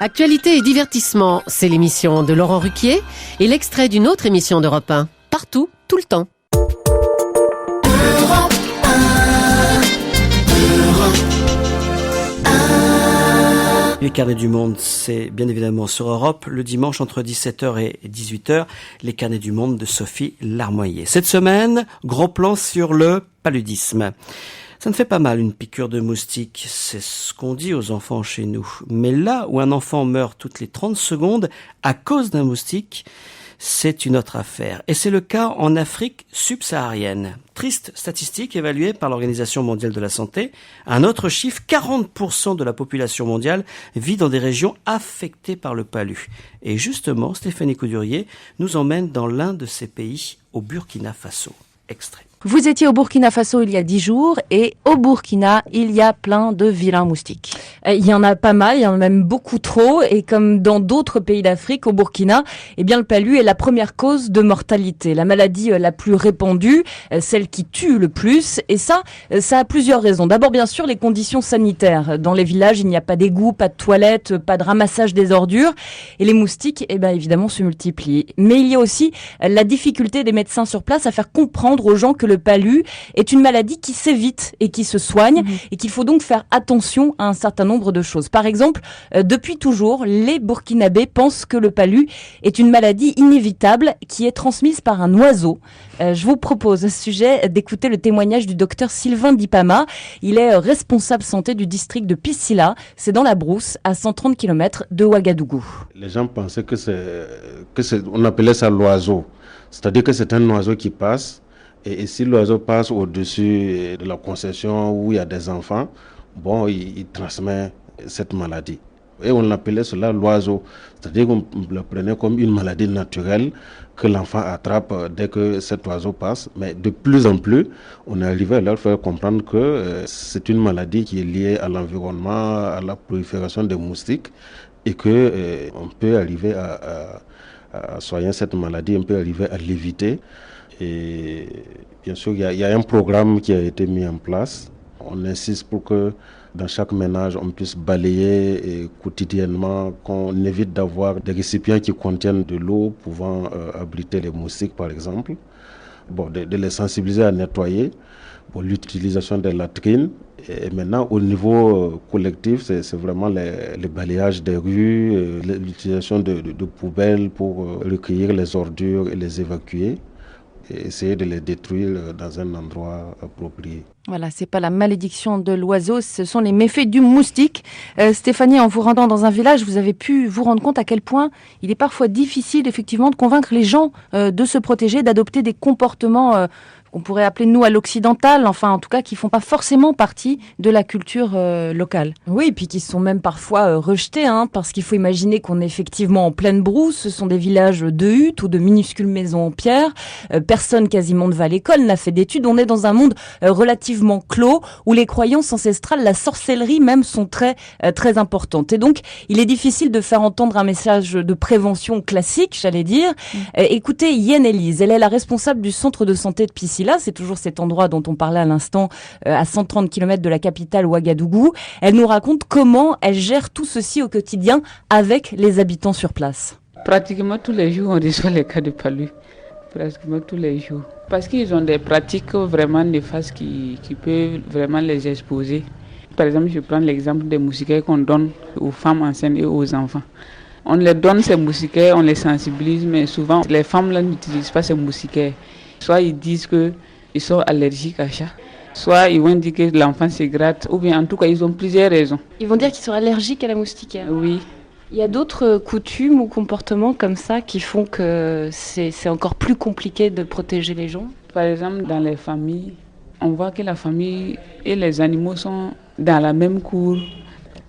Actualité et divertissement, c'est l'émission de Laurent Ruquier et l'extrait d'une autre émission d'Europe 1. Partout, tout le temps. Europe 1. Les carnets du monde, c'est bien évidemment sur Europe, le dimanche entre 17h et 18h, les carnets du monde de Sophie Larmoyer. Cette semaine, gros plan sur le paludisme. Ça ne fait pas mal une piqûre de moustique, c'est ce qu'on dit aux enfants chez nous. Mais là où un enfant meurt toutes les 30 secondes à cause d'un moustique, c'est une autre affaire. Et c'est le cas en Afrique subsaharienne. Triste statistique évaluée par l'Organisation mondiale de la santé. Un autre chiffre, 40% de la population mondiale vit dans des régions affectées par le palu. Et justement, Stéphanie Coudurier nous emmène dans l'un de ces pays, au Burkina Faso. Extrait. Vous étiez au Burkina Faso il y a 10 jours et au Burkina, il y a plein de vilains moustiques. Il y en a pas mal, il y en a même beaucoup trop et comme dans d'autres pays d'Afrique, au Burkina, eh bien le palu est la première cause de mortalité, la maladie la plus répandue, celle qui tue le plus et ça a plusieurs raisons. D'abord bien sûr les conditions sanitaires. Dans les villages, il n'y a pas d'égout, pas de toilettes, pas de ramassage des ordures et les moustiques évidemment se multiplient. Mais il y a aussi la difficulté des médecins sur place à faire comprendre aux gens que le palu est une maladie qui s'évite et qui se soigne et qu'il faut donc faire attention à un certain nombre de choses. Par exemple, depuis toujours, les Burkinabés pensent que le palu est une maladie inévitable qui est transmise par un oiseau. Je vous propose à ce sujet d'écouter le témoignage du docteur Sylvain Dipama. Il est responsable santé du district de Pissila. C'est dans la brousse, à 130 km de Ouagadougou. Les gens pensaient on appelait ça l'oiseau. C'est-à-dire que c'est un oiseau qui passe. Et si l'oiseau passe au-dessus de la concession où il y a des enfants, il transmet cette maladie. Et on appelait cela l'oiseau. C'est-à-dire qu'on le prenait comme une maladie naturelle que l'enfant attrape dès que cet oiseau passe. Mais de plus en plus, on est arrivé à leur faire comprendre que c'est une maladie qui est liée à l'environnement, à la prolifération des moustiques et que on peut arriver à soigner cette maladie, on peut arriver à l'éviter. Et bien sûr, il y a un programme qui a été mis en place. On insiste pour que dans chaque ménage, on puisse balayer quotidiennement, qu'on évite d'avoir des récipients qui contiennent de l'eau pouvant abriter les moustiques, par exemple. De les sensibiliser à nettoyer pour l'utilisation des latrines. Et maintenant, au niveau collectif, c'est vraiment les balayages des rues, l'utilisation de poubelles pour recueillir les ordures et les évacuer. Et essayer de les détruire dans un endroit approprié. Voilà, c'est pas la malédiction de l'oiseau, ce sont les méfaits du moustique. Stéphanie, en vous rendant dans un village, vous avez pu vous rendre compte à quel point il est parfois difficile effectivement de convaincre les gens de se protéger, d'adopter des comportements qu'on pourrait appeler nous à l'occidental, enfin en tout cas qui font pas forcément partie de la culture locale. Oui, et puis qui sont même parfois rejetés, parce qu'il faut imaginer qu'on est effectivement en pleine brousse, ce sont des villages de huttes ou de minuscules maisons en pierre, personne quasiment ne va à l'école, n'a fait d'études, on est dans un monde relativement clos, où les croyances ancestrales, la sorcellerie même sont très très importantes. Et donc, il est difficile de faire entendre un message de prévention classique, j'allais dire. Écoutez Yen Elise, elle est la responsable du centre de santé de Pissila. C'est toujours cet endroit dont on parlait à l'instant, à 130 km de la capitale Ouagadougou. Elle nous raconte comment elle gère tout ceci au quotidien avec les habitants sur place. Pratiquement tous les jours, on reçoit les cas de palu. Pratiquement tous les jours. Parce qu'ils ont des pratiques vraiment néfastes qui peuvent vraiment les exposer. Par exemple, je prends l'exemple des moustiquaires qu'on donne aux femmes enceintes et aux enfants. On les donne ces moustiquaires, on les sensibilise, mais souvent les femmes là n'utilisent pas ces moustiquaires. Soit ils disent qu'ils sont allergiques à ça, soit ils vont dire que l'enfant se gratte, ou bien en tout cas ils ont plusieurs raisons. Ils vont dire qu'ils sont allergiques à la moustiquaire. Oui. Il y a d'autres coutumes ou comportements comme ça qui font que c'est encore plus compliqué de protéger les gens. Par exemple, dans les familles, on voit que la famille et les animaux sont dans la même cour.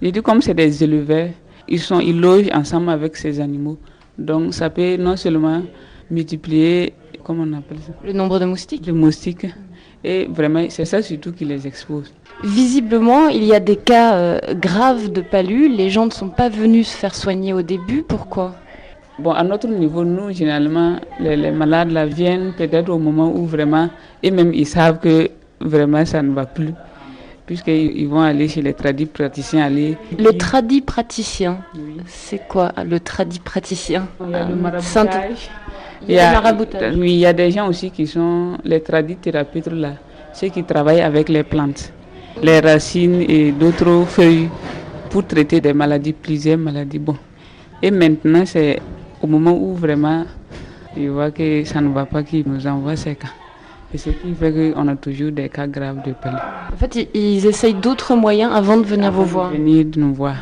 Je dis comme c'est des éleveurs, ils logent ensemble avec ces animaux. Donc ça peut non seulement multiplier, comment on appelle ça ? Le nombre de moustiques. Les moustiques. Et vraiment, c'est ça surtout qui les expose. Visiblement, il y a des cas graves de palu. Les gens ne sont pas venus se faire soigner au début. Pourquoi ? À notre niveau, nous, généralement, les malades là, viennent peut-être au moment où vraiment, et même ils savent que vraiment ça ne va plus. puisqu'ils vont aller chez les tradipraticiens. Le tradipraticien, oui. C'est quoi le tradipraticien? Il y a le maraboutage. Oui, il y a des gens aussi qui sont les tradithérapeutes là, ceux qui travaillent avec les plantes, les racines et d'autres feuilles pour traiter des maladies, plusieurs maladies. Bon. Et maintenant, c'est au moment où vraiment ils voient que ça ne va pas qu'ils nous envoient ces cas. Et ce qui fait qu'on a toujours des cas graves de palu. En fait, ils essayent d'autres moyens avant de venir vous voir. Venir nous voir.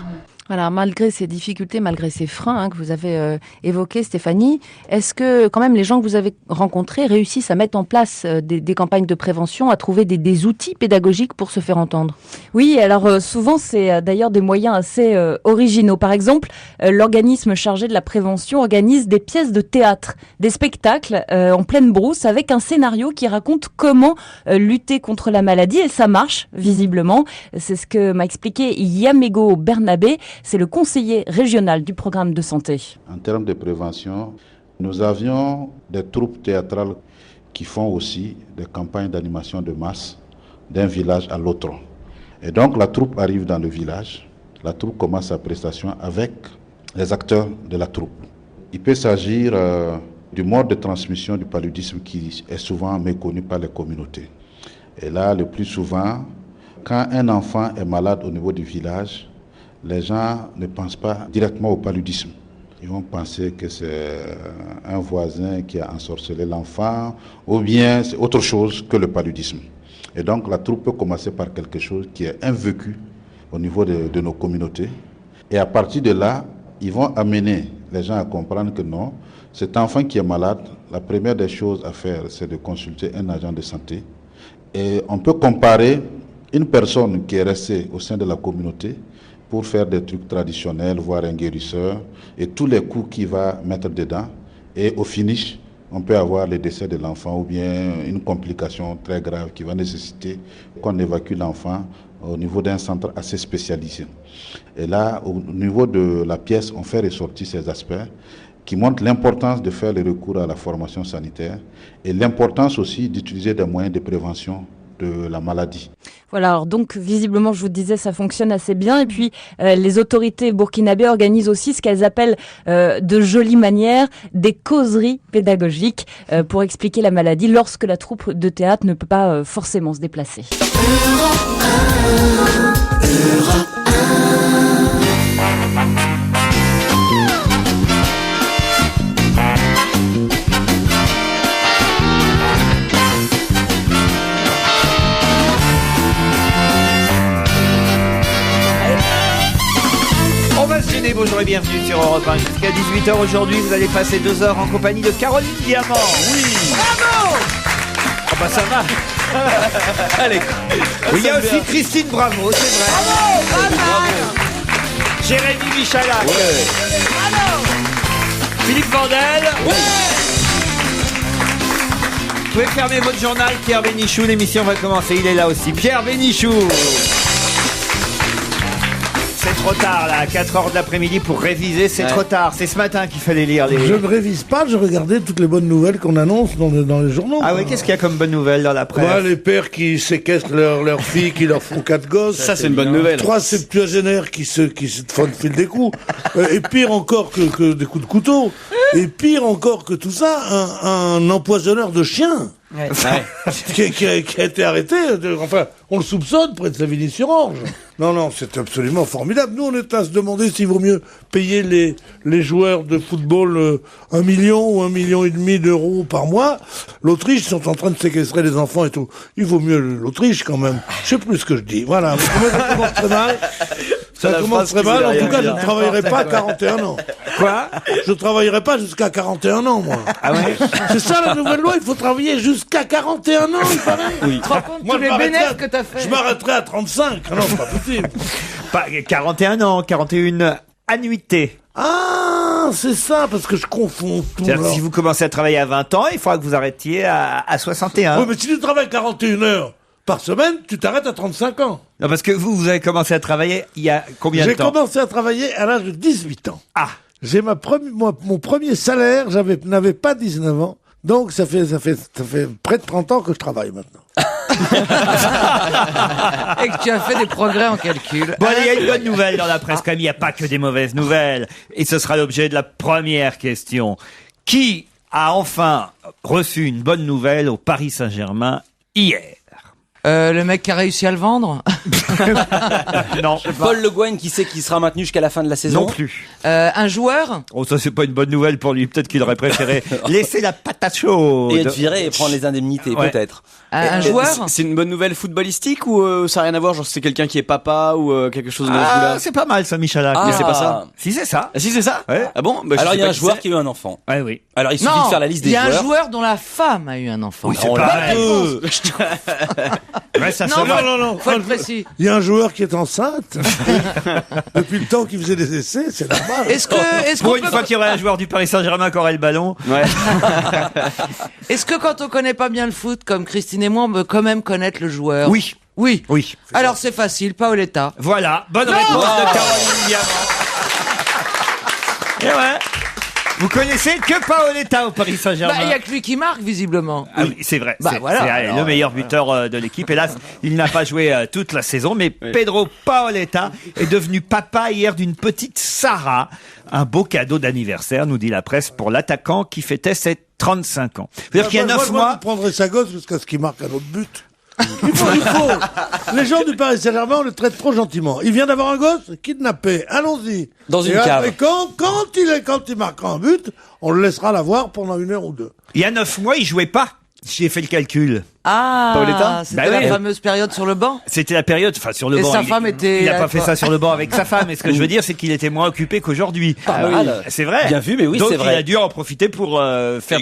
Voilà, malgré ces difficultés, malgré ces freins que vous avez évoqués, Stéphanie, est-ce que quand même les gens que vous avez rencontrés réussissent à mettre en place des campagnes de prévention, à trouver des outils pédagogiques pour se faire entendre? Oui, alors souvent c'est d'ailleurs des moyens assez originaux. Par exemple, l'organisme chargé de la prévention organise des pièces de théâtre, des spectacles en pleine brousse avec un scénario qui raconte comment lutter contre la maladie et ça marche visiblement. C'est ce que m'a expliqué Yamego Bernabé. C'est le conseiller régional du programme de santé. En termes de prévention, nous avions des troupes théâtrales qui font aussi des campagnes d'animation de masse d'un village à l'autre. Et donc la troupe arrive dans le village, la troupe commence sa prestation avec les acteurs de la troupe. Il peut s'agir du mode de transmission du paludisme qui est souvent méconnu par les communautés. Et là, le plus souvent, quand un enfant est malade au niveau du village, les gens ne pensent pas directement au paludisme. Ils vont penser que c'est un voisin qui a ensorcelé l'enfant ou bien c'est autre chose que le paludisme. Et donc la troupe peut commencer par quelque chose qui est invécu au niveau de nos communautés. Et à partir de là, ils vont amener les gens à comprendre que non, cet enfant qui est malade, la première des choses à faire, c'est de consulter un agent de santé. Et on peut comparer une personne qui est restée au sein de la communauté pour faire des trucs traditionnels, voire un guérisseur, et tous les coups qu'il va mettre dedans. Et au finish, on peut avoir le décès de l'enfant ou bien une complication très grave qui va nécessiter qu'on évacue l'enfant au niveau d'un centre assez spécialisé. Et là, au niveau de la pièce, on fait ressortir ces aspects qui montrent l'importance de faire le recours à la formation sanitaire et l'importance aussi d'utiliser des moyens de prévention de la maladie. Voilà, alors donc visiblement, je vous disais, ça fonctionne assez bien. Et puis, les autorités burkinabées organisent aussi ce qu'elles appellent de jolies manières des causeries pédagogiques pour expliquer la maladie lorsque la troupe de théâtre ne peut pas forcément se déplacer. Bonjour et bienvenue sur Europe 1. Jusqu'à 18h aujourd'hui, vous allez passer 2 heures en compagnie de Caroline Diamant. Oui. Bravo. Oh bah ça va. Allez. Oui, il y a aussi Christine Bravo, c'est vrai. Bravo. Jérémy Michalak. Ouais. Bravo. Philippe Vandel. Ouais. Vous pouvez fermer votre journal, Pierre Bénichou. L'émission va commencer, il est là aussi. Pierre Bénichou. C'est trop tard là, 4h de l'après-midi pour réviser, c'est trop tard. C'est ce matin qu'il fallait lire les... Je ne révise pas, je regardais toutes les bonnes nouvelles qu'on annonce dans les journaux. Ah oui, qu'est-ce qu'il y a comme bonnes nouvelles dans la presse? Bah, les pères qui séquestrent leurs filles, qui leur font 4 gosses. Ça c'est une bonne nouvelle. 3 septuagénaires qui se filent des coups. Et pire encore que des coups de couteau. Et pire encore que tout ça, un empoisonneur de chiens. Ouais. qui a été arrêté, enfin, on le soupçonne près de Savigny-sur-Orge. Non, c'est absolument formidable. Nous, on est à se demander s'il vaut mieux payer les joueurs de football 1 million ou 1,5 million d'euros par mois. L'Autriche sont en train de séquestrer les enfants et tout. Il vaut mieux l'Autriche quand même. Je sais plus ce que je dis. Voilà. Ça commence très mal. Ça commence très mal. En tout cas, je ne travaillerai pas à 41 ans. Quoi? Je ne travaillerai pas jusqu'à 41 ans, moi. Ah ouais? C'est ça la nouvelle loi, il faut travailler jusqu'à 41 ans, il paraît. Oui. Moi, tous les bénéfices que t'as fait. Je m'arrêterai à 35. Ah non, c'est pas possible. Pas 41 ans, 41 annuités. Ah, c'est ça, parce que je confonds tout. C'est-à-dire que si vous commencez à travailler à 20 ans, il faudra que vous arrêtiez à 61. Oui, mais si tu travailles 41 heures par semaine, tu t'arrêtes à 35 ans. Non, parce que vous avez commencé à travailler il y a combien de temps? J'ai commencé à travailler à l'âge de 18 ans. Ah. J'ai mon premier salaire, n'avais pas 19 ans. Donc, ça fait près de 30 ans que je travaille maintenant. Et que tu as fait des progrès en calcul. Bon, allez, il y a une bonne nouvelle dans la presse, comme il n'y a pas que des mauvaises nouvelles. Et ce sera l'objet de la première question. Qui a enfin reçu une bonne nouvelle au Paris Saint-Germain hier? Le mec qui a réussi à le vendre. Non. Paul Le Guen qui sait qu'il sera maintenu jusqu'à la fin de la saison. Non plus. Un joueur. Oh, ça, c'est pas une bonne nouvelle pour lui. Peut-être qu'il aurait préféré laisser la patate chaude. Et être viré et prendre les indemnités, Ouais. peut-être. Un joueur. C'est une bonne nouvelle footballistique ou ça n'a rien à voir? Genre c'est quelqu'un qui est papa ou quelque chose de ce Ah, goût-là? c'est pas mal ça, Michalak. Ah. Mais c'est pas ça. Si, c'est ça. Ah, si c'est ça? Ouais. Ah bon? Bah, je Alors sais il y a pas un qui joueur c'est. qui a eu un enfant. Ouais, oui. Alors il suffit de faire la liste des il y a un joueurs. joueur dont la femme a eu un enfant. Oui, c'est on pareil. l'a Ouais, ça Non, sonne. Non. faut être précis. Il y a un joueur qui est enceinte. Depuis le temps qu'il faisait des essais, c'est normal. Est-ce Pour qu'on une peut- fois qu'il y aurait un joueur du Paris Saint-Germain qui aurait le ballon. Ouais. est-ce que quand on connaît pas bien le foot, comme Christine et moi, on peut quand même connaître le joueur? Oui. Oui. Oui. Alors c'est facile, Paoletta. Voilà. Bonne réponse de Caroline Diamant. Et ouais. Vous connaissez que Paoletta au Paris Saint-Germain. Bah, il y a que lui qui marque, visiblement. Ah oui, c'est vrai. Bah, c'est voilà, c'est, alors, le meilleur buteur de l'équipe. Hélas, il n'a pas joué toute la saison, mais Pedro Paoletta est devenu papa hier d'une petite Sarah. Un beau cadeau d'anniversaire, nous dit la presse, pour l'attaquant qui fêtait ses 35 ans. C'est-à-dire qu'il y a 9 Moi, mois... je prendrais sa gosse jusqu'à ce qu'il marque un autre but. Il faut. Les gens du Paris Saint-Germain, on les traite trop gentiment. Il vient d'avoir un gosse kidnappé. Allons-y. Dans une Et cave. Et quand il marquera un but, on le laissera l'avoir pendant 1 heure ou 2. Il y a 9 mois, il jouait pas. J'ai fait le calcul. Ah, Paoletta c'était Bah la oui. fameuse période sur le banc. C'était la période, enfin sur le Et banc. sa femme était Il n'a là, pas fait quoi. ça sur le banc avec sa femme. Et ce que je veux dire, c'est qu'il était moins occupé qu'aujourd'hui. Pas mal. C'est vrai. Bien vu, mais oui, Donc c'est vrai. il a dû en profiter pour faire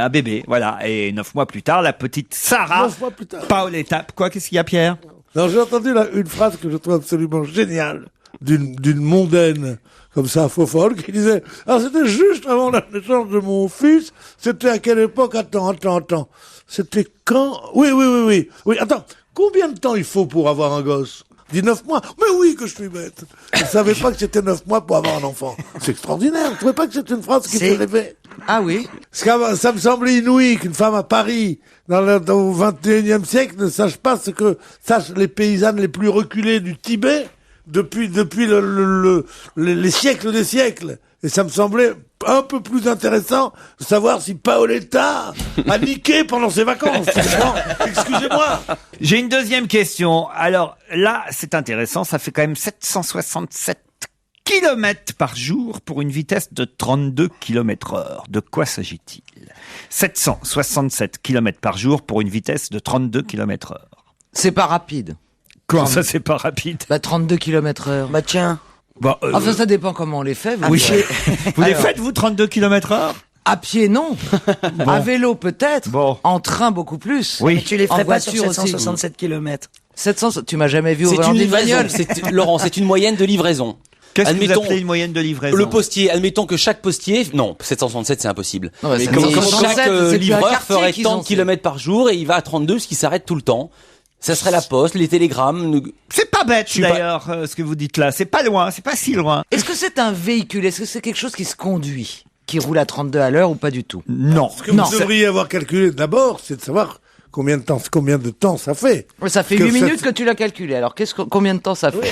un bébé. Voilà. Et 9 mois plus tard, la petite Sarah 9 mois plus tard. Paoletta. Quoi, qu'est-ce qu'il y a, Pierre? Non, j'ai entendu là une phrase que je trouve absolument géniale d'une mondaine comme ça, fofolle, qui disait « Ah, c'était juste avant la naissance de mon fils, c'était à quelle époque? Attends. C'était quand? Oui, attends, combien de temps il faut pour avoir un gosse? Dit 9 mois. Mais oui, que je suis bête. Je ne savais pas que c'était 9 mois pour avoir un enfant. C'est extraordinaire. Je trouvais pas que c'était une phrase qui fait rêver. Ah oui. Ça me semblait inouï qu'une femme à Paris, dans au 21e siècle, ne sache pas ce que sachent les paysannes les plus reculées du Tibet depuis les siècles des siècles. Et ça me semblait un peu plus intéressant de savoir si Paoletta a niqué pendant ses vacances. Excusez-moi. J'ai une deuxième question. Alors là, c'est intéressant. Ça fait quand même 767 km par jour pour une vitesse de 32 km/h. De quoi s'agit-il? 767 km par jour pour une vitesse de 32 km/h. C'est pas rapide. Comment ça, c'est pas rapide? Bah 32 km/h. Bah tiens. Bah, Enfin, ça dépend comment on les fait. Vous, oui. Vous les Alors. faites, vous, 32 km/h? À pied, non. À vélo, peut-être. Bon. En train, beaucoup plus. Oui. Mais tu les En ferais pas sur voiture aussi. 767 km. 700, tu m'as jamais vu au C'est volant une d'une livraison. bagnole. Laurent, c'est une moyenne de livraison. Qu'est-ce que vous Admettons, appelez une moyenne de livraison? Le postier, admettons que chaque postier, non, 767 c'est impossible. Non, bah, Mais 767, chaque c'est plus un livreur quartier ferait qu'ils tant ont, de kilomètres par jour et il va à 32 parce qu'il s'arrête tout le temps. Ça serait la poste, les télégrammes. C'est pas bête, suis pas- d'ailleurs, ce que vous dites là. C'est pas loin, c'est pas si loin. Est-ce que c'est un véhicule? Est-ce que c'est quelque chose qui se conduit? Qui roule à 32 à l'heure ou pas du tout? Non. Ce que vous devriez avoir calculé d'abord, c'est de savoir combien de temps ça fait. Ouais, ça fait Que 8 ça- minutes que tu l'as calculé. Alors, combien de temps ça fait?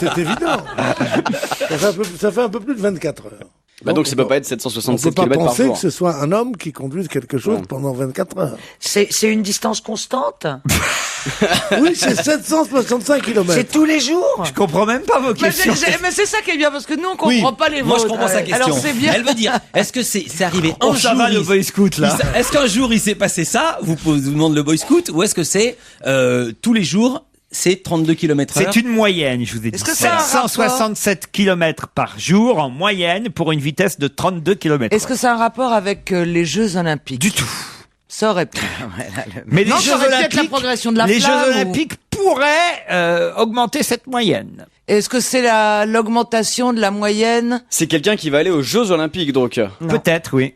C'est évident. Ça fait un peu plus de 24 heures. Bah donc ça peut pas être On 767 peut pas km par penser jour. que ce soit un homme qui conduise quelque chose pendant 24 heures. C'est une distance constante? Oui, c'est 765 km. C'est tous les jours? Je comprends même pas vos Mais questions. mais c'est ça qui est bien, parce que nous, on comprend pas les Moi je vôtres. comprends sa question. Alors, c'est bien. Elle veut dire, est-ce que c'est arrivé un Oh, jour? ça va, le Boy Scout, là. Est-ce qu'un jour il s'est passé ça? Vous demandez le Boy Scout, ou est-ce que c'est tous les jours? C'est 32 km/h. C'est une moyenne, je vous ai dit. Est-ce que ça a un 167 km par jour en moyenne pour une vitesse de 32 km. Est-ce que ça a un rapport avec les Jeux Olympiques? Du tout. Ça aurait pu. Mais Non, les ça Jeux aurait pu être Olympiques, la progression de la les flamme, Jeux ou- Olympiques pourraient augmenter cette moyenne. Est-ce que c'est l'augmentation de la moyenne? C'est quelqu'un qui va aller aux Jeux Olympiques donc. Peut-être, oui.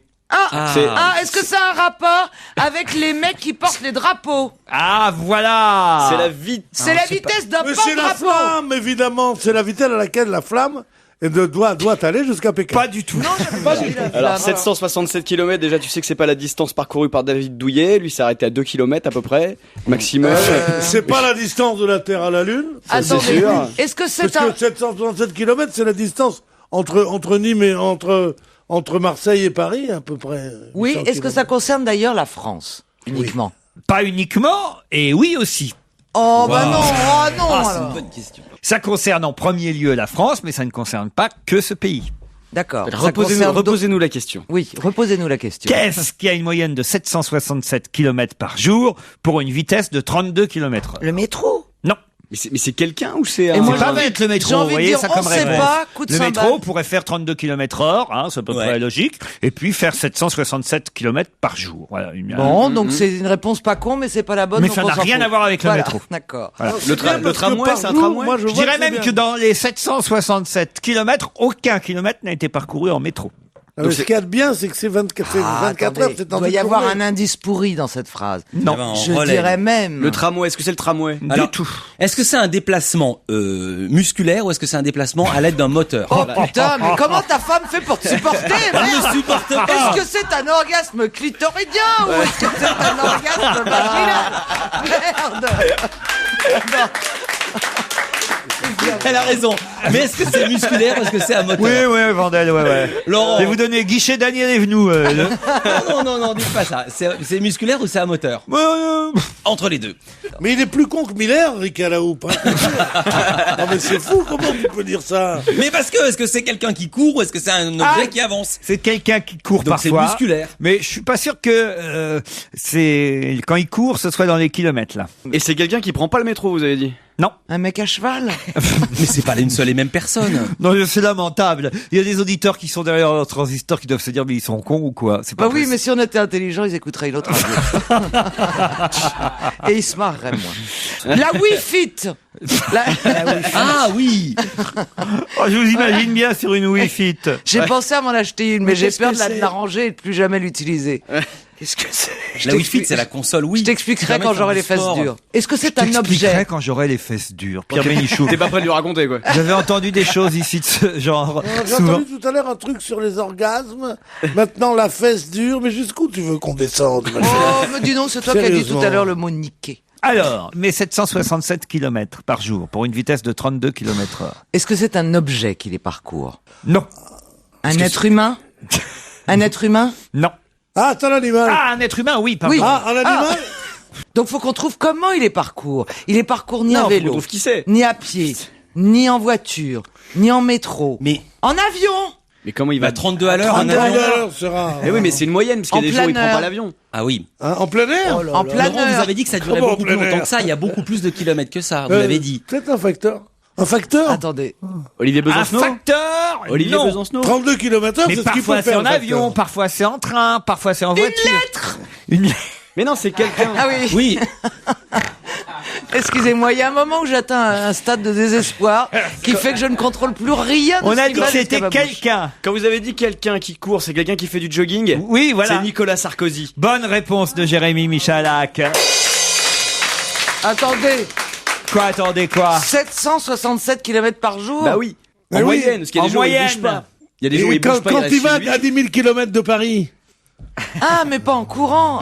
Est-ce que ça a un rapport avec les mecs qui portent les drapeaux? Ah, voilà. C'est la vie. C'est la vitesse d'un Mais c'est la porte-drapeau. flamme, évidemment. C'est la vitesse à laquelle la flamme et doit aller jusqu'à Pékin. Pas du tout. Non, j'avais pas vu la Alors, flamme. 767 km, déjà, tu sais que c'est pas la distance parcourue par David Douillet. Lui, s'est arrêté à 2 km à peu près, maximum. C'est pas la distance de la Terre à la Lune. Ça, c'est Attendez, sûr. est-ce que c'est Parce que 767 km, c'est la distance entre Nîmes et entre Marseille et Paris, à peu près. Oui, 800 est-ce que ça concerne d'ailleurs la France uniquement? Pas uniquement, et oui aussi. Oh bah non, non Ah, c'est alors. une bonne question. Ça concerne en premier lieu la France, mais ça ne concerne pas que ce pays. D'accord. Ça Reposez-nous concerne reposez-nous la question. Oui, reposez-nous la question. Qu'est-ce qui a une moyenne de 767 km par jour pour une vitesse de 32 km/h? Le métro? Non. Mais c'est quelqu'un ou c'est Et un... moi, C'est pas j'ai envie- bête le métro, j'ai envie vous de voyez dire, ça on comme sait réponse. pas, coup de Le cymbale. métro pourrait faire 32 km/h, c'est à peu près logique, et puis faire 767 km par jour. Voilà, Bon, donc c'est une réponse pas con, mais c'est pas la bonne. Mais donc ça on n'a s'en rien fout. à voir avec le Voilà, métro. D'accord. Voilà. Le tramway, c'est un tramway? Moi, je Je vois dirais très même bien. que dans les 767 km, aucun kilomètre n'a été parcouru en métro. Ah, mais ce qu'il y a de bien, c'est que c'est 24 Attendez, heures, c'est il doit y avoir un indice pourri dans cette phrase. Non. Je dirais même. Le tramway, est-ce que c'est le tramway? Alors, Du tout. Est-ce que c'est un déplacement musculaire ou est-ce que c'est un déplacement à l'aide d'un moteur? Oh putain, mais comment ta femme fait pour te supporter? Elle merde ne supporte pas. Est-ce que c'est un orgasme clitoridien ou est-ce que c'est un orgasme vaginal? Merde. Elle a raison. Mais est-ce que c'est musculaire ou est-ce que c'est un moteur? Oui, Vandel, ouais. Laurent. Je vais vous donner guichet Daniel Evenou. Non, dites pas ça. C'est musculaire ou c'est un moteur? Entre les deux. Mais il est plus con que Miller, Ricard Laoupe. Non mais c'est fou, comment tu peux dire ça? Mais parce que, est-ce que c'est quelqu'un qui court ou est-ce que c'est un objet qui avance? C'est quelqu'un qui court Donc c'est parfois. musculaire. Mais je suis pas sûr que c'est quand il court, ce soit dans les kilomètres là. Et c'est quelqu'un qui prend pas le métro, vous avez dit? Non. Un mec à cheval? Mais c'est pas une seule et même personne. Non, c'est lamentable. Il y a des auditeurs qui sont derrière leur transistor qui doivent se dire mais ils sont cons ou quoi? C'est pas Bah oui, possible. mais si on était intelligent, ils écouteraient une autre radio. Et ils se marreraient moins. La Wi-Fi. Ah oui. Oh, je vous imagine bien sur une Wi-Fi. J'ai pensé à m'en acheter une, mais j'ai qu'est-ce peur que de c'est la ranger et de plus jamais l'utiliser. Qu'est-ce que c'est? La Wi-Fi, c'est la console, oui. Je t'expliquerai quand j'aurai les fesses dures. Est-ce que c'est un J'expliquerai objet? quand j'aurai les fesses dures. Pierre Bénichou. T'es pas prêt de lui raconter, quoi. J'avais entendu des choses ici de ce genre. J'ai Souvent. entendu tout à l'heure un truc sur les orgasmes. Maintenant, la fesse dure. Mais jusqu'où tu veux qu'on descende? ma chérie Oh, mais dis donc, c'est toi qui as dit tout Sérieusement. à l'heure le mot niquer. Alors, mais 767 km par jour pour une vitesse de 32 km/h. Est-ce que c'est un objet qui les parcourt? Non. Un être humain? Un être humain? Non. Ah, c'est un animal. Ah, un être humain, oui, pardon. Oui. Ah, un animal? Donc faut qu'on trouve comment il les parcourt. Il les parcourt ni Non, en faut qu'on vélo, trouve qui c'est. ni à pied, ni en voiture, ni en métro. Mais En avion! Mais comment il va 32 à l'heure, un 32 à avion. l'heure. sera. Eh oui, mais c'est une moyenne, parce qu'il y a En des jours où il prend planeur. pas l'avion. Ah oui. Hein, en plein air? En Laurent, planeur. vous avez dit que ça durait Comment beaucoup en plus plein longtemps air que ça. Il y a beaucoup plus de kilomètres que ça. Vous l'avez dit. Peut-être un facteur. Un facteur? Attendez. Olivier Un Besancenot? facteur Olivier non. Besancenot? 32 km/h, Mais c'est ce qu'il peut parfois c'est faire. en le avion, facteur. parfois c'est en train, parfois c'est en voiture. Une lettre. Mais non, c'est quelqu'un. Ah oui. Oui. Excusez-moi, il y a un moment où j'atteins un stade de désespoir qui fait que je ne contrôle plus rien de On ce a qui dit va que jusqu'à c'était ma bouche. quelqu'un. Quand vous avez dit quelqu'un qui court, c'est quelqu'un qui fait du jogging? Oui, voilà. C'est Nicolas Sarkozy. Bonne réponse de Jérémy Michalak. Attendez, Quoi, attendez quoi? 767 km par jour? Bah oui. En Mais oui. moyenne, parce qu'il y a En des jours où il moyenne. bouge pas. Il y a des jours où Et il bouge quand, pas, quand reste il va chez lui. à 10 000 km de Paris. Ah, mais pas en courant.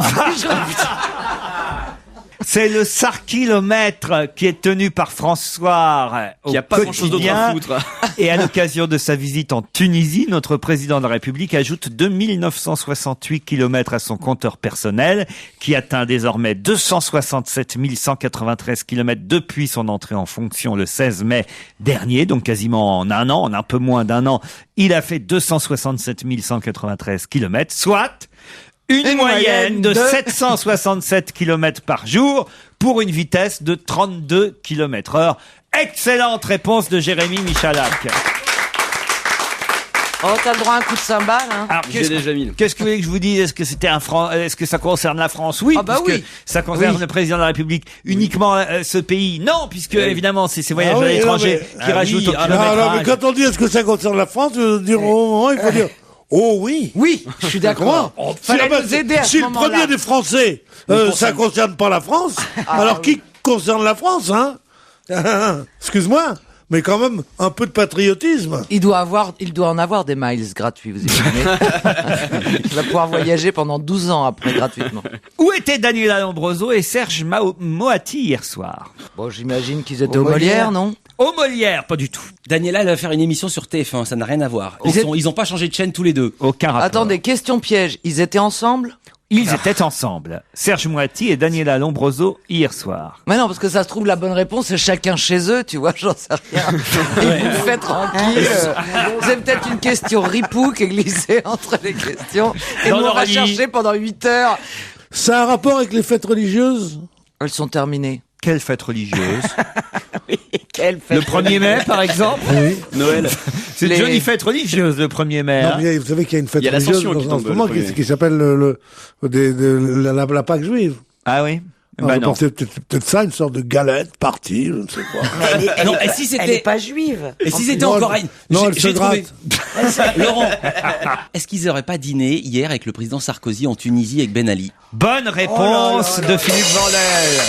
C'est le sarkilomètre qui est tenu par François au Qui a pas grand-chose d'autre à quotidien. foutre. Et à l'occasion de sa visite en Tunisie, notre président de la République ajoute 2968 kilomètres à son compteur personnel, qui atteint désormais 267 193 kilomètres depuis son entrée en fonction le 16 mai dernier, donc quasiment en un an, en un peu moins d'un an. Il a fait 267 193 kilomètres, soit une moyenne de 767 km par jour pour une vitesse de 32 km/h. Excellente réponse de Jérémy Michalak. Oh, t'as le droit à un coup de cymbale, hein. Alors, J'ai déjà mis. qu'est-ce que vous voulez que je vous dise? Est-ce que c'était est-ce que ça concerne la France? Oui, Ah bah puisque oui. ça concerne Oui. le président de la République uniquement ce pays. Non, puisque évidemment c'est ces voyages Ah oui, à l'étranger non, qui rajoutent au Ah, non, mais kilométrage. quand on dit est-ce que ça concerne la France, au moment, il faut dire oh oui. Oui, je suis d'accord. Fallait Ah bah, nous aider à si ce le moment-là. premier des Français, ça concerne pas la France, alors qui concerne la France, hein? Excuse-moi. mais quand même un peu de patriotisme. Il doit en avoir des miles gratuits, vous imaginez. Il va pouvoir voyager pendant 12 ans après, gratuitement. Où étaient Daniela Lombroso et Serge Moati hier soir? Bon, j'imagine qu'ils étaient au Molière, non? Au Molière, pas du tout. Daniela, elle va faire une émission sur TF1, ça n'a rien à voir. Ils ont pas changé de chaîne tous les deux. Aucun rapport. Attendez, question piège. Ils étaient ensemble? Ils étaient ensemble. Serge Moati et Daniela Lombroso hier soir. Mais non, parce que ça se trouve, la bonne réponse, c'est chacun chez eux, tu vois, j'en sais rien. Et vous le faites tranquille. C'est peut-être une question ripou qui est glissée entre les questions. Et nous, on va chercher pendant 8 heures. Ça a un rapport avec les fêtes religieuses? Elles sont terminées. Quelle fête religieuse? Quelle fête Le 1er mai, par exemple? Oui. Noël. C'est une jolie fête religieuse, le 1er mai. Non, mais vous savez qu'il y a une fête religieuse en ce moment qui s'appelle la Pâque juive. Ah oui? Bah non. C'est peut-être ça, une sorte de galette partie, je ne sais pas. Non, et si elle n'est pas juive. Et si c'était encore une... Non, elle se gratte. Laurent, est-ce qu'ils n'auraient pas dîné hier avec le président Sarkozy en Tunisie avec Ben Ali? Bonne réponse de Philippe Vandel.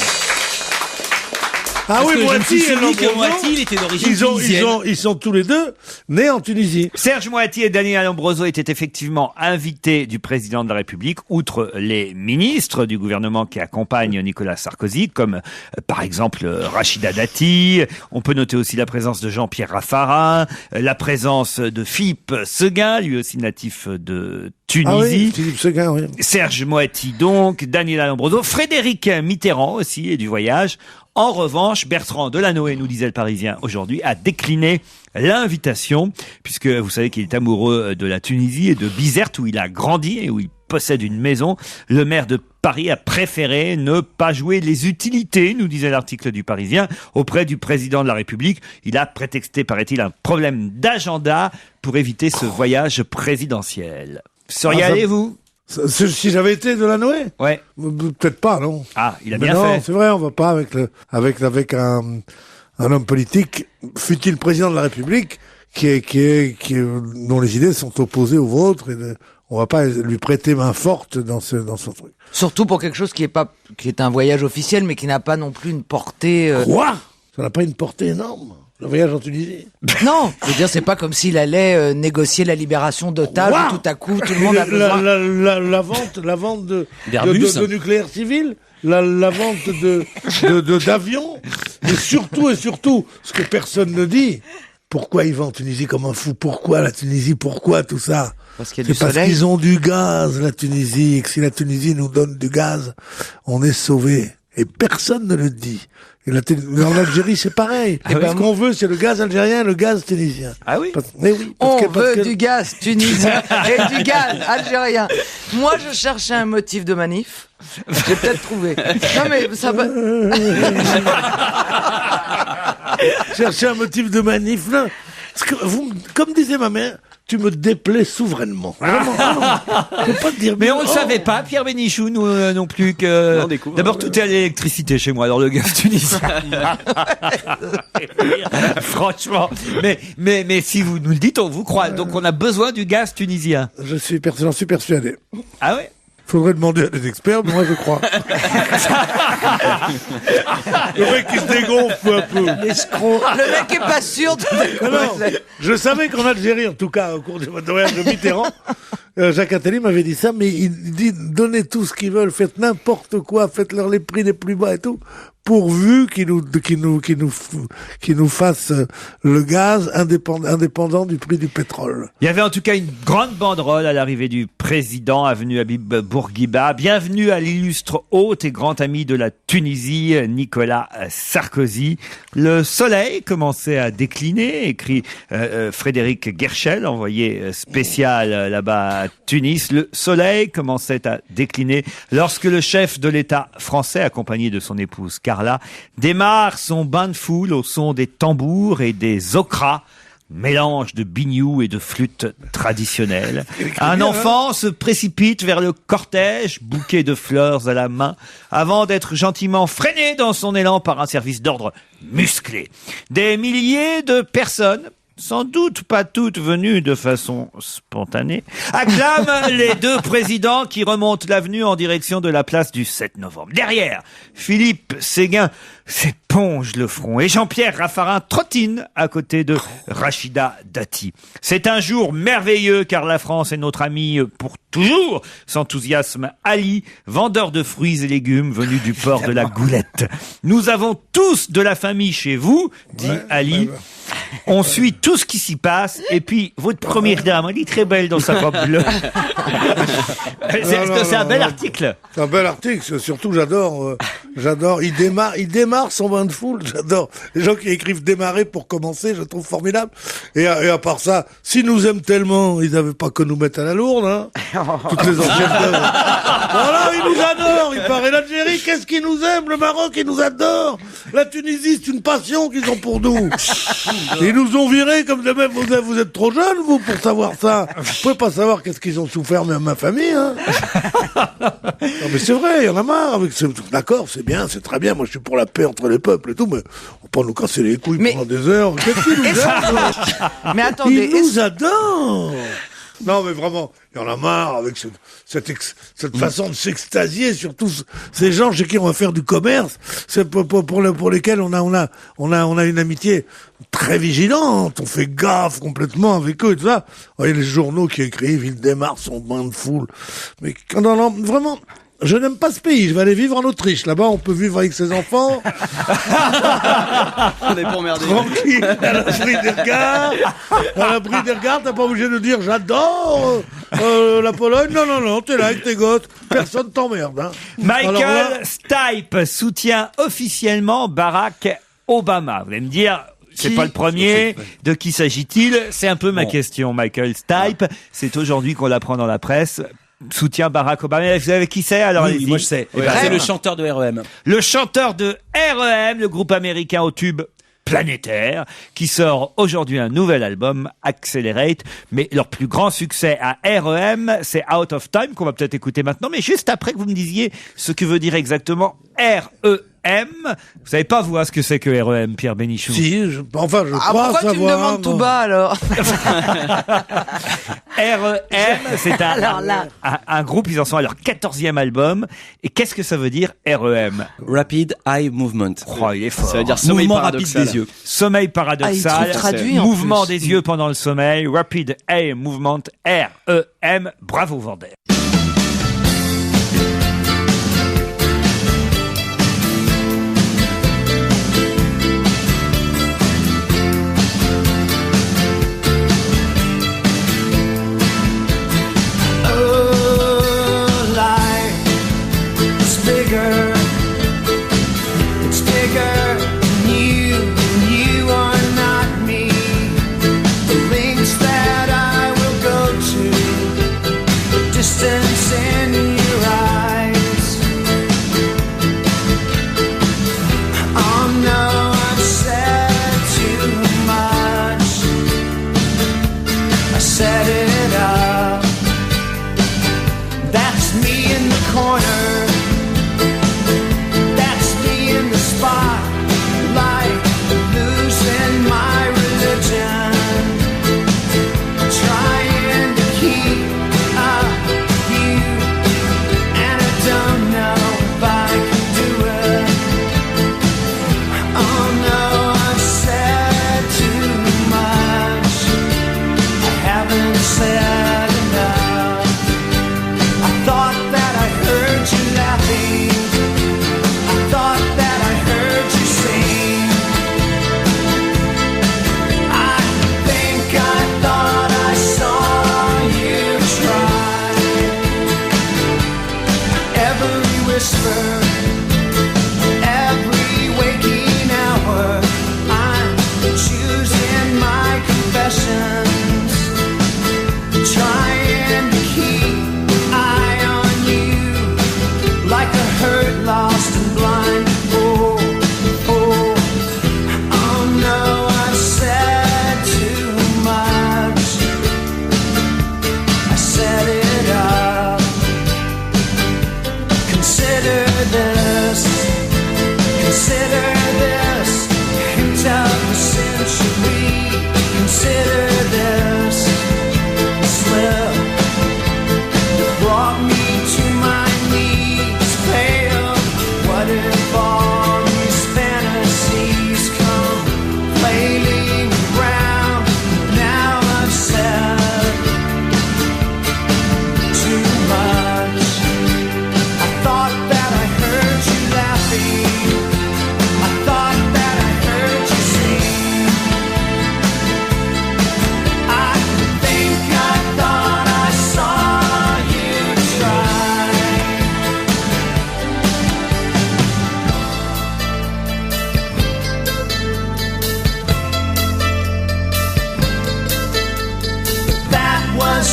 Ah oui, Moati et Lombroso, Moati, il était d'origine tunisienne. ils sont tous les deux nés en Tunisie. Serge Moati et Daniela Lombroso étaient effectivement invités du président de la République, outre les ministres du gouvernement qui accompagnent Nicolas Sarkozy, comme par exemple Rachida Dati. On peut noter aussi la présence de Jean-Pierre Raffarin, la présence de Philippe Seguin, lui aussi natif de Tunisie. Ah oui, Philippe Seguin, oui. Serge Moati donc, Daniela Lombroso, Frédéric Mitterrand aussi et du voyage. En revanche, Bertrand Delanoë, nous disait le Parisien aujourd'hui, a décliné l'invitation, puisque vous savez qu'il est amoureux de la Tunisie et de Bizerte, où il a grandi et où il possède une maison. Le maire de Paris a préféré ne pas jouer les utilités, nous disait l'article du Parisien, auprès du président de la République. Il a prétexté, paraît-il, un problème d'agenda pour éviter ce voyage présidentiel. Seriez allé, vous ? Si j'avais été Delanoë? Ouais. Peut-être pas, non. Ah, il a bien fait. fait. C'est vrai, on va pas avec un homme politique, fut-il président de la République, dont les idées sont opposées aux vôtres, on va pas lui prêter main forte dans son truc. Surtout pour quelque chose qui est un voyage officiel, mais qui n'a pas non plus une portée. Quoi? Ça n'a pas une portée énorme. Le voyage en Tunisie. Non, je veux dire, c'est pas comme s'il allait négocier la libération d'otages où tout à coup tout le monde a besoin. La vente de nucléaire civil, la vente d'avions, et surtout, ce que personne ne dit, pourquoi ils vont en Tunisie comme un fou? Pourquoi la Tunisie? Pourquoi tout ça? Parce qu'il y a du soleil. Parce qu'ils ont du gaz, la Tunisie, et que si la Tunisie nous donne du gaz, on est sauvé. Et personne ne le dit. En Algérie, c'est pareil. Ah ce qu'on veut, c'est le gaz algérien et le gaz tunisien. Ah oui? On veut du gaz tunisien et du gaz algérien. Moi, je cherchais un motif de manif. J'ai peut-être trouvé. Non, mais ça va. Chercher un motif de manif, là. Parce que comme disait ma mère, tu me déplais souverainement. Vraiment, je peux pas te dire. Mais on ne savait pas, Pierre Bénichou, nous non plus, que... D'abord, tout est à l'électricité chez moi, alors le gaz tunisien. Franchement. Mais si vous nous le dites, on vous croit. Donc on a besoin du gaz tunisien. J'en suis persuadé. Ah ouais? Faudrait demander à des experts, mais moi je crois. Le mec qui se dégonfle un peu. L'escroc. Le mec est pas sûr de je savais qu'en Algérie, en tout cas, au cours de votre voyage de Mitterrand, Jacques Attali m'avait dit ça, mais il dit, donnez tout ce qu'ils veulent, faites n'importe quoi, faites-leur les prix les plus bas et tout, pourvu qu'ils nous fassent le gaz indépendant du prix du pétrole. Il y avait en tout cas une grande banderole à l'arrivée du président, avenue Habib Bourguiba. Bienvenue à l'illustre hôte et grand ami de la Tunisie, Nicolas Sarkozy. Le soleil commençait à décliner, écrit Frédéric Guerchel, envoyé spécial là-bas à Tunis. Le soleil commençait à décliner lorsque le chef de l'État français, accompagné de son épouse Carla, démarre son bain de foule au son des tambours et des okras, mélange de biniou et de flûte traditionnelle. Un enfant se précipite vers le cortège, bouquet de fleurs à la main, avant d'être gentiment freiné dans son élan par un service d'ordre musclé. Des milliers de personnes sans doute pas toutes venues de façon spontanée, acclament les deux présidents qui remontent l'avenue en direction de la place du 7 novembre. Derrière, Philippe Séguin s'éponge le front et Jean-Pierre Raffarin trottine à côté de Rachida Dati. C'est un jour merveilleux car la France est notre amie pour toujours, s'enthousiasme Ali, vendeur de fruits et légumes venu du port de la Goulette. Nous avons tous de la famille chez vous, dit Ali. On suit tout ce qui s'y passe et puis votre première dame, elle est très belle dans sa robe bleue. C'est un bel article. C'est un bel article, surtout j'adore. Il démarre son bain de foule, j'adore. Les gens qui écrivent démarrer pour commencer, je trouve formidable. Et à part ça, s'ils nous aiment tellement, ils n'avaient pas que nous mettre à la lourde, hein. Toutes les anciennes œuvres. Voilà, ils nous adorent, il paraît. L'Algérie, qu'est-ce qu'ils nous aiment? Le Maroc, ils nous adorent. La Tunisie, c'est une passion qu'ils ont pour nous. Ils nous ont virés comme de même. Vous êtes trop jeunes, vous, pour savoir ça. Vous pouvez pas savoir qu'est-ce qu'ils ont souffert, même ma famille, hein. Non, mais c'est vrai, il y en a marre. D'accord, c'est bien, c'est très bien. Moi, je suis pour la paix entre les peuples et tout, mais on peut nous casser les couilles pendant des heures. Qu'est-ce qu'ils nous aiment? Mais attendez. Ils nous adorent. Non, mais vraiment, il y en a marre avec cette façon de s'extasier sur tous ces gens chez qui on va faire du commerce. C'est pour lesquels on a une amitié très vigilante. On fait gaffe complètement avec eux et tout ça. Vous voyez les journaux qui écrivent, ils démarrent son bain de foule. Mais vraiment, je n'aime pas ce pays. Je vais aller vivre en Autriche. Là-bas, on peut vivre avec ses enfants. On est pas emmerdés. Tranquille, à l'abri des regards. À l'abri des regards, t'as pas obligé de dire j'adore la Pologne. Non, t'es là avec tes gosses. Personne t'emmerde. Hein. Michael Stipe soutient officiellement Barack Obama. Vous allez me dire, c'est pas le premier. De qui s'agit-il? C'est un peu ma question, Michael Stipe. C'est aujourd'hui qu'on l'apprend dans la presse. Soutient Barack Obama. Vous savez qui c'est? Alors, oui, moi je sais. C'est le chanteur de REM. Le chanteur de REM, le groupe américain au tube planétaire, qui sort aujourd'hui un nouvel album, Accelerate. Mais leur plus grand succès à REM, c'est Out of Time, qu'on va peut-être écouter maintenant. Mais juste après que vous me disiez ce que veut dire exactement REM. Vous savez pas, vous, ce que c'est que REM, Pierre Bénichou? Si, je crois pourquoi savoir. Pourquoi tu me demandes tout bas, alors? REM, c'est un groupe, ils en sont à leur 14e album. Et qu'est-ce que ça veut dire, REM? Rapid Eye Movement. Oh, il est fort. Ça veut dire sommeil mouvement paradoxal. rapide des yeux. Sommeil paradoxal. Mouvement des yeux pendant le sommeil. Rapid Eye Movement. REM. Bravo, Vendée.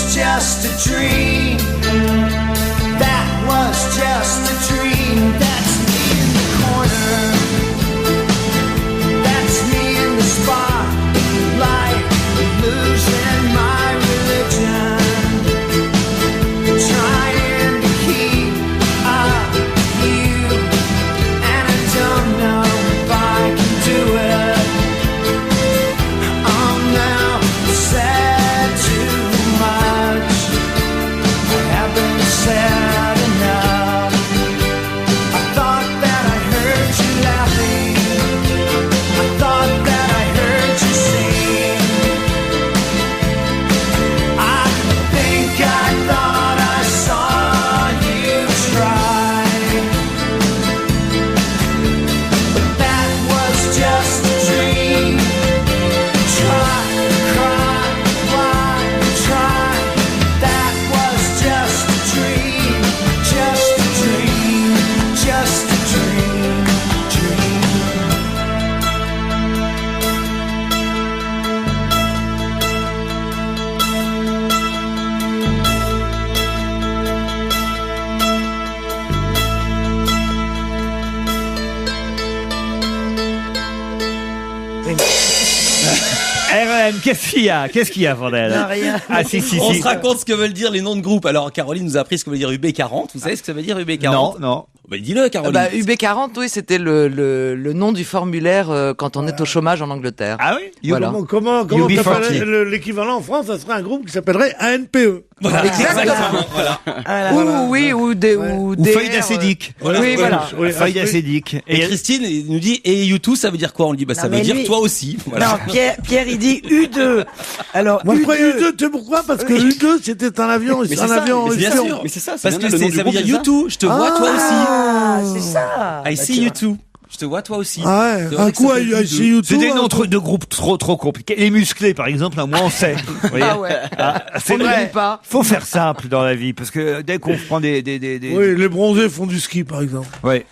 was just a dream. That was just a dream. That's me in the corner. That's me in the spotlight, losing my religion, trying to keep up with you, and I don't know if I can do it. I'm now said too much. I haven't said enough. I thought that I heard you laughing. I thought that I heard you sing. I think I thought I saw you try, but that was just a dream. Try, cry, why, try. That was just a dream, just a dream, just a dream, dream. REM, qu'est-ce qu'il y a? Qu'est-ce qu'il y a, Vandel? Non, rien. Ah, si. On se raconte ce que veulent dire les noms de groupes. Alors, Caroline nous a appris ce que veut dire UB40. Vous savez ce que ça veut dire UB40? Non. Bah, dis-le, Caroline. UB40, oui, c'était le nom du formulaire quand on est au chômage en Angleterre. Ah oui? Voilà. Comment UB40. t'appellerais l'équivalent en France? Ça serait un groupe qui s'appellerait ANPE. Voilà. Exactement. Voilà. Ou feuille d'acédique. Oui, voilà. Feuille d'acédique. Et Christine il nous dit, et U2, ça veut dire quoi? On lui dit, bah, ça Non, veut mais dire lui- toi aussi. Voilà. Non, Pierre, il dit U2. Alors, Moi, je crois U2. U2, tu sais pourquoi? Parce que U2, c'était un avion, Mais c'est c'est un ça, avion. mais bien espion. sûr. Mais c'est ça, Parce bien que le nom du ça veut groupe, dire c'est ça. U2, je te vois toi aussi. Ah, c'est ça. I see you too. Je te vois toi aussi. Ah ouais, C'est vrai un que coup ça à fait U2. see you C'est des too, noms un de groupes trop compliqués. Les musclés, par exemple, moi, on sait. Vous voyez Ah ouais. C'est On ne vrai. dit pas. Faut faire simple dans la vie, parce que dès qu'on prend des... Oui, les bronzés font du ski, par exemple. Ouais.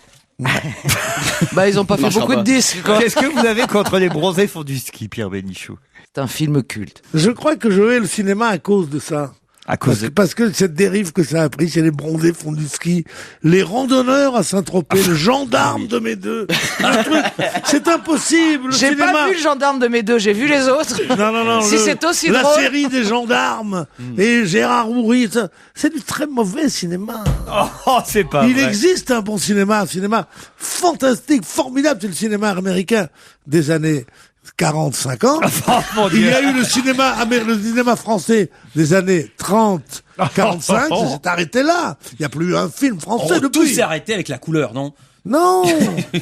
Bah, ils ont pas fait beaucoup de disques, quoi. Qu'est-ce que vous avez contre les bronzés font du ski, Pierre Bénichou? C'est un film culte. Je crois que je hais le cinéma à cause de ça. À cause de... Parce que cette dérive que ça a pris chez les bronzés font du ski, les randonneurs à Saint-Tropez, le gendarme de mes deux. Le truc, c'est impossible. Le J'ai cinéma... pas vu le gendarme de mes deux, j'ai vu les autres. Non. Si c'est aussi la drôle. série des gendarmes et Gérard Houry, c'est du très mauvais cinéma. Oh, c'est pas Il vrai. existe un bon cinéma, un cinéma fantastique, formidable, c'est le cinéma américain des années 40, 50. Oh, mon Dieu. Il y a eu le cinéma français des années 30, 45, ça s'est arrêté là. Il n'y a plus eu un film français Tout depuis. s'est arrêté avec la couleur, non? Non,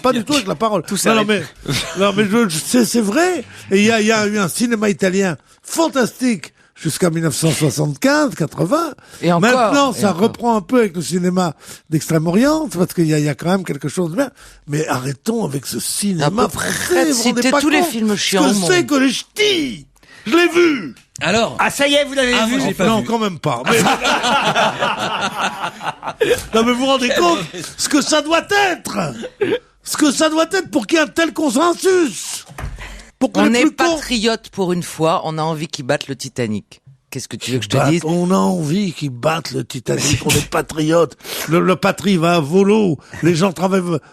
pas du tout avec la parole. Tout non, mais c'est vrai. Et il y a eu un cinéma italien fantastique jusqu'à 1975, 80. Et encore. Maintenant, Et ça encore. reprend un peu avec le cinéma d'Extrême-Orient, parce qu'il y a quand même quelque chose de bien. Mais arrêtons avec ce cinéma À peu près français. de vous vous rendez citer pas tous les compte films chiants Ce au que monde. c'est que les ch'tis. Je l'ai vu. Alors? Ah, ça y est, vous l'avez Ah, vu? moi, j'ai pas Non, vu. quand même pas. Mais... non, mais vous vous rendez compte ce que ça doit être. Ce que ça doit être pour qu'il y ait un tel consensus. Pour que On les est plus cons- patriote pour une fois, on a envie qu'ils battent le Titanic. Qu'est-ce que tu veux que je te dise? On a envie qu'ils battent le Titanic, on est patriotes. Le patrie va à volo. Les gens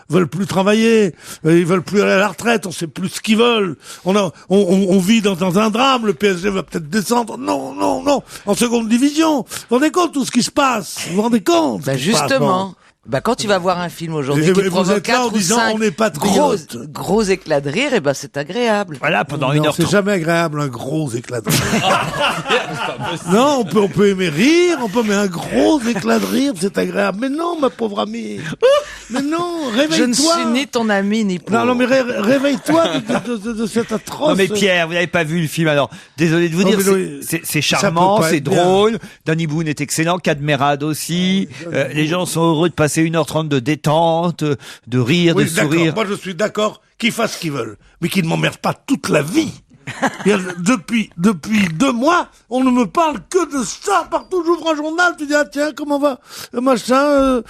veulent plus travailler. Ils veulent plus aller à la retraite. On sait plus ce qu'ils veulent. On vit dans un drame. Le PSG va peut-être descendre. Non. En seconde division. Vous vous rendez compte tout ce qui se passe? Vous vous rendez compte? Bah ce qui se passe, justement. non Bah quand tu vas voir un film aujourd'hui Et qui vous provoque êtes là en 4 ou disant, 5 on est patriote. gros éclats de rire, et ben c'est agréable. Voilà, pendant Non, 1h30. c'est jamais agréable, un gros éclat de rire. Non, on peut aimer rire, mais un gros éclat de rire, c'est agréable. Mais non, ma pauvre amie. Mais non, Je ne suis réveille-toi. ni ton ami ni pour. Non, mais réveille-toi de cette atroce. Non mais Pierre, vous n'avez pas vu le film, alors désolé de vous Non, dire, mais non, c'est ça charmant, peut pas c'est être bien. drôle, Danny Boone est excellent, Cadmerade aussi, les gens sont heureux de passer 1h30 de détente, de rire, Oui, de d'accord. sourire. Moi, je suis d'accord qu'ils fassent ce qu'ils veulent, mais qu'ils ne m'emmerdent pas toute la vie. Depuis 2 mois, on ne me parle que de ça. Partout, j'ouvre un journal, tu dis, ah tiens, comment va, machin,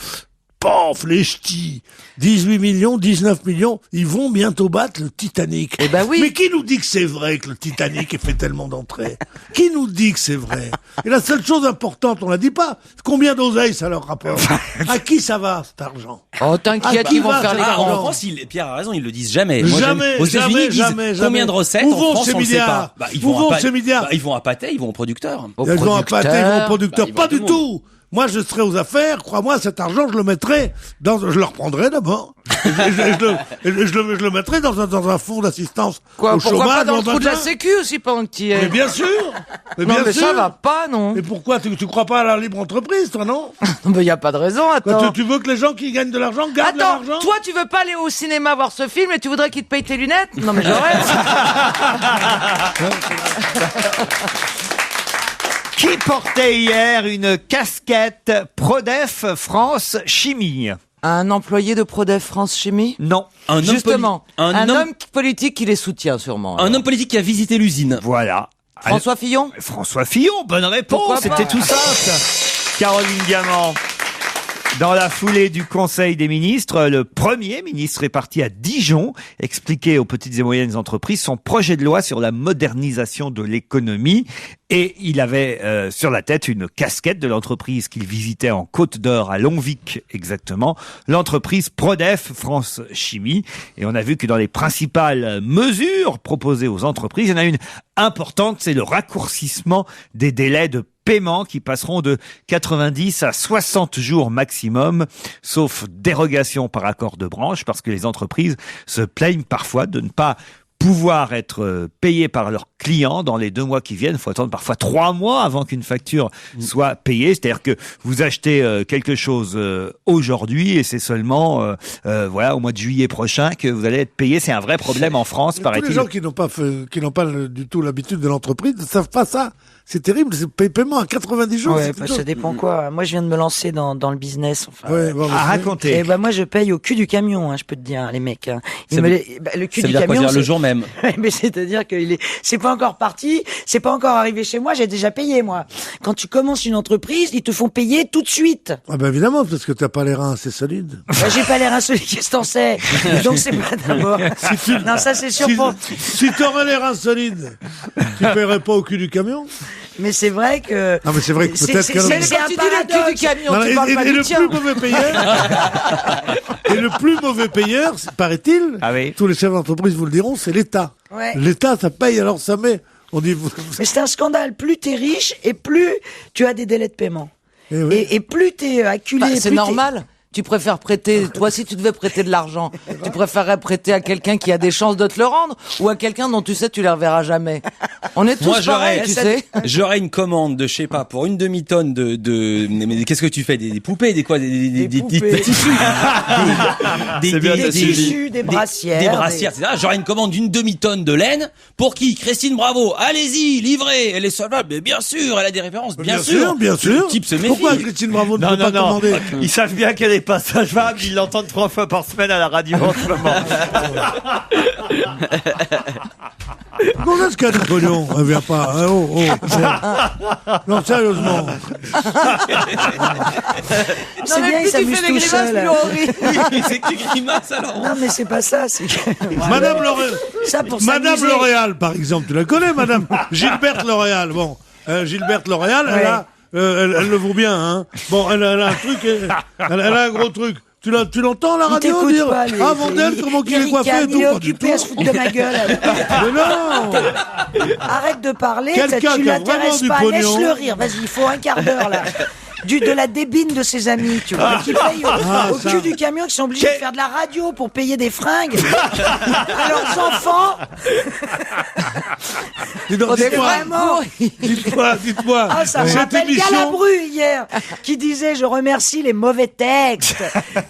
Pof, les ch'tis, 18 millions, 19 millions, ils vont bientôt battre le Titanic. Eh ben oui. Mais qui nous dit que c'est vrai que le Titanic ait fait tellement d'entrées? Qui nous dit que c'est vrai? Et la seule chose importante, on la dit pas, combien d'oseille ça leur rapporte? À qui ça va, cet argent? Oh, t'inquiète, À qui ils vont va faire cet les argent? En France, Pierre a raison, ils le disent jamais. Jamais, Aux États-Unis, jamais, ils disent jamais, combien jamais. de recettes. Où En vont France, ces on le sait milliards? pas. Où vont ces milliards? Ils vont à pâté, ils vont au producteur. Ils vont à pâté, ils vont au producteur. Bah, ils vont Pas à tout du le tout. Moi, je serais aux affaires. Crois-moi, cet argent, je le mettrais je le reprendrais d'abord. Je le mettrais dans un fonds d'assistance Quoi, au pourquoi chômage. pas dans le dans trou de la un- sécu aussi pendant que t'y es? Mais bien sûr. Mais Non, bien mais sûr. ça va pas, non? Mais pourquoi? Tu crois pas à la libre entreprise, toi, non? Non, mais y a pas de raison, Quoi, attends. tu veux que les gens qui gagnent de l'argent gardent leur Attends, argent? toi tu veux pas aller au cinéma voir ce film et tu voudrais qu'il te paye tes lunettes? Non mais je rêve. Qui portait hier une casquette Prodef France Chimie? Un employé de Prodef France Chimie? Non. Un homme Justement, un homme homme politique qui les soutient sûrement. Un homme politique qui a visité l'usine. Voilà. François Fillon? François Fillon, bonne réponse. Pourquoi C'était pas tout simple. Caroline Diamant. Dans la foulée du Conseil des ministres, le Premier ministre est parti à Dijon expliquer aux petites et moyennes entreprises son projet de loi sur la modernisation de l'économie. Et il avait sur la tête une casquette de l'entreprise qu'il visitait en Côte d'Or, à Longvic exactement, l'entreprise Prodef France Chimie. Et on a vu que dans les principales mesures proposées aux entreprises, il y en a une importante, c'est le raccourcissement des délais de paiement qui passeront de 90 à 60 jours maximum, sauf dérogation par accord de branche, parce que les entreprises se plaignent parfois de ne pas pouvoir être payées par leurs clients dans les 2 mois qui viennent. Il faut attendre parfois 3 mois avant qu'une facture soit payée. C'est-à-dire que vous achetez quelque chose aujourd'hui et c'est seulement voilà au mois de juillet prochain que vous allez être payé. C'est un vrai problème en France, Tous paraît-il. les gens qui n'ont pas du tout l'habitude de l'entreprise ne savent pas ça. C'est terrible, c'est paiement à 90 jours. Ouais, c'est bah, quelque ça chose. dépend quoi. Moi, je viens de me lancer dans le business. Enfin, Ouais, bon, À raconter. Et bah moi, je paye au cul du camion, hein, je peux te dire, les mecs. Hein. Ça veut- Le cul Ça veut du dire quoi? camion, Dire le jour même. Ouais, mais c'est-à-dire que c'est pas encore parti, c'est pas encore arrivé chez moi, j'ai déjà payé moi. Quand tu commences une entreprise, ils te font payer tout de suite. Ah ben évidemment, parce que t'as pas les reins assez solides. Bah, j'ai pas l'air insolite, qu'est-ce que t'en sais? Donc c'est pas d'abord. Non, ça c'est sûr. Si t'aurais les reins solides, tu paierais pas au cul du camion. Mais c'est vrai que. Non mais c'est vrai que peut-être que... C'est un paradoxe. Non, et le plus mauvais payeur, et le plus mauvais payeur, paraît-il, tous les chefs d'entreprise vous le diront, c'est l'État. Ouais. L'État, ça paye, alors ça met. On dit. Mais c'est un scandale. Plus t'es riche et plus tu as des délais de paiement. Et plus t'es acculé. Bah, c'est plus normal. Tu préfères prêter, toi si tu devais prêter de l'argent, tu préférerais prêter à quelqu'un qui a des chances de te le rendre ou à quelqu'un dont tu sais tu les reverras jamais. On est tous Moi, pareils, tu sais. J'aurais une commande de, je sais pas, pour une demi-tonne mais qu'est-ce que tu fais? Des poupées, des quoi? Des tissus. Des tissus, des brassières. Des brassières, etc. J'aurais une commande d'une demi-tonne de laine. Pour qui? Christine Bravo. Allez-y, livrez. Elle est solvable. Mais bien sûr, elle a des références. Bien sûr. Bien sûr. Le type se méfie. Pourquoi Christine Bravo ne Non, peut pas non, non. commander? Ils savent bien qu'elle est pas sage-femme, ils l'entendent 3 fois par semaine à la radio en ce moment. Comment est-ce qu'il y a du pognon? Elle vient pas. Hein, oh. Non, sérieusement. C'est bien, il s'amuse tout seul. Oui, c'est que tu grimaces alors. Non, mais c'est pas ça. C'est Madame L'Oréal. Ça pour Madame s'amuser. L'Oréal, par exemple, tu la connais, Madame Gilberte L'Oréal. Bon, Gilberte L'Oréal, Ouais. elle le vaut bien, hein. Bon, elle a un truc, elle a un gros truc. Tu l'entends à la Il radio t'écoute dire pas, ah Vandel, comment qu'il est coiffé et tout? Il est Pas du tout. occupé à se foutre de ma gueule. Mais non. Arrête de parler, Quelqu'un tu qui a l'intéresses vraiment pas. du pognon. Laisse-le rire, vas-y, il faut un quart d'heure là. De la débine de ses amis, tu vois, qui payent au ça. cul du camion, qui sont obligés de faire de la radio pour payer des fringues à leurs enfants. Dites-moi, Vraiment. dites-moi. Ah, ça me cette rappelle émission, Galabru hier, qui disait « Je remercie les mauvais textes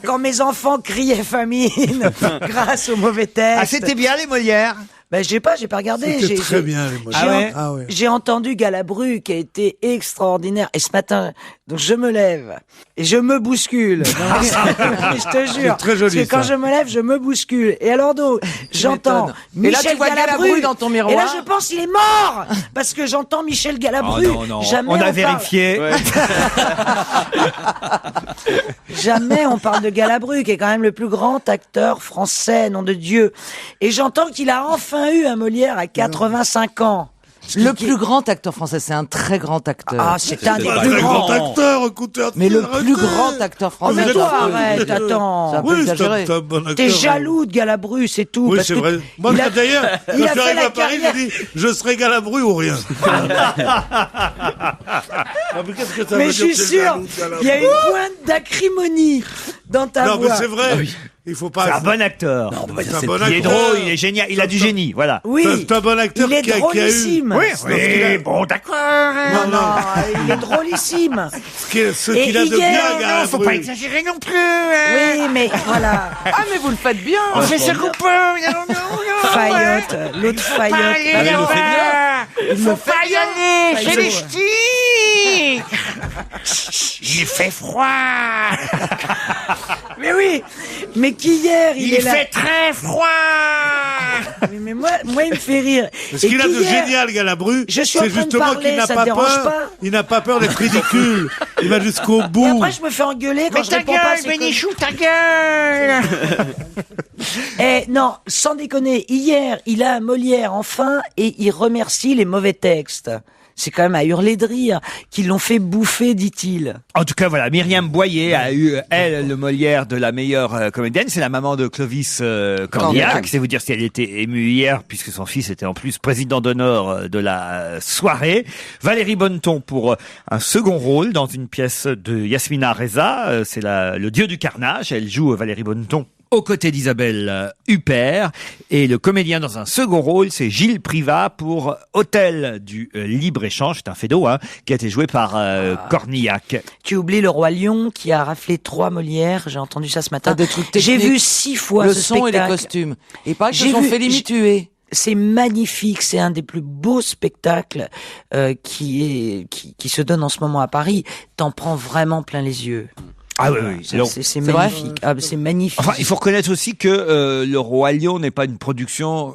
quand mes enfants criaient famine grâce aux mauvais textes. » Ah, c'était bien les Molières. Ben, j'ai pas regardé. C'était très bien, les Molières. Ah ouais. J'ai entendu Galabru qui a été extraordinaire. Et ce matin, donc je me lève et je me bouscule. Donc, je te jure. C'est très joli, parce que quand ça. je me lève, je me bouscule. Et alors donc, j'entends Et là, Michel tu vois Galabru dans ton miroir. Et là, je pense il est mort parce que j'entends Michel Galabru. Oh, non. Jamais On a parle. vérifié. Jamais on parle de Galabru, qui est quand même le plus grand acteur français, nom de Dieu. Et j'entends qu'il a enfin eu un Molière à 85 ans. Le plus grand acteur français, c'est un très grand acteur. Ah, c'est un des Pas plus très grands. grand acteur, écoutez. Mais le arrêtez. plus grand acteur français. Mais vous toi, êtes- arrête, attends. C'est un peu Oui, exagéré. c'est un bon acteur. T'es jaloux de Galabru, c'est tout. Oui, parce c'est que vrai. Moi, il a- d'ailleurs, quand il je a suis fait arrivé la à Paris, carrière- j'ai dit, je serai Galabru ou rien. Ah, mais qu'est-ce que ça Mais veut je dire suis que t'es sûr, jaloux de Galabru? il y a une pointe d'acrimonie dans ta Non, mais voix. c'est vrai. Il faut pas. C'est un bon acteur. c'est un bon Il est acteur. drôle, il est génial, il a du génie, voilà. Oui, C'est un bon acteur il est qui a eu. drôlissime. Bon, d'accord. Non, non, il est drôlissime. Ce Et qu'il a de hier, bien, non, Galabru. Faut pas exagérer non plus. hein. Oui, mais voilà. Ah, mais vous le faites bien. On fait ce qu'on peut. Faillotte, l'autre Faillotte. il le fait bien. Il me fait aller chez les ch'tis. Il fait froid. Mais oui, mais qu'hier, il est là. très froid. Mais moi, il me fait rire. Ce Et qu'il a de qu'hier, génial, Galabru, je suis en c'est train de justement parler, qu'il n'a ça pas te dérange peur. pas Il n'a pas peur d'être ridicule. Il va jusqu'au Et bout. après, je me fais engueuler quand je réponds pas à ses Bénichou, ta gueule. Eh, non, sans déconner, hier, il a un Molière, enfin, et il remercie les mauvais textes. C'est quand même à hurler de rire qu'ils l'ont fait bouffer, dit-il. En tout cas, voilà, Myriam Boyer a eu, elle, le Molière de la meilleure comédienne. C'est la maman de Clovis Cornillac. C'est vous dire si elle était émue hier, puisque son fils était en plus président d'honneur de la soirée. Valérie Bonneton pour un second rôle dans une pièce de Yasmina Reza. C'est le dieu du carnage. Elle joue Valérie Bonneton aux côtés d'Isabelle Huppert. Et le comédien dans un second rôle, c'est Gilles Privat pour Hôtel du Libre-Échange. C'est un fédo, hein, qui a été joué par Cornillac. Tu oublies le Roi Lion qui a raflé 3 Molières. J'ai entendu ça ce matin. Des trucs J'ai techniques. vu 6 fois Le ce son et spectacle. les costumes. Et pas que J'ai ils ont vu- fait limite tuer. C'est magnifique, c'est un des plus beaux spectacles qui se donne en ce moment à Paris. T'en prends vraiment plein les yeux. Ah oui, oui. C'est magnifique. Ah, c'est magnifique. Enfin, il faut reconnaître aussi que le Roi Lion n'est pas une production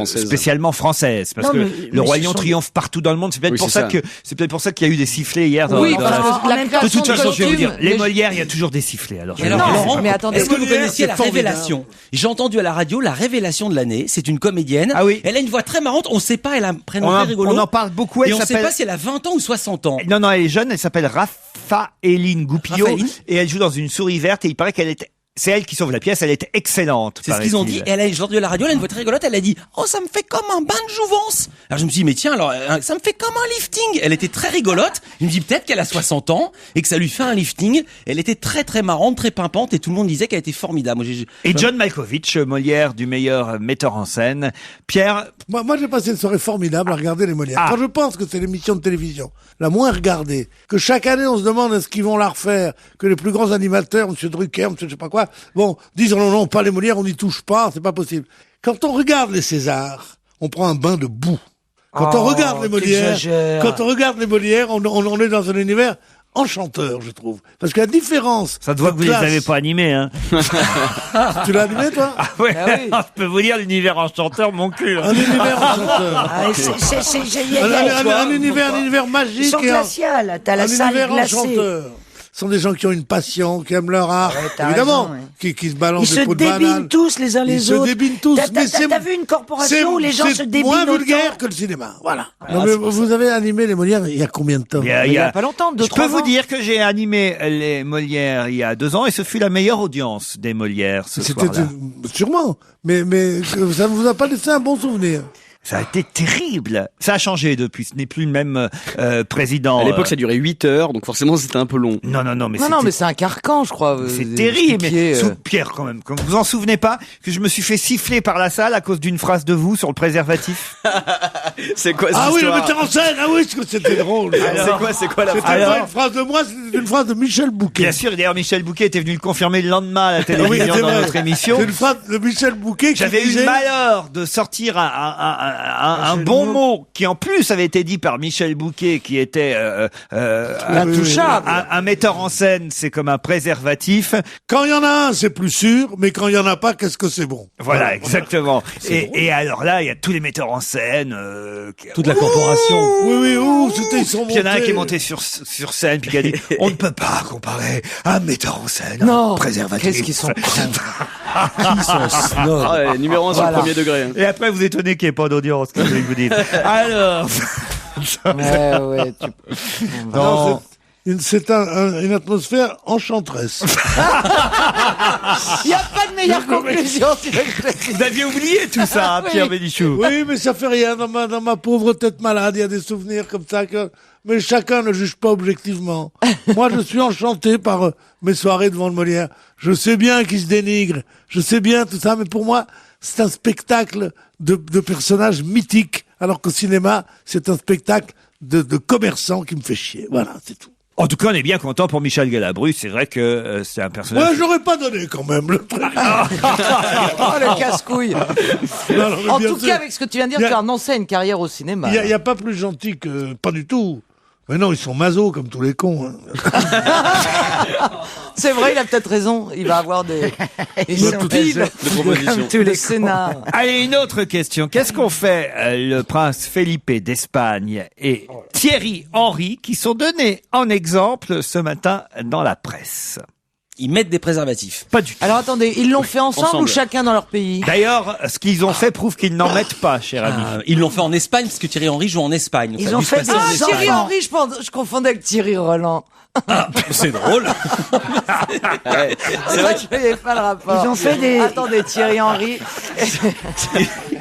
spécialement française, parce Non, que mais le Roi ce Lion sont- triomphe partout dans le monde. C'est peut-être Oui, pour c'est ça ça. que c'est peut-être pour ça qu'il y a eu des sifflets hier. Dans, Oui, dans parce la- que la de création toute façon, je vais vous dire, costume, les Molières, il y a toujours des sifflets. Alors, Et alors, Non, Laurent, mais attendez, est-ce que vous Molière, connaissiez c'est la formidable. révélation? J'ai entendu à la radio la révélation de l'année. C'est une comédienne. Ah oui. Elle a une voix très marrante. On ne sait pas, elle a un prénom très rigolo. on en parle beaucoup. Et Elle on ne sait s'appelle. pas si elle a 20 ans ou 60 ans. Non, elle est jeune. Elle s'appelle Raphaéline Goupillot Raphaéline. et elle joue dans Une souris verte. Et il paraît qu'elle était. C'est elle qui sauve la pièce. Elle était excellente. C'est ce qu'ils ont dit. Et j'ai entendu à la radio, elle a une voix très rigolote. Elle a dit, oh, ça me fait comme un bain de jouvence. Alors je me suis dit, mais tiens, alors, ça me fait comme un lifting. Elle était très rigolote. Je me dis peut-être qu'elle a 60 ans et que ça lui fait un lifting. Elle était très très marrante, très pimpante et tout le monde disait qu'elle était formidable. Moi, Et John Malkovich, Molière du meilleur metteur en scène. Pierre. Moi, j'ai passé une soirée formidable à regarder les Molières. Ah. Quand je pense que c'est l'émission de télévision la moins regardée, que chaque année on se demande est-ce qu'ils vont la refaire, que les plus grands animateurs, monsieur Drucker, monsieur je sais pas quoi, bon, disent non, non, pas les Molières, on n'y touche pas, c'est pas possible. Quand on regarde les Césars, on prend un bain de boue. Quand on regarde les Molières, on est dans un univers enchanteur, je trouve. Parce que la différence. Ça te voit que vous les avez pas animés, hein. Tu l'as animé, toi? Ah ouais. Je peux vous dire l'univers enchanteur, mon cul. Un univers enchanteur. Ah, Un univers magique. Ils sont et glaciales. T'as la un salle univers glacée. enchanteur. Ce sont des gens qui ont une passion, qui aiment leur art, t'as évidemment, raison, ouais. qui se balancent Ils des se pots de banane. débinent tous les uns les autres. Ils se débinent tous. T'as vu une corporation où les gens se C'est débinent moins autant vulgaire que le cinéma. Voilà. Non, mais vous avez animé les Molières il y a combien de temps? Il y a pas longtemps, Je peux vous dire que j'ai animé les Molières il y a 2 ans et ce fut la meilleure audience des Molières ce C'était soir-là. sûrement, mais ça ne vous a pas laissé un bon souvenir. Ça a été terrible. Ça a changé depuis. Ce n'est plus le même président. À l'époque, ça durait 8 heures, donc forcément, c'était un peu long. Non, mais c'est un carcan, je crois. C'est terrible. Mais Pierre, quand même, vous vous en souvenez pas que je me suis fait siffler par la salle à cause d'une phrase de vous sur le préservatif? C'est quoi cette Ah oui, le histoire metteur en scène. Ah oui, c'était drôle. C'est quoi la C'était phrase? pas une phrase de moi, c'était une phrase de Michel Bouquet. Bien sûr, d'ailleurs, Michel Bouquet était venu le confirmer le lendemain à la télévision dans notre émission. C'est une phrase de Michel Bouquet qui J'avais eu disait... le malheur de sortir un bon mot qui en plus avait été dit par Michel Bouquet, qui était intouchable. Un metteur en scène, c'est comme un préservatif. Quand il y en a un, c'est plus sûr, mais quand il y en a pas, qu'est-ce que c'est bon. Voilà, exactement. Et alors là, il y a tous les metteurs en scène, toute la corporation. Oui, c'était ils sont Puis il y en a un montés. qui est monté sur scène, puis qui a dit on ne peut pas comparer un metteur en scène à Non. un préservatif. Qu'est-ce qu'ils sont Ils sont snobs. Ah ouais, numéro 1 sur le premier degré. Hein. Et après, vous étonnez qu'il n'y ait pas d'audience, que je voulais vous dire. Alors... Ouais, Non, c'est une atmosphère enchanteresse. Il n'y a pas de meilleure conclusion. Vous aviez oublié tout ça, hein, Pierre Bénichou. Oui, mais ça fait rien. Dans ma pauvre tête malade, il y a des souvenirs comme ça mais chacun ne juge pas objectivement. Moi, je suis enchanté par mes soirées devant le Molière. Je sais bien qu'ils se dénigrent. Je sais bien tout ça, mais pour moi, c'est un spectacle de personnages mythiques, alors qu'au cinéma, c'est un spectacle de commerçants qui me fait chier. Voilà, c'est tout. En tout cas, on est bien content pour Michel Galabru. C'est vrai que c'est un personnage... Ouais, j'aurais pas donné quand même le truc. Oh, le casse-couille. Non, mais En bien tout sûr. cas, avec ce que tu viens de dire, Il y a- tu as annoncé une carrière au cinéma. Il y a pas plus gentil que... Pas du tout. Mais non, ils sont masos comme tous les cons. Hein. C'est vrai, il a peut-être raison. Il va avoir des piles propositions. de scénar. Allez, une autre question. Qu'est-ce qu'on fait, le prince Felipe d'Espagne et Thierry Henry, qui sont donnés en exemple ce matin dans la presse? Ils mettent des préservatifs. Pas du tout. Alors attendez, ils l'ont fait ensemble ou chacun dans leur pays? D'ailleurs, ce qu'ils ont fait prouve qu'ils n'en mettent pas, cher ami. Ils l'ont fait en Espagne parce que Thierry Henry joue en Espagne. Donc ça Ils a ont dû se fait passer des en Espagne. Thierry Henry, je confondais avec Thierry Roland. C'est drôle. C'est vrai que je voyais pas le rapport. Ils ont fait des... Attendez, Thierry Henry.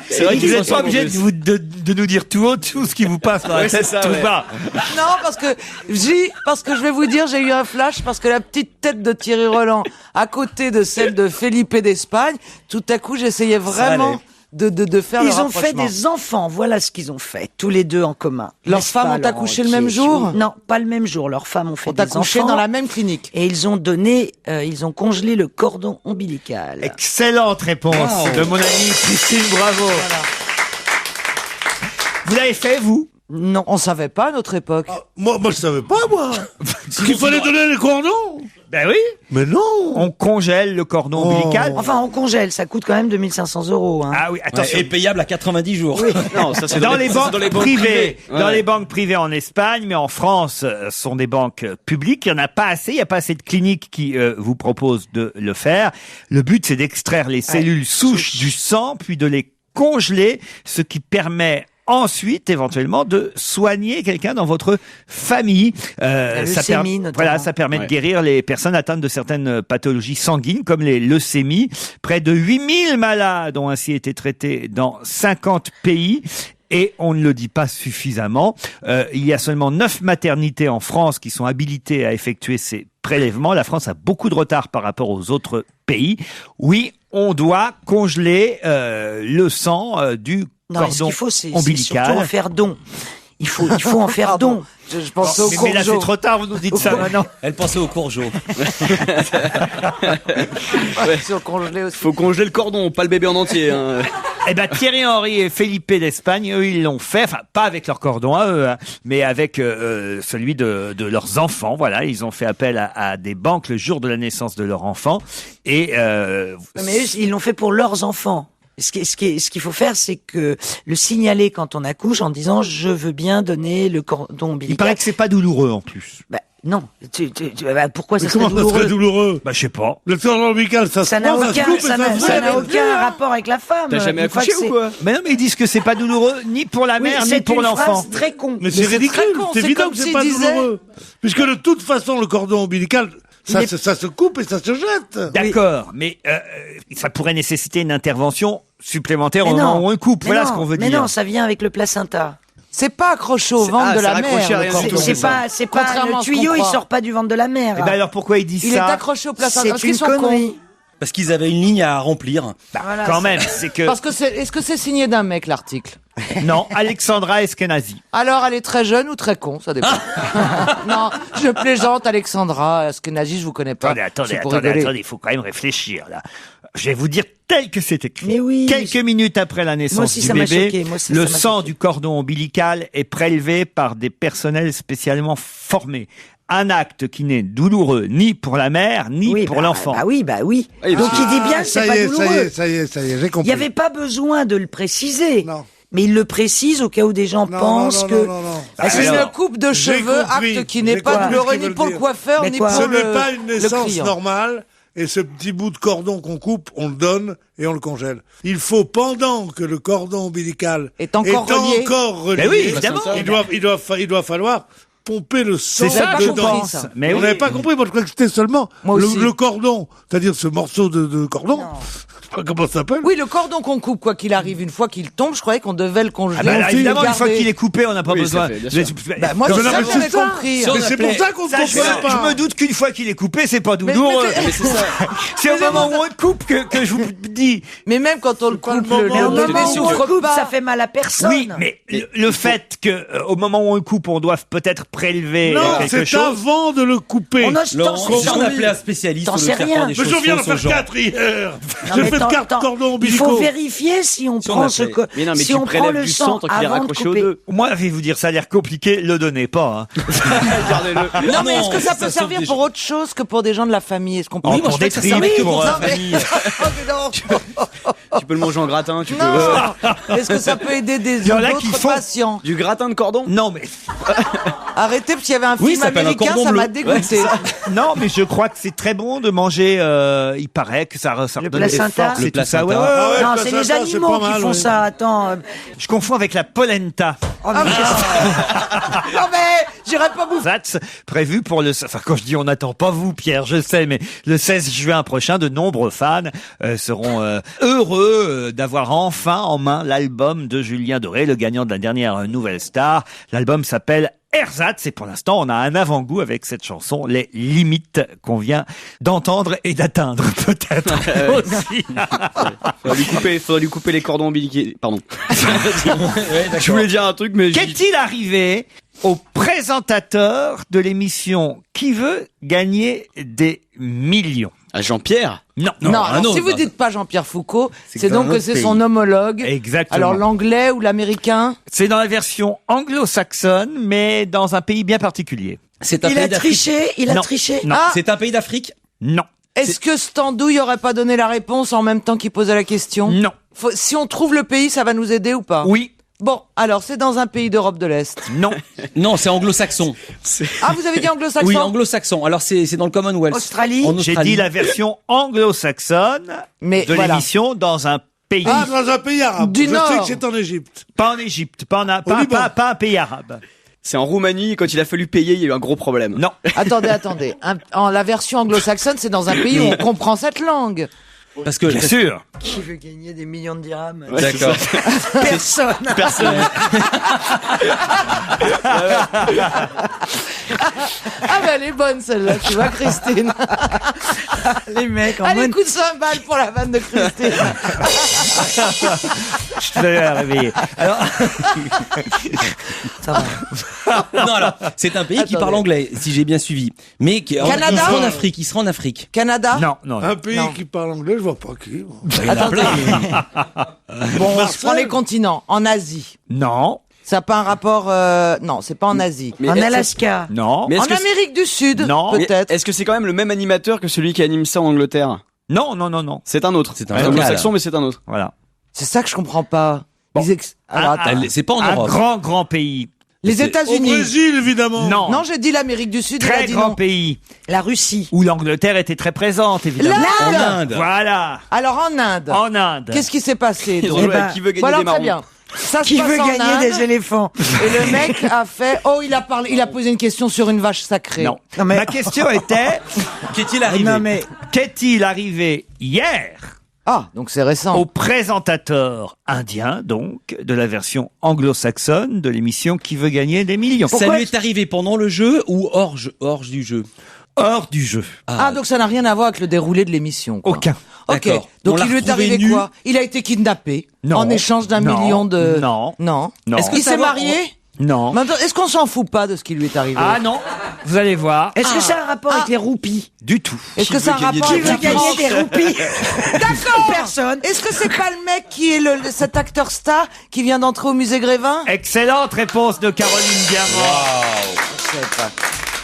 C'est vrai Vous qu'ils n'êtes sont pas obligé de nous dire tout haut tout ce qui vous passe dans la Ouais, tête, c'est ça, tout ouais. bas. Non, parce que je vais vous dire, j'ai eu un flash parce que la petite tête de Thierry Roland à côté de celle de Felipe d'Espagne, tout à coup, j'essayais vraiment de faire le Ils ont fait rapprochement. des enfants, voilà ce qu'ils ont fait, tous les deux en commun. Leurs N'est-ce femmes pas, ont Laurent accouché le Ruquier? même jour? Non, pas le même jour. Leurs femmes ont fait On des t'a couché enfants. dans la même clinique. Et ils ont ils ont congelé le cordon ombilical. Excellente réponse Wow. de mon amie Christine Bravo. Vous l'avez fait, vous? Non, on savait pas à notre époque. Moi, je savais pas, moi. Qu'il fallait donner les cordons. Ben oui. Mais non. On congèle le cordon ombilical. Enfin, on congèle, ça coûte quand même 2500 €. Hein. Ah oui, attention. Et payable à 90 jours. Non, ça c'est Dans les banques privées, Ouais. dans les banques privées en Espagne, mais en France, ce sont des banques publiques. Il y en a pas assez. Il y a pas assez de cliniques qui vous proposent de le faire. Le but, c'est d'extraire les cellules souches du sang, puis de les congeler, ce qui permet ensuite, éventuellement, de soigner quelqu'un dans votre famille. leucémie, notamment. Voilà, ça permet de guérir les personnes atteintes de certaines pathologies sanguines, comme les leucémies. Près de 8000 malades ont ainsi été traités dans 50 pays. Et on ne le dit pas suffisamment. Il y a seulement 9 maternités en France qui sont habilitées à effectuer ces prélèvements. La France a beaucoup de retard par rapport aux autres pays. Oui, on doit congeler le sang du Non, ce cordon qu'il faut, c'est ombilical. surtout en faire don. Il faut en faire don. Je pensais au Mais là, c'est trop tard, vous nous dites ça maintenant. Elle pensait au courgeot. Faut congeler le cordon, pas le bébé en entier. Hein. Eh ben, Thierry Henry et Felipe d'Espagne, eux, ils l'ont fait. Enfin, pas avec leur cordon à eux, hein, mais avec celui de leurs enfants. Voilà, ils ont fait appel à des banques le jour de la naissance de leur enfant. Et Mais eux, ils l'ont fait pour leurs enfants. Ce qu'il faut faire, c'est que le signaler quand on accouche en disant je veux bien donner le cordon ombilical. il paraît que c'est pas douloureux en plus. Bah, non. Pourquoi ça Mais serait comment ça serait douloureux? Bah, je sais pas. Le cordon ombilical, ça Ça se n'a prend, ça se aucun, coupe et ça ça n'a- se ça fait. n'a aucun rapport avec la femme. T'as jamais Une fois accouché que ou quoi? Mais non, mais ils disent que c'est pas douloureux ni pour la Oui, mère ni c'est pour une l'enfant. phrase très con. Mais c'est ridicule. très con, C'est c'est évident comme que c'est s'il pas disait- douloureux. Puisque de toute façon, le cordon ombilical, ça se coupe et ça se jette. D'accord, mais ça pourrait nécessiter une intervention supplémentaire au Mais moment non. où on coupe. Mais Voilà non, ce qu'on veut mais dire. non, ça vient avec le placenta. C'est pas accroché au ventre de la mère. le cordon. C'est pas, Contrairement à le ce qu'on tuyau, il croit. sort pas du ventre de la mère. Eh ben alors pourquoi ils disent Il ça est accroché au placenta. C'est Parce qu'ils une sont connerie. cons. Parce qu'ils avaient une ligne à remplir. Voilà, Quand c'est- même, c'est que... Parce que est-ce que c'est signé d'un mec l'article? Non, Alexandra Eskenazi. Alors elle est très jeune ou très con, ça dépend. Non, je plaisante, Alexandra Eskenazi, je vous connais pas. C'est pour rigoler. il faut quand même réfléchir là. Je vais vous dire tel que c'est écrit. Mais oui. Quelques minutes après la naissance Moi aussi, du ça m'a bébé, choqué. Moi aussi, le ça m'a sang choqué. du cordon ombilical est prélevé par des personnels spécialement formés. Un acte qui n'est douloureux ni pour la mère ni Oui, pour bah, l'enfant. Bah oui. Donc il dit bien que c'est pas douloureux. Ça y est, j'ai Il compris. n'y avait pas besoin de le préciser. Non. Mais il le précise au cas où des gens pensent que... non. Ah, C'est Alors, une coupe de j'ai cheveux, compris, acte qui n'est j'ai pas compris douloureux ce qu'ils ni veulent pour le dire. coiffeur Mais ni quoi pour Ce le n'est pas une le naissance client. normale, et ce petit bout de cordon qu'on coupe, on le donne et on le congèle. Il faut, pendant que le cordon ombilical Est encore relié. Mais oui, évidemment. il doit falloir pomper le sang C'est ça que je dedans. pense. Mais On oui. n'avait pas compris, moi je croyais que c'était seulement Moi aussi. le cordon, c'est-à-dire ce morceau de cordon. Je sais pas comment ça s'appelle. Oui, le cordon qu'on coupe, quoi qu'il arrive, une fois qu'il tombe, je croyais qu'on devait le congeler. Ah bah alors, Ensuite, évidemment, le une fois garder. qu'il est coupé, on n'a pas Oui, besoin. ça fait, bien sûr. Bah, moi, Non, je mais sais, c'est j'avais ça. compris. Mais c'est pour ça qu'on ne Ça, je, comprend pas. je me doute qu'une fois qu'il est coupé, c'est pas douloureux. mais C'est au moment où on le coupe que je vous dis. Mais même quand on le coupe, le Mais au le moment où on le souffre coupe, pas. ça fait mal à personne. Oui, mais le fait que au moment où on le coupe, on doit peut-être prélever Non, quelque c'est chose. avant de le couper. Laurent, si on appelait un spécialiste, T'en on sais devait faire rien. faire des Mais choses je viens de fausses faire aux gens. 4 hier. Non, J'ai mais fait attends, 4 attends. cordons Il ombilicaux. faut vérifier si on prend ce que, Mais non, mais si tu on prend prélèves le du sang sang tant qu'il est avant de raccroché aux couper. deux. Moi, je vais vous dire, ça a l'air compliqué. Le donnez pas. Hein. Gardez-le. Non, mais est-ce que ça ça peut sauve servir des pour autre chose que pour des gens de la famille? Est-ce qu'on peut... Oui, moi, pour je des crois que ça tripes, servait pour pour la ça. famille. Tu peux le manger en gratin, tu peux. Non. Est-ce que ça peut aider Il y en a qui d'autres font- patients? Du gratin de cordon. Non, mais Arrêtez, parce qu'il y avait un Oui, film ça s'appelle un américain, cordon ça m'a bleu. dégoûté. non, mais je crois que c'est très bon de manger. Il paraît que ça redonne des placenta. forces Le et tout ça. placenta. Ouais, ouais, Ah ouais, ouais. Non, le c'est les placenta, c'est animaux pas mal, qui font ouais. ça. Attends. Je confonds avec la polenta. Oh, mais Non, mais j'irai pas bouffer. That's prévu pour le. Enfin, quand je dis on n'attend pas vous, Pierre, je sais, mais le 16 juin prochain, de nombreux fans seront heureux d'avoir enfin en main l'album de Julien Doré, le gagnant de la dernière Nouvelle Star. L'album s'appelle Ersatz, et pour l'instant, on a un avant-goût avec cette chanson, les limites qu'on vient d'entendre et d'atteindre, peut-être aussi. Faudrait lui couper les cordons ombiliqués. Pardon. Je voulais dire un truc, mais Qu'est-il arrivé au présentateur de l'émission Qui veut gagner des millions? à Jean-Pierre. Non, Non, un alors, autre, si vous bah, dites pas Jean-Pierre Foucault, C'est c'est dans donc un que autre c'est pays. son homologue. Exactement. Alors l'anglais ou l'américain? C'est dans la version anglo-saxonne, mais dans un pays bien particulier. C'est un il pays a d'Afrique. triché, il a Non. triché. Non. Ah, C'est un pays d'Afrique. Non. est-ce que Standouille aurait pas donné la réponse en même temps qu'il posait la question? Non. Si on trouve le pays, ça va nous aider ou pas? Oui. Bon, alors c'est dans un pays d'Europe de l'Est. Non. Non, c'est anglo-saxon. Ah, vous avez dit anglo-saxon? Oui, anglo-saxon. Alors c'est dans le Commonwealth. Australie. En J'ai Australie. dit la version anglo-saxonne Mais de voilà. l'émission dans un pays. Ah, dans un pays arabe. Du je sais Nord. que c'est en Égypte. Pas en Égypte, pas, Liban. pas un pays arabe. C'est en Roumanie, quand il a fallu payer, il y a eu un gros problème. Non. Attendez. La version anglo-saxonne, c'est dans un pays où on comprend cette langue. Parce que Bien sûr. Qui veut gagner des millions de dirhams? D'accord. Personne. Personne. Ah ben elle est bonne celle-là, tu vois Christine. Les mecs en Allez, mode... coup de 5 balles pour la vanne de Christine. Je te l'ai réveillé. Alors, non, alors c'est un pays qui Attendez. parle anglais, si j'ai bien suivi, mais qui Canada. il sera en Afrique. Il sera en Afrique. Canada? non. Un pays Non. qui parle anglais, je vois pas qui. moi. Il y en a Attendez. plein. Bon, on se Marseille. prend les continents. En Asie. Non. Ça n'a pas un rapport... Non, c'est pas en Asie. Mais En est-ce- Alaska. Non. Mais En est-ce que c'est- Amérique du Sud, Non. Mais peut-être. Est-ce que c'est quand même le même animateur que celui qui anime ça en Angleterre? Non. C'est un autre. C'est un C'est local. anglo-saxon, mais c'est un autre. Voilà. C'est ça que je comprends pas. Alors, attends. C'est pas en Un Europe. grand pays. Les Au États-Unis. Brésil, évidemment. Non. Non, j'ai dit l'Amérique du Sud. il a Très dit grand non. pays La Russie. où l'Angleterre était très présente, évidemment. En L'Inde. Inde. Voilà. Alors en Inde. En Inde. Qu'est-ce qui s'est passé Ils ont donc joué à ben, qui veut gagner Voilà, des très marrons. bien. Ça se Qui passe veut en gagner Inde, des éléphants? Et le mec a fait, il a posé une question sur une vache sacrée. Non. Non, mais- Ma question était, Qu'est-il arrivé? Non mais... qu'est-il arrivé hier Ah, donc c'est récent. Au présentateur indien, donc, de la version anglo-saxonne de l'émission Qui veut gagner des millions. Ça lui est arrivé pendant le jeu ou hors du jeu? Hors du jeu. Ah, donc ça n'a rien à voir avec le déroulé de l'émission, quoi. Aucun. Ok. D'accord. Donc On il l'a lui est arrivé retrouvé nu. quoi? Il a été kidnappé. Non. En échange d'un Non. million de... Non. Non. Non. Est-ce qu'il s'est marié? Non. Maintenant, est-ce qu'on s'en fout pas de ce qui lui est arrivé? Ah non, vous allez voir. Est-ce que ça a un rapport avec les roupies? Du tout. Est-ce que ça a un rapport Qui avec veut la gagner France? des roupies? D'accord. Personne. Est-ce que c'est pas le mec qui est cet acteur star qui vient d'entrer au musée Grévin? Excellente réponse de Caroline Diamant. Je sais pas.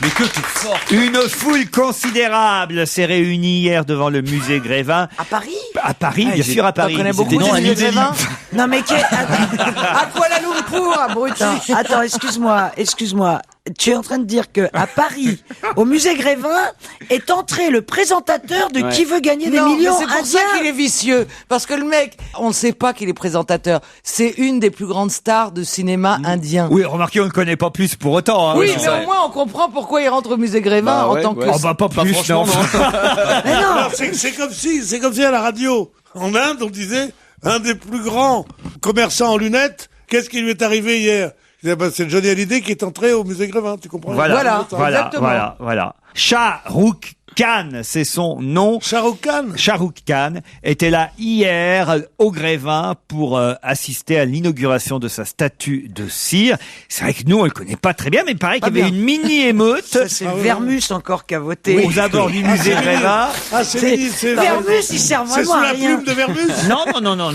Mais que tu fort. Une foule considérable s'est réunie hier devant le musée Grévin. À Paris? À Paris, bien sûr, à Paris. T'en connais beaucoup C'était- des non, à musées New Delhi. Grévin? Non mais À Kuala Lumpur, abruti. Attends, excuse-moi. Tu es en train de dire que à Paris, au musée Grévin, est entré le présentateur de Qui veut gagner des Non, mais millions c'est pour ça qu'il est vicieux. Parce que le mec, on ne sait pas qu'il est présentateur. C'est une des plus grandes stars de cinéma indien. Oui, remarquez, on ne connaît pas plus pour autant. Hein. Oui, mais au moins on comprend pourquoi il rentre au musée Grévin en tant que... Oh bah pas plus, non. Mais non. Alors, c'est comme si à la radio, en Inde, on disait un des plus grands commerçants en lunettes. Qu'est-ce qui lui est arrivé hier? C'est Johnny Hallyday qui est entré au musée Grévin, tu comprends? Voilà. exactement. Shah Rukh Khan, c'est son nom. Shah Rukh Khan. Shah Rukh Khan était là hier au Grévin pour assister à l'inauguration de sa statue de cire. C'est vrai que nous on le connaît pas très bien, mais pareil qu'il y avait une mini émeute. Ça, c'est Vermus encore qui a voté. Aux abords du musée Grévin. Ah, c'est Vermus, il sert C'est vraiment sous à la rien. plume de Vermus.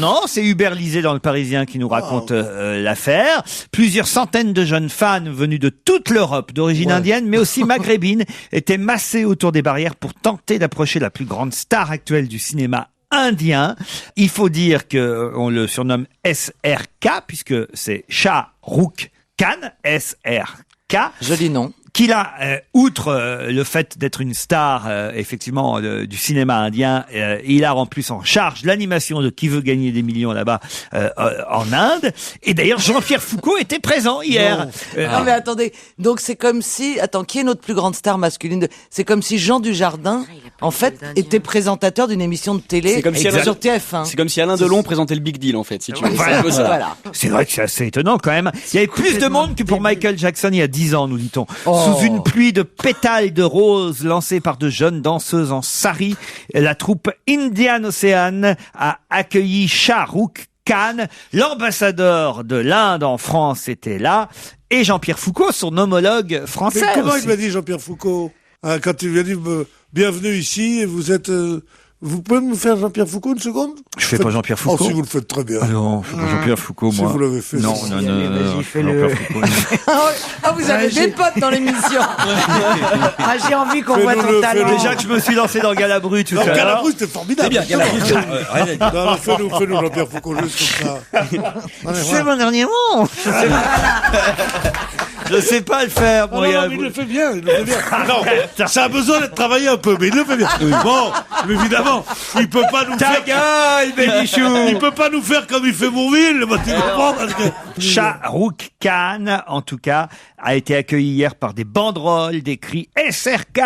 Non, c'est Hubert Lisée dans Le Parisien qui nous raconte l'affaire. Plusieurs centaines de jeunes fans venus de toute l'Europe, d'origine indienne, mais aussi maghrébine, étaient massés autour des barrières pour tenter d'approcher la plus grande star actuelle du cinéma indien. Il faut dire que on le surnomme SRK, puisque c'est Shah Rukh Khan, SRK. Joli nom. Qu'il a, outre le fait d'être une star, effectivement, du cinéma indien, il a en plus en charge l'animation de Qui veut gagner des millions là-bas en Inde. Et d'ailleurs, Jean-Pierre Foucault était présent hier. Non mais attendez, donc c'est comme si... Attends, qui est notre plus grande star masculine? C'est comme si Jean Dujardin, en fait, était présentateur d'une émission de télé C'est comme si sur TF1. C'est comme si Alain Delon présentait le Big Deal, en fait, si tu veux. Voilà. C'est un peu ça. Voilà. C'est vrai que c'est assez étonnant quand même. Il y avait plus de monde que pour Michael Jackson il y a 10 ans, nous dit-on. Sous une pluie de pétales de roses lancés par de jeunes danseuses en sari, la troupe Indian Ocean a accueilli Shah Rukh Khan. L'ambassadeur de l'Inde en France était là. Et Jean-Pierre Foucault, son homologue français. Mais comment aussi. il m'a dit Jean-Pierre Foucault quand il lui a dit bienvenue ici et vous êtes... Vous pouvez me faire Jean-Pierre Foucault une seconde? Je fais pas Jean-Pierre Foucault. Oh, si vous le faites très bien. Ah non, je fais pas Jean-Pierre Foucault, Si moi. vous l'avez fait. Non, si. non, non, vas-y, non, fais-le. Jean-Pierre Foucault. Ah, vous avez des potes dans l'émission. Ah, j'ai envie qu'on voit ton Fais-nous-le, talent. Déjà que je me suis lancé dans Galabru tout Non, à l'heure. Galabru, c'était formidable. C'est bien, Galabru, rien à dire. Non, mais fais-nous Jean-Pierre Foucault juste comme ça. Allez, C'est voilà. mon dernier mot. Je sais pas le faire, Non, moi. non, non, mais il le fait bien, il le fait bien. Non, ça a besoin d'être travaillé un peu, mais il le fait bien. Bon, mais évidemment, il peut pas nous Ta faire... gueule, Bénichou. Il peut pas nous faire comme il fait Bourville, tu comprends parce que... Shah Rukh Khan, en tout cas, a été accueilli hier par des banderoles, des cris SRK,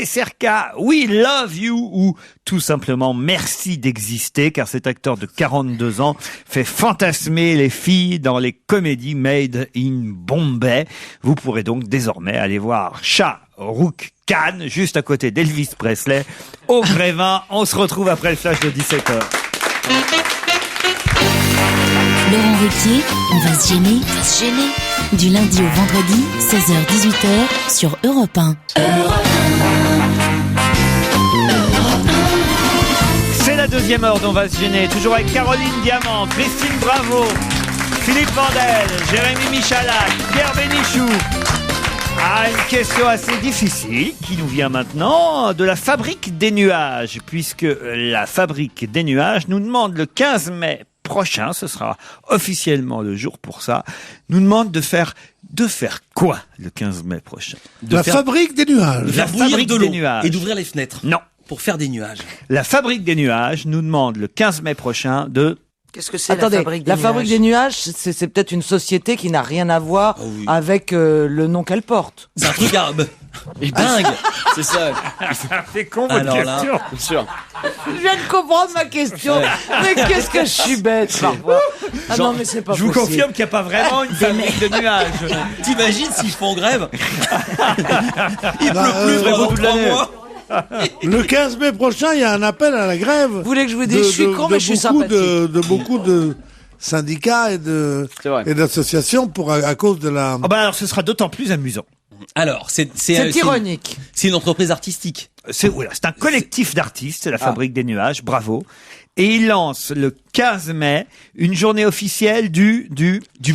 SRK, we love you, ou tout simplement merci d'exister, car cet acteur de 42 ans fait fantasmer les filles dans les comédies made in Bombay. Vous pourrez donc désormais aller voir Shah Rukh Khan, juste à côté d'Elvis Presley, au Grévin. On se retrouve après le flash de 17h. Laurent Ruquier, on va se gêner. Du lundi au vendredi, 16h-18h sur Europe 1. C'est la deuxième heure dont on va se gêner, toujours avec Caroline Diamant, Christine Bravo, Philippe Vandel, Jérémy Michalak, Pierre Bénichou. Ah, une question assez difficile qui nous vient maintenant de la Fabrique des Nuages, puisque la Fabrique des Nuages nous demande le 15 mai prochain, ce sera officiellement le jour pour ça, nous demande de faire quoi le 15 mai prochain? La Fabrique des Nuages. De faire La bouillir Fabrique de des l'eau Nuages. et d'ouvrir les fenêtres. Non. Pour faire des nuages. La Fabrique des Nuages nous demande le 15 mai prochain de... Qu'est-ce que c'est Attendez, la Fabrique des Nuages? c'est peut-être une société qui n'a rien à voir avec le nom qu'elle porte. C'est un truc est dingue. C'est ça. C'est con votre Alors là, question. Bien sûr. Je viens de comprendre ma question. Ouais. Mais qu'est-ce que je suis bête parfois. Ah non, mais c'est pas Je vous possible. confirme qu'il n'y a pas vraiment une fabrique de nuages. T'imagines s'ils font grève? Il Bah, pleut plus pendant 3 mois. Le 15 mai prochain, il y a un appel à la grève. Vous voulez que je vous dise, je suis con, mais je suis sympathique. De beaucoup de syndicats et d'associations à cause de la... Ah bah alors ce sera d'autant plus amusant. Alors, c'est ironique. C'est une entreprise artistique. C'est un collectif d'artistes, la Fabrique des Nuages, bravo. Et il lance le 15 mai une journée officielle du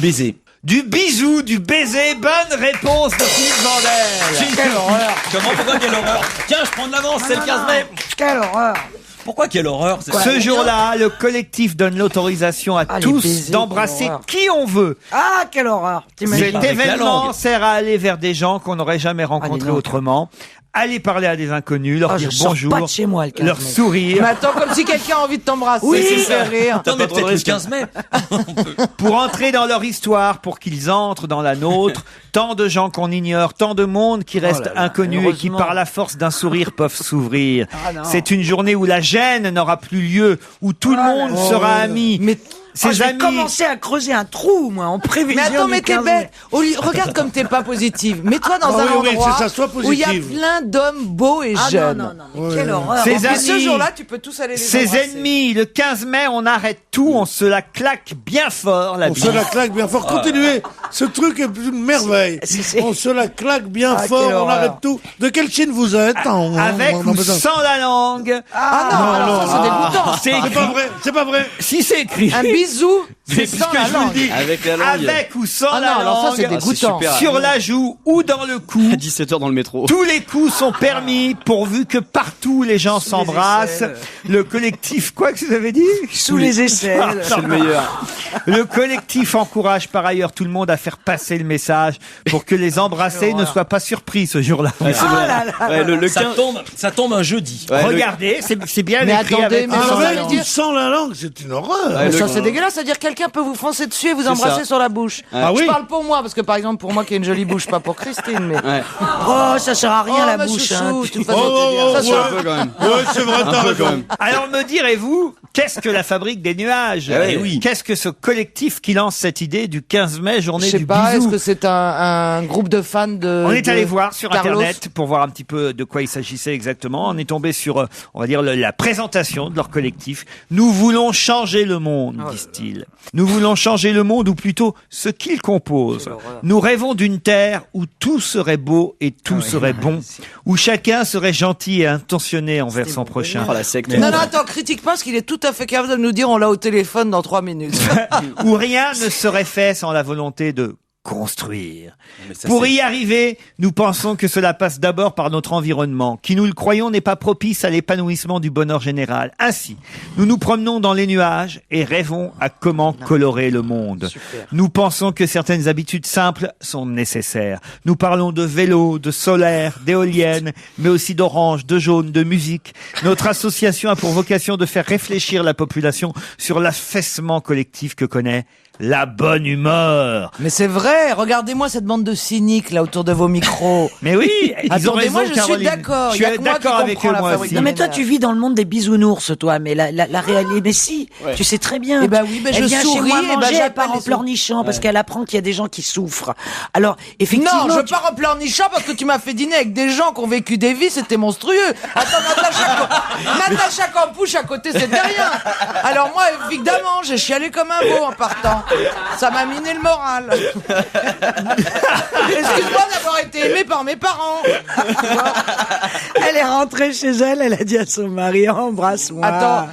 baiser. Du bisou, du baiser. Bonne réponse de Philippe Vandel. Quelle horreur. Pourquoi quelle horreur? Tiens, je prends de l'avance, c'est le 15 mai. Quelle horreur. Pourquoi quelle horreur? Ce jour-là, le collectif donne l'autorisation à tous d'embrasser qui on veut. Ah, quelle horreur. Cet événement sert à aller vers des gens qu'on n'aurait jamais rencontrés autrement. Aller parler à des inconnus, leur dire bonjour, pas de chez moi, le 15 leur mai. sourire. Mais attends, comme si quelqu'un a envie de t'embrasser. Oui, c'est fait rire. Attends, mais peut-être le 15 mai. Pour entrer dans leur histoire, pour qu'ils entrent dans la nôtre, tant de gens qu'on ignore, tant de monde qui reste inconnu et qui par la force d'un sourire peuvent s'ouvrir. C'est une journée où la gêne n'aura plus lieu, où tout le monde sera ami. Mais ses je vais amis. commencer à creuser un trou, moi, en prévision. Mais attends, mais t'es bête. Regarde comme t'es pas positive. Mets-toi dans un endroit où il y a plein d'hommes beaux et jeunes. Non, mais quelle horreur. Ses amis, ce jour-là, tu peux tous aller les ses embrasser. ennemis, le 15 mai, on arrête tout, on se la claque bien fort, la On bise. se la claque bien fort. Continuez. Ce truc est une merveille. On se la claque bien fort, on arrête tout. De quelle Chine vous êtes? Avec ou sans la langue. Ah non, ça, c'est dégoûtant. C'est pas vrai, c'est pas vrai. Si c'est écrit. Un bisou, c'est sans puisque la je vous le langue. dis. Avec la langue. Avec ou sans Ah la non, alors ça, langue. c'est dégoûtant. super. Sur la joue ou dans le cou. À 17h dans le métro. Tous les coups sont permis pourvu que partout les gens s'embrassent. Le collectif, quoi que vous avez dit? Sous les aisselles. C'est le meilleur. Le collectif encourage par ailleurs tout le monde à faire passer le message pour que les embrassés ne soient pas surpris ce jour-là. Ouais, c'est vrai. Ouais, le Ça tombe un jeudi. Ouais, Regardez, c'est bien Mais écrit attendez, avec mais sans la Avec langue. ou sans la langue, c'est une horreur. Ouais, Ça, c'est dégueulasse. C'est-à-dire que quelqu'un peut vous foncer dessus et vous embrasser ça. sur la bouche. Ah oui. Je parle pour moi, parce que par exemple, pour moi qui ai une jolie bouche, pas pour Christine, mais. Ouais. Oh, ça sert à rien la ma bouche. chouchou, Hein. De toute façon, Oh, ça ouais. sert- Un peu quand même. Ouais, c'est vrai, t'as raison. Alors me direz-vous, qu'est-ce que la Fabrique des Nuages? Eh oui. Qu'est-ce que ce collectif qui lance cette idée du 15 mai, Je journée sais du pas, est-ce bisou? que c'est un groupe de fans de. On est de allé voir sur Carlos Internet pour voir un petit peu de quoi il s'agissait exactement. On est tombé sur, on va dire, la présentation de leur collectif. Nous voulons changer le monde, disent-ils. Nous voulons changer le monde, ou plutôt ce qu'il compose. Nous rêvons d'une terre où tout serait beau et tout serait bon, où chacun serait gentil et intentionné envers son prochain. Oh, la secte. Non, non, attends, critique pas, parce qu'il est tout à fait capable de nous dire on l'a au téléphone dans 3 minutes. Où rien ne serait fait sans la volonté de construire. Pour y arriver, nous pensons que cela passe d'abord par notre environnement, qui nous le croyons n'est pas propice à l'épanouissement du bonheur général. Ainsi, nous nous promenons dans les nuages et rêvons à comment colorer le monde. Nous pensons que certaines habitudes simples sont nécessaires. Nous parlons de vélo, de solaire, d'éoliennes, mais aussi d'orange, de jaune, de musique. Notre association a pour vocation de faire réfléchir la population sur l'affaissement collectif que connaît la bonne humeur. Mais c'est vrai, regardez-moi cette bande de cyniques là autour de vos micros. Mais oui, ils ont Attendez, raison, moi je suis Caroline. d'accord. Je Il y a suis que moi qui d'accord avec comprends eux, la moi fabrique aussi. des Non mais toi ménages. tu vis dans le monde des bisounours toi, mais la réalité, mais si, Ouais. tu sais très bien. Eh ben oui, mais elle je vient chez souris, moi eh ben manger, elle j'appelle part en les pleurnichant parce qu'elle apprend qu'il y a des gens qui souffrent. Alors effectivement, Non, je pars en pleurnichant parce que tu m'as fait dîner avec des gens qui ont vécu des vies, c'était monstrueux. Attends, Natacha Campouche à côté, c'était rien. Alors moi, évidemment, j'ai chialé comme un veau en partant. Ça m'a miné le moral. Excuse-moi d'avoir été aimée par mes parents. elle est rentrée chez elle, elle a dit à son mari embrasse-moi. Attends,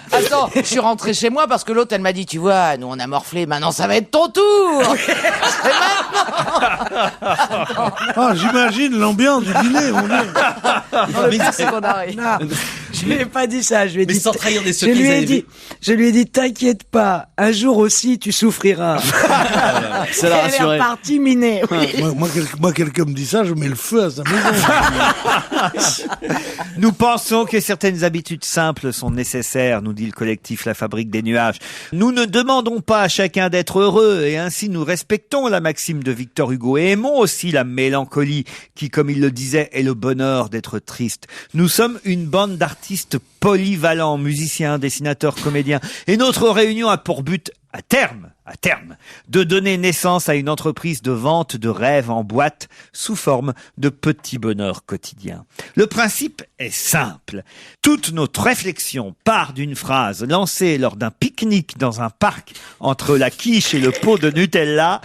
je suis rentrée chez moi parce que l'autre, elle m'a dit, tu vois, nous on a morflé, maintenant ça va être ton tour. C'est maintenant. Ah, j'imagine l'ambiance du dîner, mon Dieu. Non, le pire, c'est qu'on arrive. Je lui ai pas dit ça. Je lui ai Mais dit. sans trahir des Je secrets. lui ai vous avez dit. Je lui ai dit, t'inquiète pas. Un jour aussi, tu souffriras. Ça l'a Elle est rassuré. repartie minée. Oui. Moi, quelqu'un me dit ça, je mets le feu à sa maison. Nous pensons que certaines habitudes simples sont nécessaires, nous dit le collectif La Fabrique des Nuages. Nous ne demandons pas à chacun d'être heureux et ainsi nous respectons la maxime de Victor Hugo et aimons aussi la mélancolie qui, comme il le disait, est le bonheur d'être triste. Nous sommes une bande d'artistes polyvalents, musiciens, dessinateurs, comédiens et notre réunion a pour but à terme, de donner naissance à une entreprise de vente de rêves en boîte sous forme de petits bonheurs quotidiens. Le principe est simple. Toute notre réflexion part d'une phrase lancée lors d'un pique-nique dans un parc entre la quiche et le pot de Nutella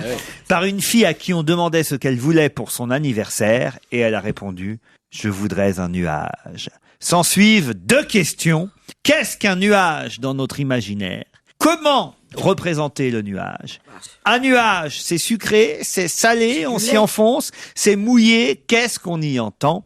par une fille à qui on demandait ce qu'elle voulait pour son anniversaire et elle a répondu « Je voudrais un nuage ». S'en suivent 2 questions. Qu'est-ce qu'un nuage dans notre imaginaire ? Comment représenter le nuage? Un nuage, c'est sucré, c'est salé, on s'y enfonce, c'est mouillé, qu'est-ce qu'on y entend?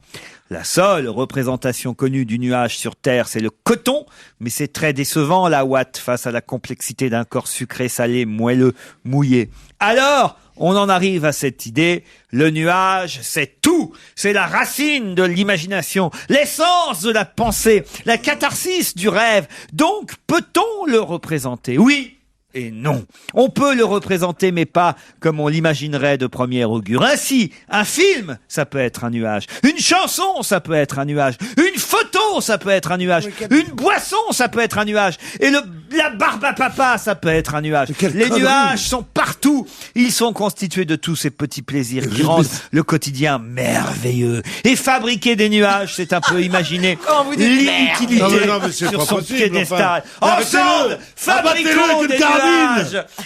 La seule représentation connue du nuage sur Terre, c'est le coton, mais c'est très décevant la ouate face à la complexité d'un corps sucré, salé, moelleux, mouillé. Alors, on en arrive à cette idée, le nuage, c'est tout. C'est la racine de l'imagination, l'essence de la pensée, la catharsis du rêve. Donc, peut-on le représenter? Oui et non. On peut le représenter, mais pas comme on l'imaginerait de premier augure. Ainsi, un film, ça peut être un nuage. Une chanson, ça peut être un nuage. Une photo, ça peut être un nuage. Une boisson, ça peut être un nuage. Et la barbe à papa, ça peut être un nuage. Les nuages sont partout. Ils sont constitués de tous ces petits plaisirs qui rendent le quotidien merveilleux. Et fabriquer des nuages, c'est un peu imaginer l'inutilité sur son piédestal. Ensemble, fabriquons des nuages.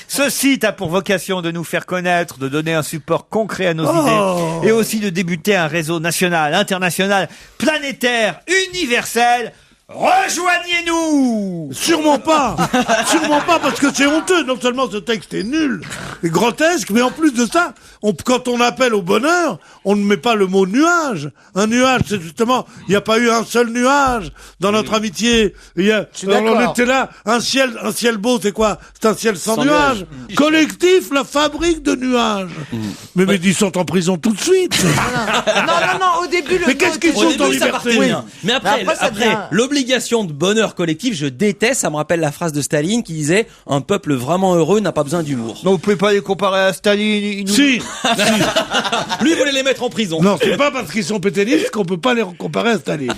Ce site a pour vocation de nous faire connaître, de donner un support concret à nos idées et aussi de débuter un réseau national, international, planétaire, universel. Rejoignez-nous! Sûrement pas! Sûrement pas, parce que c'est honteux. Non seulement ce texte est nul et grotesque, mais en plus de ça, quand on appelle au bonheur, on ne met pas le mot nuage. Un nuage, c'est justement, il n'y a pas eu un seul nuage dans notre amitié. On était là, un ciel beau, c'est quoi? C'est un ciel sans nuages. Collectif, La Fabrique de Nuages. Mais ils sont en prison tout de suite. Non, au début, mais qu'est-ce qu'ils sont en liberté? Mais après, l'obligation de bonheur collectif, je déteste. Ça me rappelle la phrase de Staline qui disait « Un peuple vraiment heureux n'a pas besoin d'humour ». Non, vous pouvez pas les comparer à Staline. Si. Lui voulait les mettre en prison. Non, c'est pas parce qu'ils sont pétainistes qu'on peut pas les comparer à Staline.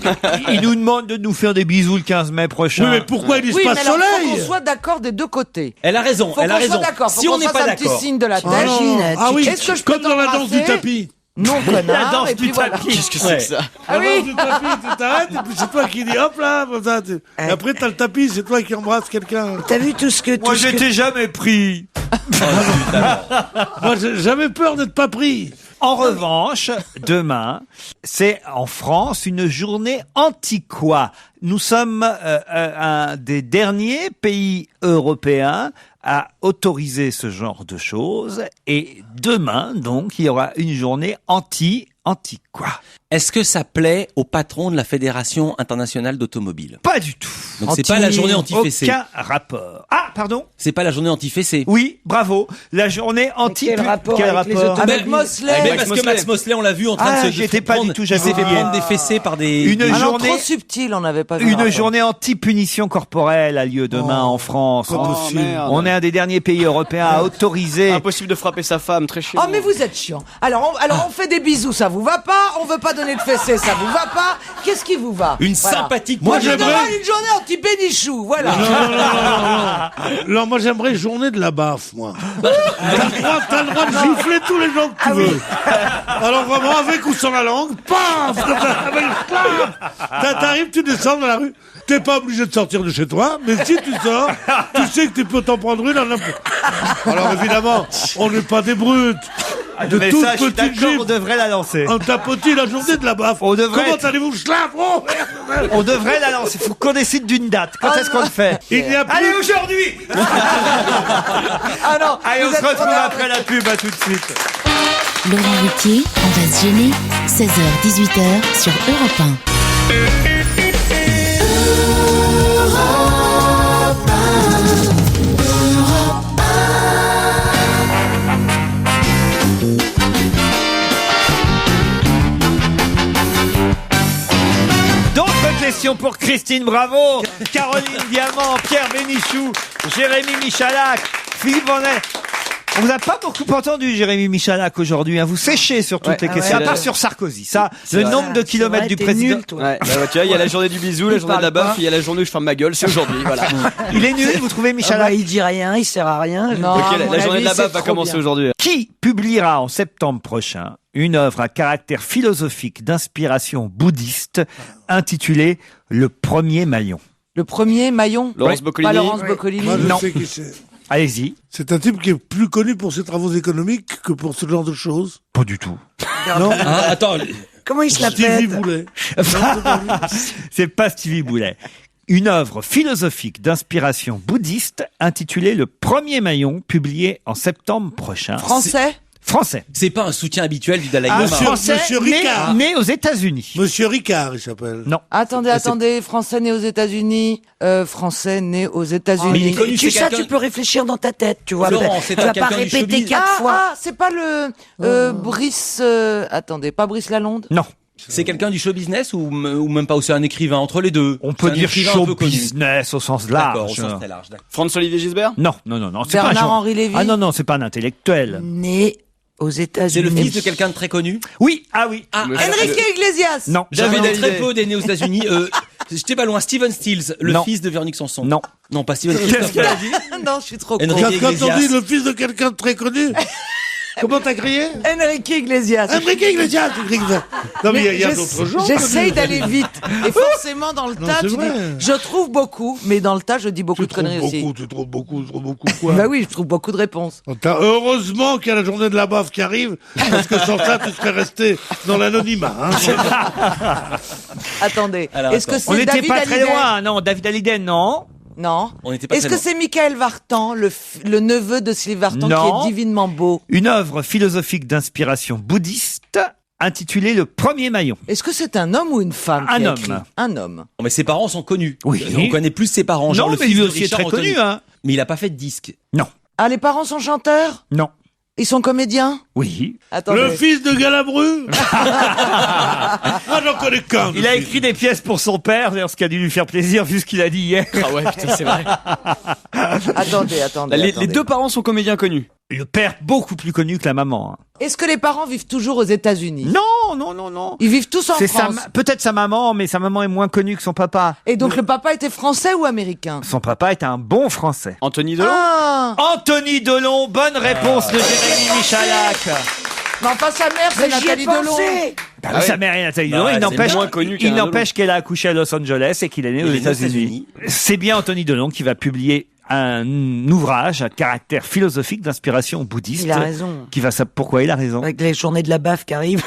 Il nous demande de nous faire des bisous le 15 mai prochain. Oui, mais pourquoi ils disent pas soleil? Faut qu'on soit d'accord des deux côtés. Elle a raison, Faut qu'on soit d'accord. Si on n'est pas un petit d'accord. signe de la tête. Ah oui, Est-ce que je peux comme dans la danse du t'embrasser? tapis. Non, connard. La danse et du puis voilà. tapis. Qu'est-ce que c'est que ça? Ah La oui. danse du tapis, tu t'arrêtes, et puis c'est toi qui dis hop là, comme ça. Et après t'as le tapis, c'est toi qui embrasses quelqu'un. T'as vu tout ce que... Moi, j'étais jamais pris. Moi, j'ai jamais peur d'être pas pris. En revanche, demain, c'est en France une journée anti-quoi. Nous sommes un des derniers pays européens à autoriser ce genre de choses. Et demain, donc, il y aura une journée anti-quoi. Est-ce que ça plaît au patron de la Fédération internationale d'automobile? Pas du tout. Donc c'est pas la journée anti-fessée. Aucun rapport. Ah, pardon? C'est pas la journée anti-fessée. Oui, bravo. La journée anti... quel rapport avec les automobiles? Avec Mosley. Parce que Max Mosley, on l'a vu en train de se j'y étais pas du tout, j'avais il s'est fait oublié. prendre des fessées par des... Une journée... trop subtil, on n'avait pas vu. Une journée anti-punition corporelle a lieu demain en France. Merde. On est un des derniers pays européens à autoriser... Impossible de frapper sa femme, très chiant. Oh mais vous êtes chiant. Alors on fait des bisous, ça vous va pas? On veut pas donner de fessées, ça vous va pas? Qu'est-ce qui vous va? Une sympathique... Moi j'aimerais- j'aimerais une journée anti-pénichou, voilà. Non, moi j'aimerais journée de la baffe, moi. T'as le droit de gifler tous les gens que tu veux. Alors vraiment, avec ou sans la langue, paf! T'arrives, tu descends dans la rue. T'es pas obligé de sortir de chez toi, mais si tu sors, tu sais que tu peux t'en prendre une. Alors évidemment, on n'est pas des brutes. De Mais toutes ça, je suis petites d'accord, on gifles. devrait la lancer. Un tapotis la journée de la baffe. On devrait Comment être- allez-vous, schlaf? Oh, merde. On devrait la lancer. Faut qu'on décide d'une date. Quand est-ce qu'on le fait? Il n'y a plus... Allez, aujourd'hui! Ah non, Allez, on vous se êtes retrouve trop après la pub. À tout de suite. Laurent Ruquier, on va se gêner. 16h-18h sur Europe 1. question pour Christine Bravo, Caroline Diamant, Pierre Bénichou, Jérémy Michalak, Philippe Vannet. On vous a pas beaucoup entendu, Jérémy Michalak, aujourd'hui. Hein. Vous séchez sur toutes les questions. À part sur Sarkozy. Ça, le nombre de kilomètres du président. Tu vois, il y a la journée du bisou, la journée de la baffe, il y a la journée où je ferme ma gueule. C'est aujourd'hui, voilà. Il est nul, vous trouvez, Michalak? Il dit rien, il sert à rien. Non, la journée de la baffe va commencer aujourd'hui. Qui publiera en septembre prochain une œuvre à caractère philosophique d'inspiration bouddhiste intitulée Le Premier Maillon? Le premier maillon? Laurence Boccolini. Pas Laurence Boccolini. Moi, je Non. sais qui c'est. Allez-y. C'est un type qui est plus connu pour ses travaux économiques que pour ce genre de choses. Pas du tout. Non. Ah, attends. Comment il se Stevie l'appelle? Boulet. C'est pas Stevie Boulet. Une œuvre philosophique d'inspiration bouddhiste intitulée Le Premier Maillon, publiée en septembre prochain. Français? Français. C'est pas un soutien habituel du Dalai Lama. Monsieur Ricard. Né aux États-Unis. Monsieur Ricard, il s'appelle. Non. Attendez, français né aux États-Unis, français né aux Mais il est États-Unis. connu, Tu c'est sais, quelqu'un- tu peux réfléchir dans ta tête, tu vois. Laurent, Tu c'est vas pas quelqu'un du répéter showbiz. 4 fois. C'est pas Brice, attendez, pas Brice Lalonde? Non. C'est quelqu'un du show business ou même pas, ou c'est un écrivain entre les deux? On peut C'est un dire écrivain un show peu connu. business au sens large. D'accord, au sens très large. D'accord. François-Olivier Gisbert? Non. C'est pas un Bernard-Henri Lévy? Ah non, c'est pas un intellectuel. Né aux C'est États-Unis. le fils de quelqu'un de très connu? Oui, ah oui. Ah, Enrique Iglesias? Non. j'avais David très Hallyday. peu des nés aux États-Unis. J'étais pas loin. Steven Stills, le Non. fils de Véronique Sanson. Non. Non, pas Steven Stills. Qu'est-ce qu'elle a dit? Non, je suis trop Enrique con. Quand on Iglesias. dit le fils de quelqu'un de très connu. Comment t'as crié? Enrique Iglesias. Enrique Iglesias. Non, mais il y a d'autres gens. J'essaye d'aller vite. Et forcément, dans le Non, tas, c'est tu vrai. dis, je trouve beaucoup, mais dans le tas, je dis beaucoup de conneries aussi. Tu trouves beaucoup quoi? Bah oui, je trouve beaucoup de réponses. Heureusement qu'il y a la journée de la baffe qui arrive, parce que sans ça, tu serais resté dans l'anonymat. Hein. Attendez, Alors, est-ce que attends. On c'est n'était David pas très Hallyday? loin. Non, David Hallyday, non. Non. On n'était pas Est-ce très que loin. c'est Michael Vartan, le neveu de Sylvie Vartan, Non. qui est divinement beau? Une œuvre philosophique d'inspiration bouddhiste intitulée Le Premier Maillon. Est-ce que c'est un homme ou une femme? Un qui a homme. écrit Un homme. Non, mais ses parents sont connus. Oui. On connaît plus ses parents. Genre Non, le mais fils lui de aussi est Richard très Anthony. connu, hein. Mais il a pas fait de disque. Non. Ah, les parents sont chanteurs? Non. Ils sont comédiens? Oui. Attendez. Le fils de Galabru. Ah, j'en connais qu'un. Il a écrit des pièces pour son père, d'ailleurs, ce qui a dû lui faire plaisir vu ce qu'il a dit hier. Ah ouais, putain, c'est vrai. Attendez. Les deux parents sont comédiens connus. Le père beaucoup plus connu que la maman. Hein. Est-ce que les parents vivent toujours aux États-Unis? Non. Ils vivent tous en C'est France. peut-être sa maman, mais sa maman est moins connue que son papa. Et donc le papa était français ou américain? Son papa est un bon Français. Anthony Delon? Ah! Anthony Delon, bonne réponse de Jérémy Michalak. Non, pas sa mère, c'est Mais j'y ai Nathalie Delon. pensé. Bah Ah oui, ouais. sa mère est Nathalie Bah Delon. ouais, Il c'est n'empêche, moins connu qu'un il Delon. n'empêche qu'elle a accouché à Los Angeles et qu'il est né aux Il est né aux États-Unis. C'est bien Anthony Delon qui va publier un ouvrage à caractère philosophique d'inspiration bouddhiste. Il a raison. Qui va pourquoi il a raison. Avec les journées de la baffe qui arrivent.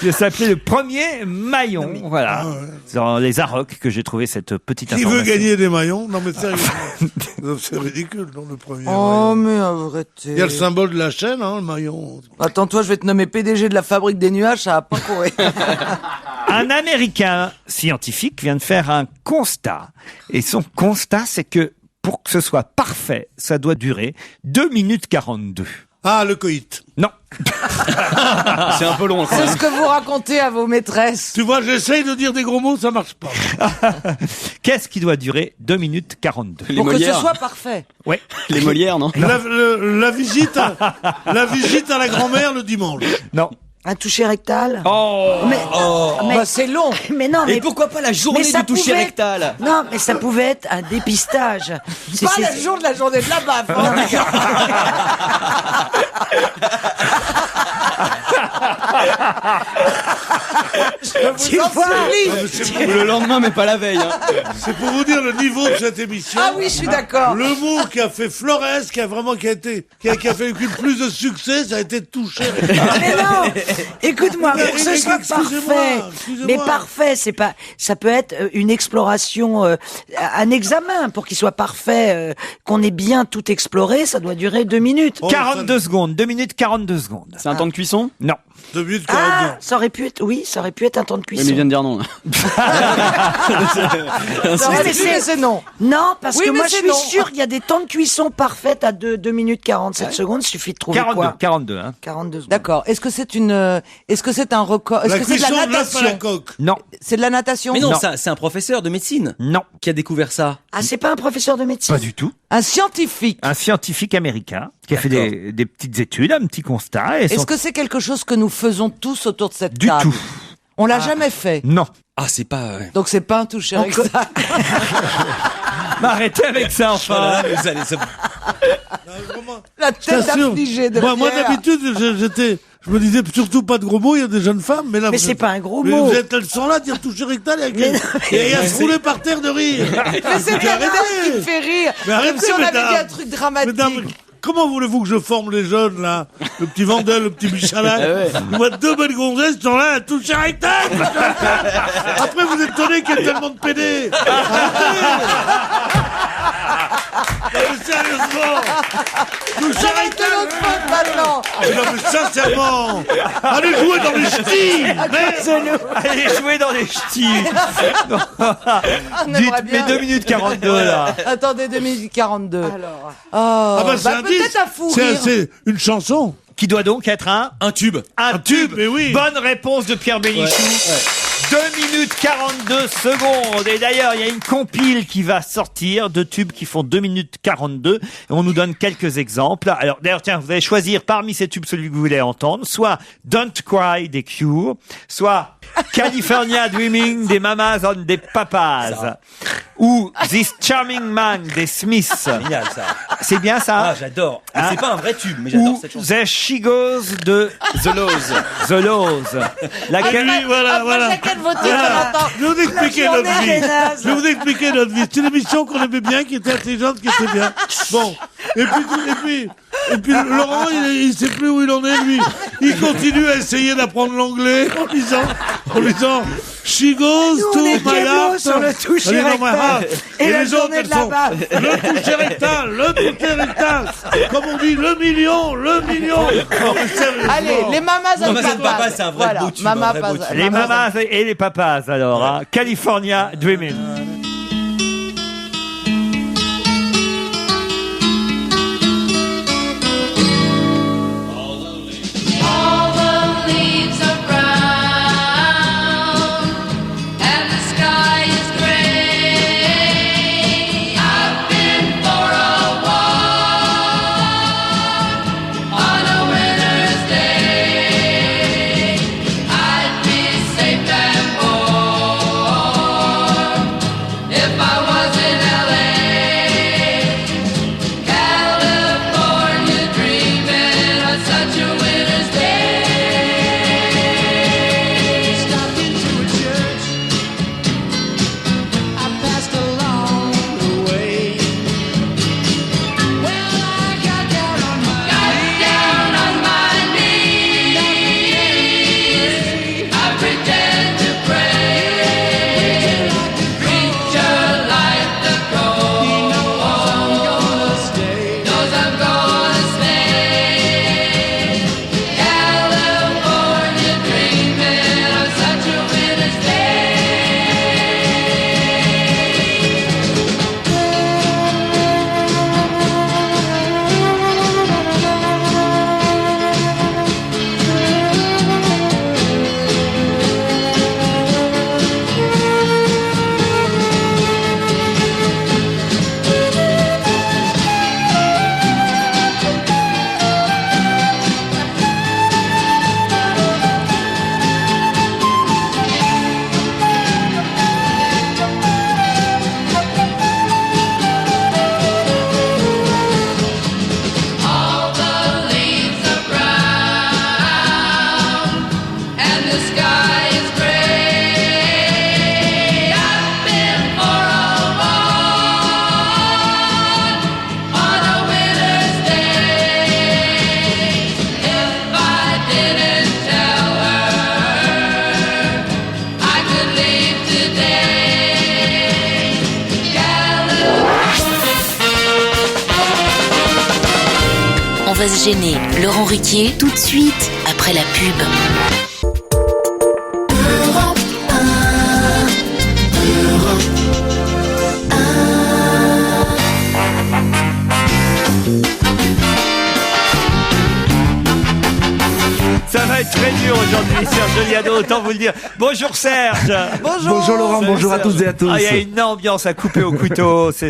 Il s'appelait Le Premier Maillon. Voilà. Dans les Arocs que j'ai trouvé cette petite Qui information. veut gagner des maillons? Non, mais sérieusement. C'est ridicule, non, le premier. Oh, maillon. mais arrêtez. Il y a le symbole de la chaîne, hein, le maillon. Attends, toi, je vais te nommer PDG de la fabrique des nuages, ça va pas courir. Un Américain scientifique vient de faire un constat. Et son constat, c'est que pour que ce soit parfait, ça doit durer 2 minutes 42. Ah, le coït. Non. C'est un peu long, quand C'est même. ce que vous racontez à vos maîtresses. Tu vois, j'essaye de dire des gros mots, ça marche pas. Qu'est-ce qui doit durer 2 minutes 42? Les Pour que ce Molières. soit parfait. Ouais. Les Molières, non? La visite à la grand-mère le dimanche. Non. Un toucher rectal. Oh. Mais, Bah, c'est long. mais non, mais Et pourquoi pas la journée ça du toucher pouvait- rectal? Non, mais ça pouvait être un dépistage. Pas le jour de la journée de la baffe. hein. Je vous en supplie. Le lendemain, mais pas la veille. Hein. C'est pour vous dire le niveau de cette émission. Ah oui, je suis d'accord. Le mot qui a fait Flores, qui a fait le plus de succès, ça a été touché. Mais non, écoute-moi, pour que ce soit Excusez-moi, parfait. excusez-moi. Mais parfait, c'est pas. Ça peut être une exploration, un examen pour qu'il soit parfait, qu'on ait bien tout exploré. Ça doit durer 2 minutes. 42 secondes. 2 minutes 42 secondes. C'est un temps de cuisson? Non. Non. 2 minutes 42. Ça aurait pu être, ça aurait pu être un temps de cuisson. Oui, mais il vient de dire non. Mais c'est non. Non, parce Oui, que mais moi je c'est suis non. sûr qu'il y a des temps de cuisson parfaits à 2 minutes 47 secondes. Il suffit de trouver 42, quoi 42. Hein. 42 secondes. D'accord. Est-ce que c'est un record? Est-ce La que c'est de cuisson la de l'œuf à la natation? coque. Non. C'est de la natation? Mais non, ça, c'est un professeur de médecine. Non. Qui a découvert ça. Ah, c'est pas un professeur de médecine? Pas du tout. Un scientifique? Un scientifique américain qui a fait D'accord. des petites études, un petit constat. Et Est-ce que c'est quelque chose que nous faisons tous autour de cette Du table? tout. On l'a jamais fait. Non. Ah, c'est pas... Donc c'est pas un toucher rectal. Mais arrêtez avec ça, enfin. Voilà, vous allez... La Je tête t'assure. affligée de Moi Pierre. d'habitude, je me disais surtout pas de gros mots, il y a des jeunes femmes, mais là... Mais vous c'est êtes- pas un gros mais mot. Elles sont là, dire toucher rectal, Mais non, et à se rouler par terre de rire. Mais c'est Mais ta arrêtez. tête qui me fait rire. Mais arrêtez, Comme si on avait mesdames. dit un truc dramatique. Mesdames, comment voulez-vous que je forme les jeunes, là? Le petit Vandel, le petit Michalak. Moi, 2 belles gonzesses sont là à toucher rectal. Après, vous êtes étonnés qu'il y ait tellement de pédés. Non, mais sérieusement! Toucher Arrête de l'autre faute maintenant. Non, mais sincèrement! Allez jouer dans les ch'tis! Allez jouer dans les ch'tis. On aimerait Dites, mais bien. 2 minutes 42, là. Attendez, 2 minutes 42. Alors. Oh, Ah bah, c'est un peut-être disque. un fou rire. C'est une chanson. Qui doit donc être Un tube. un tube. mais oui. Bonne réponse de Pierre Bénichou. 2 minutes 42 secondes. Et d'ailleurs, il y a une compile qui va sortir de tubes qui font 2 minutes 42. Et on nous donne quelques exemples. Alors, d'ailleurs, tiens, vous allez choisir parmi ces tubes celui que vous voulez entendre. Soit Don't Cry des Cure, soit California Dreaming des Mamas on des Papas, ou This Charming Man des Smiths. Génial, ça. C'est bien ça? Ah, j'adore. Hein C'est pas un vrai tube, mais j'adore Ou cette chanson. There She Goes de The Laws. The Laws. Laquelle... Oui, voilà, Après voilà. chacun de vos titres, Voilà. on entend. Je vais vous expliquer La notre journée vie. des nazes. Je vais vous expliquer notre vie. C'est une émission qu'on aimait bien, qui était intelligente, qui était bien. Bon. Et puis Laurent, il sait plus où il en est, lui. Il continue à essayer d'apprendre l'anglais en disant She goes Nous, to on est my Kemo heart. sur le toucher Elle est dans my rectal. heart. Et la les autres, journée elles de la sont baffe. le toucher rectal. Comme on dit, le million. Non, mais sérieusement. Allez, les mamas Non, and mais c'est papas. pas, c'est un vrai Voilà, beau tube, Mama un vrai beau Papas. tube. Les mamas et les papas, alors. Hein. California Dreaming. All the leaves are brown and the sky is gray. I've been for a walk on a winter's day. I'd be safe and warm if I was in LA. California dreaming on such a winter's day. Stopped into a church I passed along the way. Well, I got down on my knees. I pretend to pray. Preacher like the crow. He knows I'm gonna stay. Knows I'm gonna stay. California dreaming on such a winter's day. All the leaves are brown and the sky is gray. I've been for a walk on a winter's day. If I didn't tell her I could leave today. On va se gêner. Laurent Ruquier, tout de suite, après après la pub. Ça va être très dur aujourd'hui, Serge Liado, autant vous le dire. Bonjour Serge. Bonjour Laurent, bonjour à toutes et à tous. Ah, il y a une ambiance à couper au couteau, c'est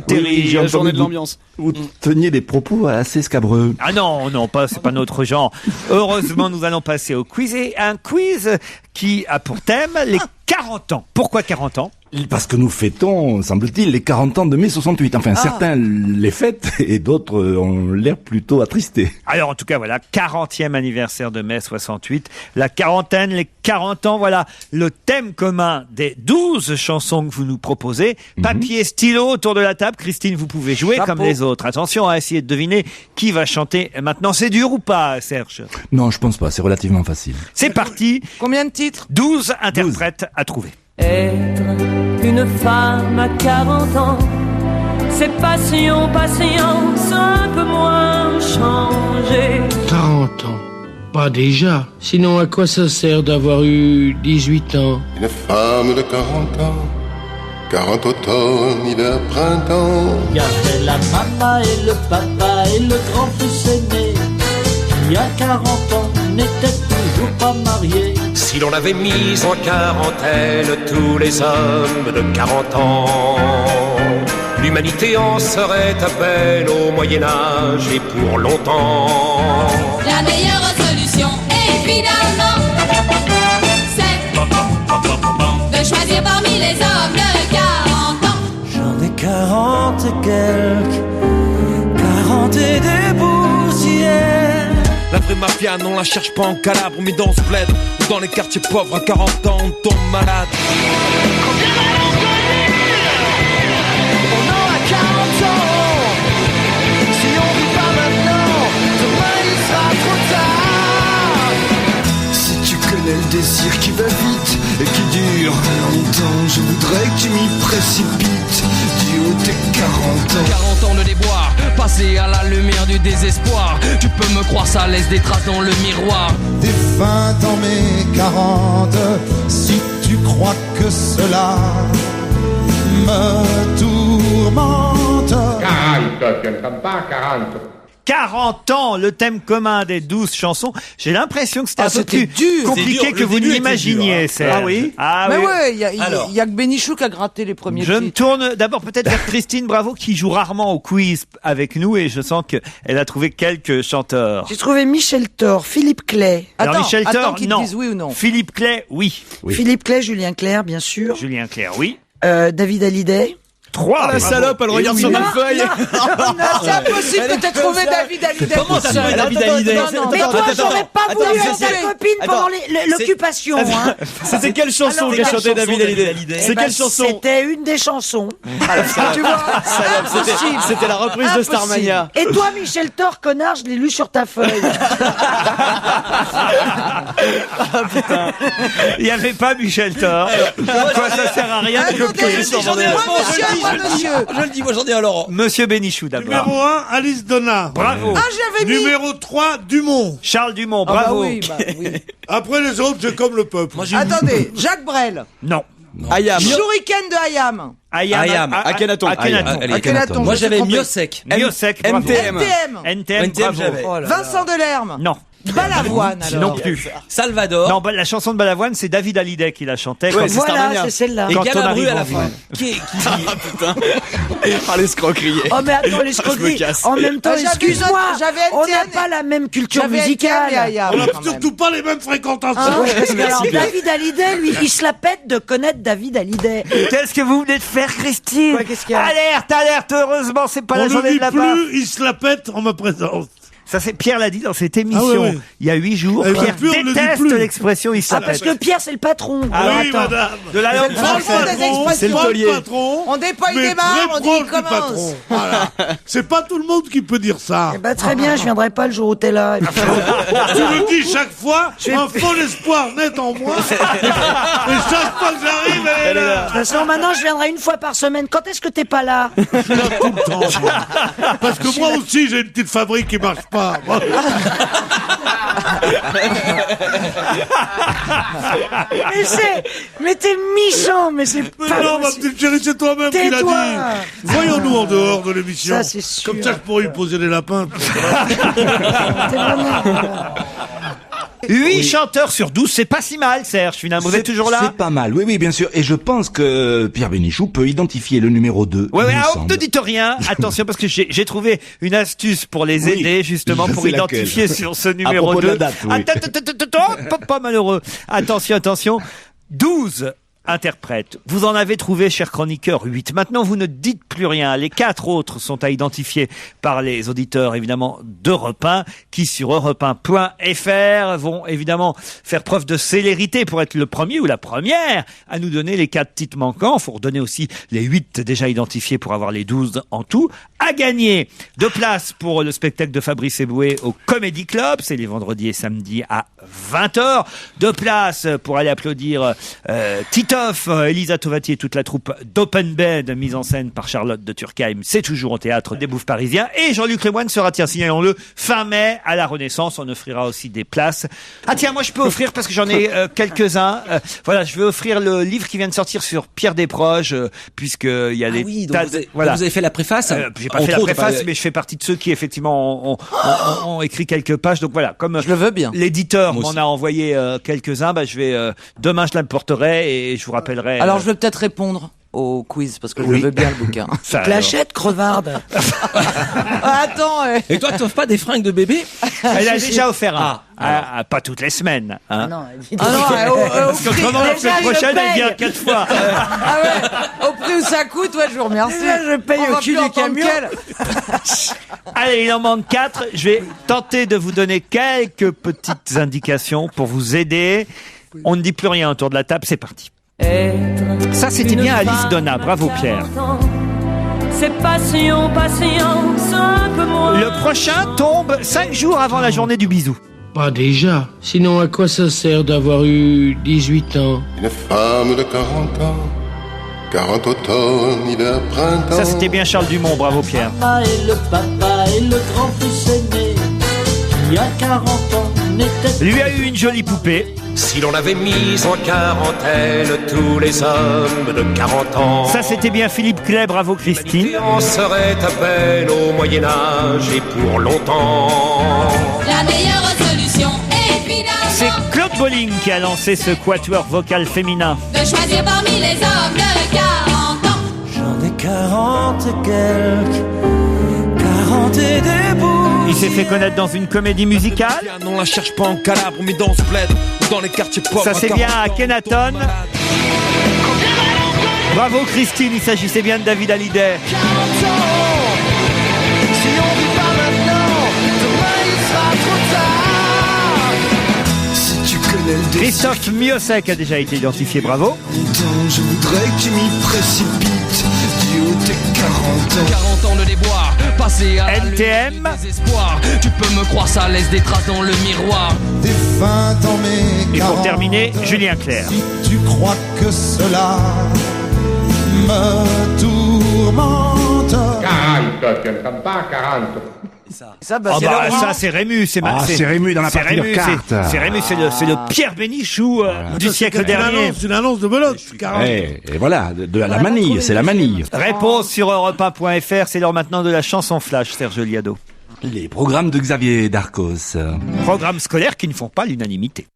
terrible. Oui, La journée de l'ambiance. Vous teniez des propos assez scabreux. Ah non, c'est pas notre genre. Heureusement, nous allons passer au quiz, et un quiz qui a pour thème les 40 ans. Pourquoi 40 ans? Parce que nous fêtons, semble-t-il, les 40 ans de mai 68. Enfin, certains les fêtent et d'autres ont l'air plutôt attristés. Alors, en tout cas, voilà, 40e anniversaire de mai 68. La quarantaine, les 40 ans, voilà le thème commun des 12 chansons que vous nous proposez. Papier, stylo autour de la table. Christine, vous pouvez jouer comme les autres. Attention à essayer de deviner qui va chanter maintenant. C'est dur ou pas, Serge? Non, je pense pas. C'est relativement facile. C'est parti. Combien de titres? 12 interprètes à trouver. Être une femme à 40 ans, c'est passion, patience, un peu moins changé. 40 ans, pas déjà. Sinon, à quoi ça sert d'avoir eu 18 ans? Une femme de 40 ans, 40 automnes, hiver, printemps. Il y avait la maman et le papa et le grand-fils aîné, qui à 40 ans n'était toujours pas marié. Si l'on avait mis en quarantaine tous les hommes de 40 ans, l'humanité en serait à peine au Moyen-Âge et pour longtemps. La meilleure solution, évidemment, c'est de choisir parmi les hommes de 40 ans. J'en ai 40 et quelques, 40 et des poussières. La vraie mafia, non, la cherche pas en Calabre, mais dans ce bled ou dans les quartiers pauvres. À 40 ans, on tombe malade. On a 40 ans. Si on vit pas maintenant, demain il sera trop tard. Si tu connais le désir qui va vite et qui dure longtemps, je voudrais que tu m'y précipites du haut de tes 40 ans. 40 ans de déboire, passer à la lumière du désespoir. Tu peux me croire, ça laisse des traces dans le miroir. Défunt dans mes 40, si tu crois que cela me tourmente. 40, tu n'entends pas 40. 40 ans, le thème commun des 12 chansons. J'ai l'impression que c'était un peu plus compliqué que vous n'imaginiez, Serge. Ah oui? Mais ouais, il y a que Bénichou qui a gratté les premiers Je titres. me tourne d'abord peut-être vers Christine Bravo, qui joue rarement au quiz avec nous, et je sens qu'elle a trouvé quelques chanteurs. J'ai trouvé Michel Thor, Philippe Clay. Alors Michel Thor, qu'ils non. disent oui ou non. Philippe Clay, oui. Philippe Clay, Julien Clerc, bien sûr. Julien Clerc, oui. David Hallyday. 3. Ah, la salope, elle regarde son feuille. Non, c'est impossible de te trouver David Hallyday. Comment ça trouvé David Hallyday? Mais toi, j'aurais pas voulu être ta copine pendant l'occupation. Hein. C'était quelle chanson qu'a chanté David Hallyday? C'est quelle chanson? C'était une des chansons. Tu vois, C'était la reprise de Starmania. Et toi, Michel Thor, connard, je l'ai lu sur ta feuille. Il n'y avait pas Michel Thor. Quoi, ça sert à rien de copier. Je le dis, moi j'en ai à Laurent. Monsieur Bénichou d'abord. Numéro 1, Alice Donna. Bravo. Ah, j'avais mis. Numéro 3, Dumont. Charles Dumont, Ah bah bravo. oui. Après les autres, j'ai comme le peuple. Attendez, Jacques Brel. Non. Ayam. Shuriken de Hayam. Ayam. Akhenaton. Akhenaton. Moi j'avais Miosek. Miosek, bravo. NTM. bravo. j'avais. Vincent Delerme. Non. Balavoine, alors. Non plus. Salvador. Non, la chanson de Balavoine, c'est David Hallyday qui la chantait. Ouais, quand- c'est Voilà, Starmania. c'est celle-là. Et Quand on Galabru arrive à la en fin. ville. Ah putain. Ah l'escroquerie. Oh mais attends, Je l'escroquerie. me casse. En même temps, J'avais excuse-moi, j'avais on n'a NTM. pas la même culture J'avais NTM et musicale. Hayam, On n'a quand même. surtout pas les mêmes fréquentations. Hein, parce que alors, David Hallyday, lui, il se la pète de connaître David Hallyday. Qu'est-ce que vous venez de faire, Christine? Ouais, qu'est-ce qu'il y a? Alerte, heureusement, c'est pas On la ne journée dit de la part. plus, il se la pète en ma présence. Ça, c'est Pierre l'a dit dans cette émission, Ah oui. il y a 8 jours. Eh ben, Pierre plus on ne le dit déteste plus. l'expression il se Ah, la parce pète. que Pierre, c'est le patron. Alors, Oui, attends, madame. de la langue Franchement, française. des expressions. C'est le Moi, taulier. le patron, On dépaille mais des barres, très on dit proche du commence. patron. Voilà. C'est pas tout le monde qui peut dire ça. Eh ben, très bien, je viendrai pas le jour où t'es là. Tu le dis chaque fois, un faux espoir naît en moi. Et chaque fois que j'arrive, elle est là. De toute façon, maintenant, je viendrai une fois par semaine. Quand est-ce que t'es pas là? Je suis là tout le temps. Parce que moi aussi, j'ai une petite fabrique qui marche pas. pas. Mais t'es méchant, mais c'est Mais pas non, ma possible. petite chérie, c'est toi-même qui l'a Tais-toi. dit. Voyons-nous en dehors de l'émission. Ça, c'est sûr. Comme ça, je pourrais lui poser des lapins. 8 chanteurs sur 12, c'est pas si mal, Serge. Finalement, vous êtes toujours là? C'est pas mal, oui, bien sûr. Et je pense que Pierre Bénichou peut identifier le numéro 2. Ouais, il me alors, semble. ne dites rien. Attention, parce que j'ai trouvé une astuce pour les Oui, aider, justement, je pour sais identifier laquelle. sur ce À numéro propos de 2. la date, oui. Attends, pas malheureux. Attention. 12 interprètes. Vous en avez trouvé, cher chroniqueur, 8. Maintenant, vous ne dites plus rien. Les 4 autres sont à identifier par les auditeurs, évidemment, d'Europe 1, qui sur europe1.fr vont évidemment faire preuve de célérité pour être le premier ou la première à nous donner les 4 titres manquants. Il faut redonner aussi les 8 déjà identifiés pour avoir les 12 en tout. À gagner 2 places pour le spectacle de Fabrice Eboué au Comedy Club. C'est les vendredis et samedis à 20h. 2 places pour aller applaudir Titoff, Elisa Tovati et toute la troupe d'Open Bed, mise en scène par Charlotte de Turckheim. C'est toujours au théâtre des Bouffes Parisiens. Et Jean-Luc Lemoyne sera, tiens, signalons-le, fin mai à la Renaissance. On offrira aussi des places. Ah tiens, moi je peux offrir, parce que j'en ai quelques-uns. Voilà, je vais offrir le livre qui vient de sortir sur Pierre Desproges, puisqu'il y a des oui, donc tas vous avez, voilà. donc vous avez fait la préface. J'ai pas fait la préface, mais je fais partie de ceux qui effectivement ont écrit quelques pages. Donc voilà, comme Je le veux bien. l'éditeur Moi m'en aussi. a envoyé quelques-uns, je vais demain je l'apporterai et je vous rappellerai. Alors je vais peut-être répondre au quiz parce que je Oui. le veux bien le bouquin. Ça, alors. L'achète, crevarde. Attends, Et toi, tu t'offres pas des fringues de bébé? Elle a déjà offert un. Ah, Pas toutes les semaines. Hein. Non, Parce qu'autrement, la semaine prochaine, elle vient 4 fois. Ah ouais, au prix où ça coûte, ouais, je vous remercie. Déjà, je paye On au va cul plus du entendre camion. quel. Allez, il en manque 4. Je vais tenter de vous donner quelques petites indications pour vous aider. On ne dit plus rien autour de la table, c'est parti. Ça, c'était bien Alice Donna. Bravo, Pierre. C'est passion, patience, un peu moins. Le prochain tombe 5 jours avant la journée du bisou. Pas déjà. Sinon, à quoi ça sert d'avoir eu 18 ans? Une femme de 40 ans, 40 automnes, hiver, printemps. Ça, c'était bien Charles Dumont. Bravo, Pierre. Maman et le papa et le grand-fils aîné, il y a 40 ans, n'était Lui a eu une jolie poupée. Si l'on avait mis en quarantaine tous les hommes de 40 ans, Ça, c'était bien Philippe Clay. Bravo, Christine. on serait à peine au Moyen-Âge et pour longtemps. La meilleure solution, C'est évidemment, Claude Bolling qui a lancé ce quatuor vocal féminin. de choisir parmi les hommes de 40 ans. J'en ai 40 et quelques, 40 et des bouts. Il s'est fait connaître dans une comédie musicale. On la cherche pas en Calabre, mais dans ce bled ou dans les quartiers pauvres. Ça, c'est bien à Kenaton. Bravo, Christine. Il s'agissait bien de David Hallyday. 40 ans, si on vit pas maintenant, demain il sera trop tard. Si tu connais le désir Christophe Miosek a déjà été identifié. Bravo. longtemps, je voudrais que tu m'y précipites du haut de tes 40 ans. 40 ans de déboire, passé à la NTM. lumière du désespoir. Tu peux me croire, ça laisse des traces dans le miroir. Des fins dans mes Et pour 40. terminer, Julien Clerc. Si tu crois que cela me tourmente. 40, tu ne sommes pas 40. Ça, Ah c'est bah, Laurent. ça, c'est Rému. C'est c'est Rému dans la c'est partie de Rému, cartes. c'est Rému, c'est le Pierre Bénichou du siècle dernier. C'est une annonce de belote. 40. Et voilà, de la manille, c'est la manille. Réponse sur europe1.fr. C'est l'heure maintenant de la chanson flash, Serge Liado. Les programmes de Xavier Darcos. Programmes scolaires qui ne font pas l'unanimité.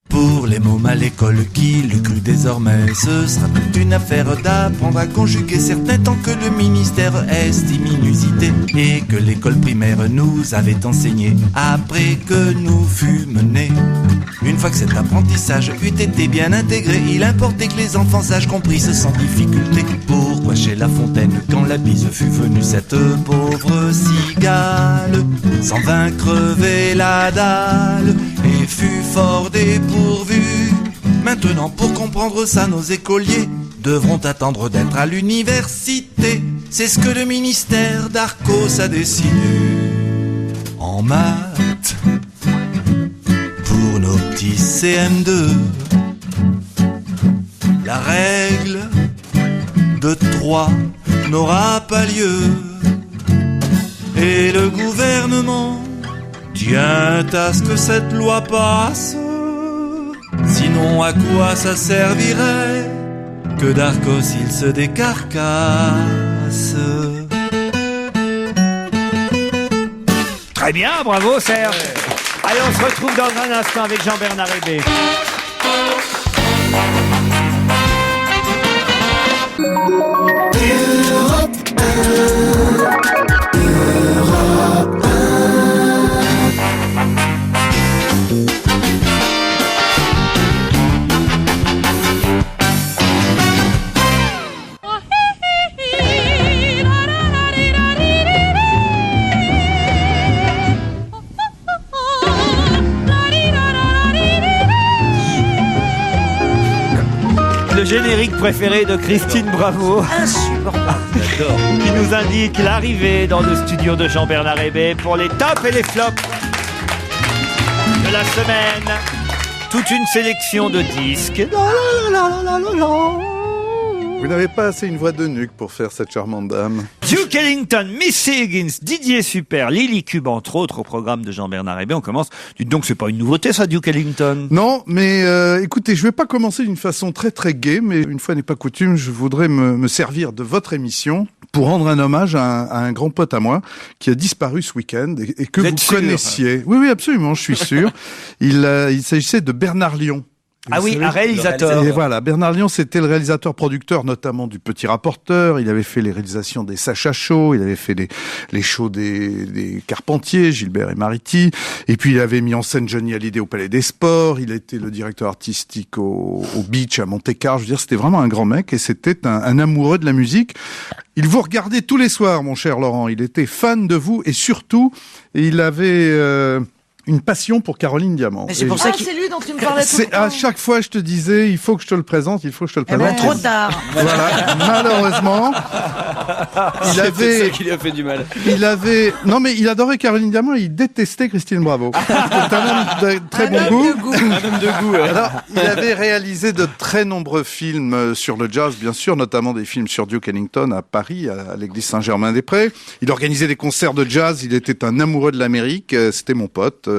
Pour les mômes à l'école qui le cru désormais, ce sera toute une affaire d'apprendre à conjuguer certains temps que le ministère estime inusité et que l'école primaire nous avait enseigné après que nous fûmes nés. Une fois que cet apprentissage eut été bien intégré, il importait que les enfants sachent compris sans difficulté. Pourquoi chez La Fontaine, quand la bise fut venue, cette pauvre cigale, sans vain crever la dalle, et fut fort dépourvu. Maintenant, pour comprendre ça, nos écoliers devront attendre d'être à l'université. C'est ce que le ministère d'Arcos a décidé. En maths, pour nos petits CM2, la règle de 3 n'aura pas lieu. Et le gouvernement Tiens à ce que cette loi passe, sinon à quoi ça servirait que Darcos il se décarcasse. Très bien, bravo Serge. Allez, on se retrouve dans un instant avec Jean-Bernard Hébé. Le générique préféré de Christine Bravo. Insupportable. J'adore. Qui nous indique l'arrivée dans le studio de Jean-Bernard Hébé pour les tops et les flops de la semaine. Toute une sélection de disques. Vous n'avez pas assez une voix de nuque pour faire cette charmante dame. Duke Ellington, Missy Higgins, Didier Super, Lily Cube, entre autres, au programme de Jean-Bernard Hébé. On commence. Dites donc, c'est pas une nouveauté, ça, Duke Ellington? Non, mais écoutez, je vais pas commencer d'une façon très très gaie, mais une fois n'est pas coutume, je voudrais me servir de votre émission pour rendre un hommage à un grand pote à moi qui a disparu ce week-end et que vous connaissiez. Oui, oui, absolument, je suis sûr. Il s'agissait de Bernard Lyon. Ah oui, un réalisateur. Et voilà, Bernard Lyon, c'était le réalisateur-producteur notamment du Petit Rapporteur. Il avait fait les réalisations des Sacha Show, il avait fait les shows des Carpentiers, Gilbert et Mariti. Et puis il avait mis en scène Johnny Hallyday au Palais des Sports. Il était le directeur artistique au Beach à Monte-Carlo. Je veux dire, c'était vraiment un grand mec et c'était un amoureux de la musique. Il vous regardait tous les soirs, mon cher Laurent. Il était fan de vous et surtout, il avait une passion pour Caroline Diamant. Mais c'est pour ça c'est lui dont tu me parlais tout le temps. À chaque fois, je te disais, il faut que je te le présente, il faut que je te le présente. Trop tard. Voilà, malheureusement. Il avait, ça qui lui a fait du mal. Non mais il adorait Caroline Diamant, il détestait Christine Bravo. C'est un homme de très bon goût. Un homme de goût. Ouais. Alors, il avait réalisé de très nombreux films sur le jazz, bien sûr, notamment des films sur Duke Ellington à Paris, à l'église Saint-Germain-des-Prés. Il organisait des concerts de jazz, il était un amoureux de l'Amérique, c'était mon pote.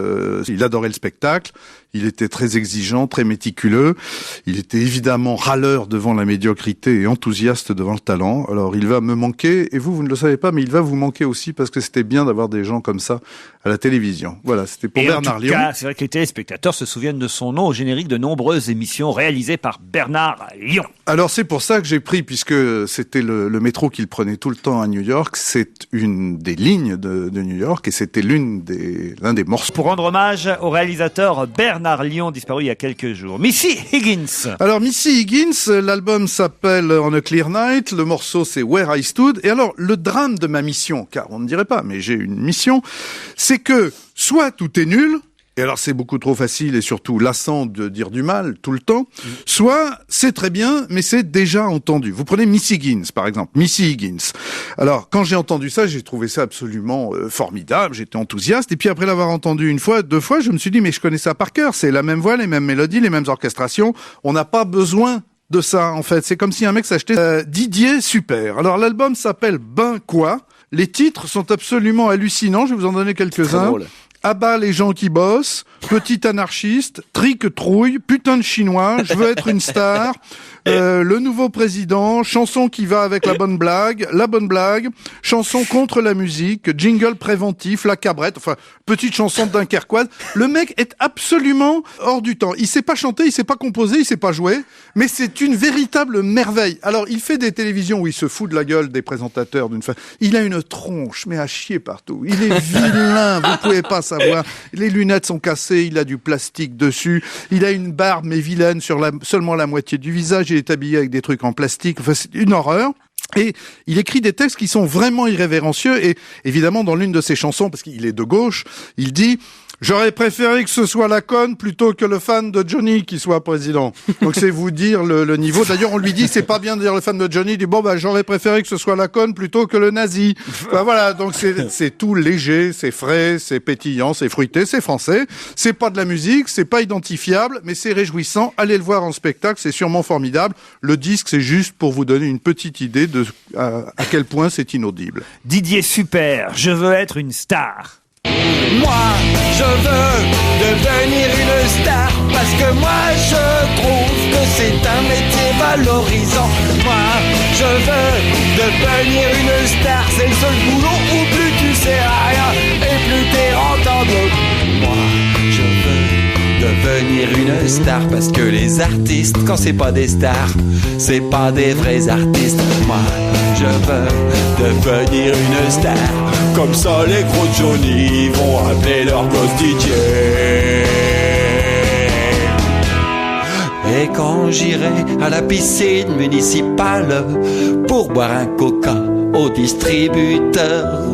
Il adorait le spectacle. Il était très exigeant, très méticuleux. Il était évidemment râleur devant la médiocrité et enthousiaste devant le talent. Alors, il va me manquer, et vous ne le savez pas, mais il va vous manquer aussi parce que c'était bien d'avoir des gens comme ça à la télévision. Voilà, c'était pour Bernard Lyon. C'est vrai que les téléspectateurs se souviennent de son nom au générique de nombreuses émissions réalisées par Bernard Lyon. Alors, c'est pour ça que j'ai pris, puisque c'était le métro qu'il prenait tout le temps à New York, c'est une des lignes de New York et c'était l'un des morceaux. Pour rendre hommage au réalisateur Bernard Lyon, disparu il y a quelques jours. Missy Higgins. Alors, Missy Higgins, l'album s'appelle On a Clear Night, le morceau c'est Where I Stood. Et alors, le drame de ma mission, car on ne dirait pas, mais j'ai une mission, c'est que soit tout est nul, et alors c'est beaucoup trop facile et surtout lassant de dire du mal tout le temps, soit c'est très bien, mais c'est déjà entendu. Vous prenez Missy Higgins, par exemple, Missy Higgins. Alors, quand j'ai entendu ça, j'ai trouvé ça absolument formidable, j'étais enthousiaste, et puis après l'avoir entendu une fois, deux fois, je me suis dit, mais je connais ça par cœur, c'est la même voix, les mêmes mélodies, les mêmes orchestrations, on n'a pas besoin de ça, en fait. C'est comme si un mec s'achetait Didier Super. Alors, l'album s'appelle Ben quoi? Les titres sont absolument hallucinants, je vais vous en donner quelques-uns. À bas les gens qui bossent, petit anarchiste, trique trouille, putain de chinois, je veux être une star, le nouveau président, chanson qui va avec la bonne blague, chanson contre la musique, jingle préventif, la cabrette, enfin, petite chanson de Dunkerquoise. Le mec est absolument hors du temps. Il sait pas chanter, il sait pas composer, il sait pas jouer, mais c'est une véritable merveille. Alors, il fait des télévisions où il se fout de la gueule des présentateurs d'une façon. Il a une tronche, mais à chier partout. Il est vilain, vous pouvez pas savoir. Les lunettes sont cassées, il a du plastique dessus, il a une barbe mais vilaine sur seulement la moitié du visage, il est habillé avec des trucs en plastique, enfin c'est une horreur. Et il écrit des textes qui sont vraiment irrévérencieux et évidemment dans l'une de ses chansons, parce qu'il est de gauche, il dit « J'aurais préféré que ce soit la conne plutôt que le fan de Johnny qui soit président. » Donc c'est vous dire le niveau. D'ailleurs on lui dit « C'est pas bien de dire le fan de Johnny. » Il dit « Bon j'aurais préféré que ce soit la conne plutôt que le nazi. » Enfin, voilà, donc c'est tout léger, c'est frais, c'est pétillant, c'est fruité, c'est français. C'est pas de la musique, c'est pas identifiable, mais c'est réjouissant. Allez le voir en spectacle, c'est sûrement formidable. Le disque c'est juste pour vous donner une petite idée de à quel point c'est inaudible. Didier Super, je veux être une star. Moi, je veux devenir une star parce que moi, je trouve que c'est un métier valorisant. Moi, je veux devenir une star, c'est le seul boulot où plus tu sers à rien et plus t'es rentable. Moi, je veux devenir une star parce que les artistes, quand c'est pas des stars, c'est pas des vrais artistes. Moi, je veux devenir une star. Comme ça, les gros Johnny vont appeler leur gosse DJ. Et quand j'irai à la piscine municipale pour boire un coca au distributeur,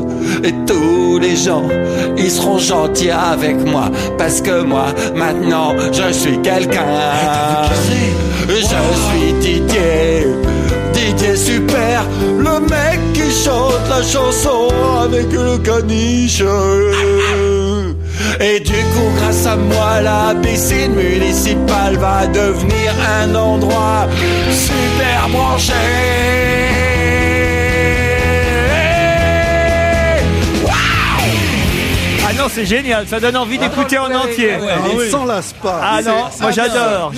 et tous les gens, ils seront gentils avec moi parce que moi, maintenant, je suis quelqu'un. Je suis Didier Super, le mec qui chante la chanson avec le caniche. Et du coup, grâce à moi, la piscine municipale va devenir un endroit super branché. Ah non, c'est génial, ça donne envie d'écouter en entier. Il s'en lasse pas. Ah non, moi j'adore.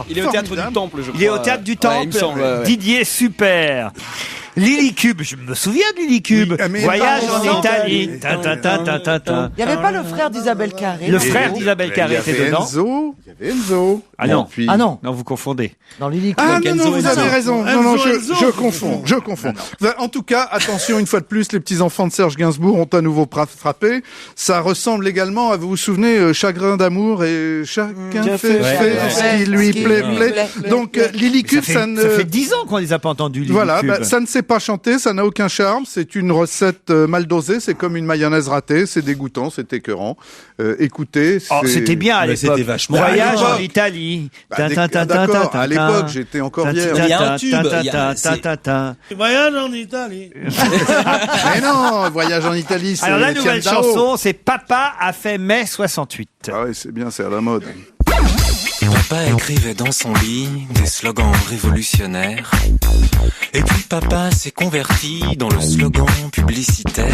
Il est au théâtre du Temple, je crois. Il est au théâtre du Temple. Il me semble, ouais. Didier Super. Lily Cube, je me souviens de Lily Cube. Voyage en Italie. Il n'y avait pas le frère d'Isabelle Carré. Le frère d'Isabelle Carré était dedans. Il y avait Enzo. Ah non, ah non, non, vous confondez. Dans Lily Cube. Ah non, vous avez raison. Non, Enzo, je confonds. En tout cas, attention, une fois de plus, les petits-enfants de Serge Gainsbourg ont à nouveau frappé. Ça ressemble également à, vous vous souvenez, Chagrin d'amour et chacun fait ce qui lui plaît. Donc, Lily Cube, ça fait 10 ans qu'on les a pas entendus, Lily voilà, Cube. ça ne sait pas chanter, ça n'a aucun charme, c'est une recette mal dosée, c'est comme une mayonnaise ratée, c'est dégoûtant, c'est écœurant. Écoutez, c'était bien à l'époque. C'était vachement Voyage en Italie. D'accord, à l'époque, j'étais encore vierge. Il y a un tube. Voyage en Italie. Mais non, Voyage en Italie, c'est Alors la nouvelle Etienne Dao. chanson, c'est Papa a fait mai 68. Ah oui, c'est bien, c'est à la mode. Papa écrivait dans son lit des slogans révolutionnaires. Et puis papa s'est converti dans le slogan publicitaire.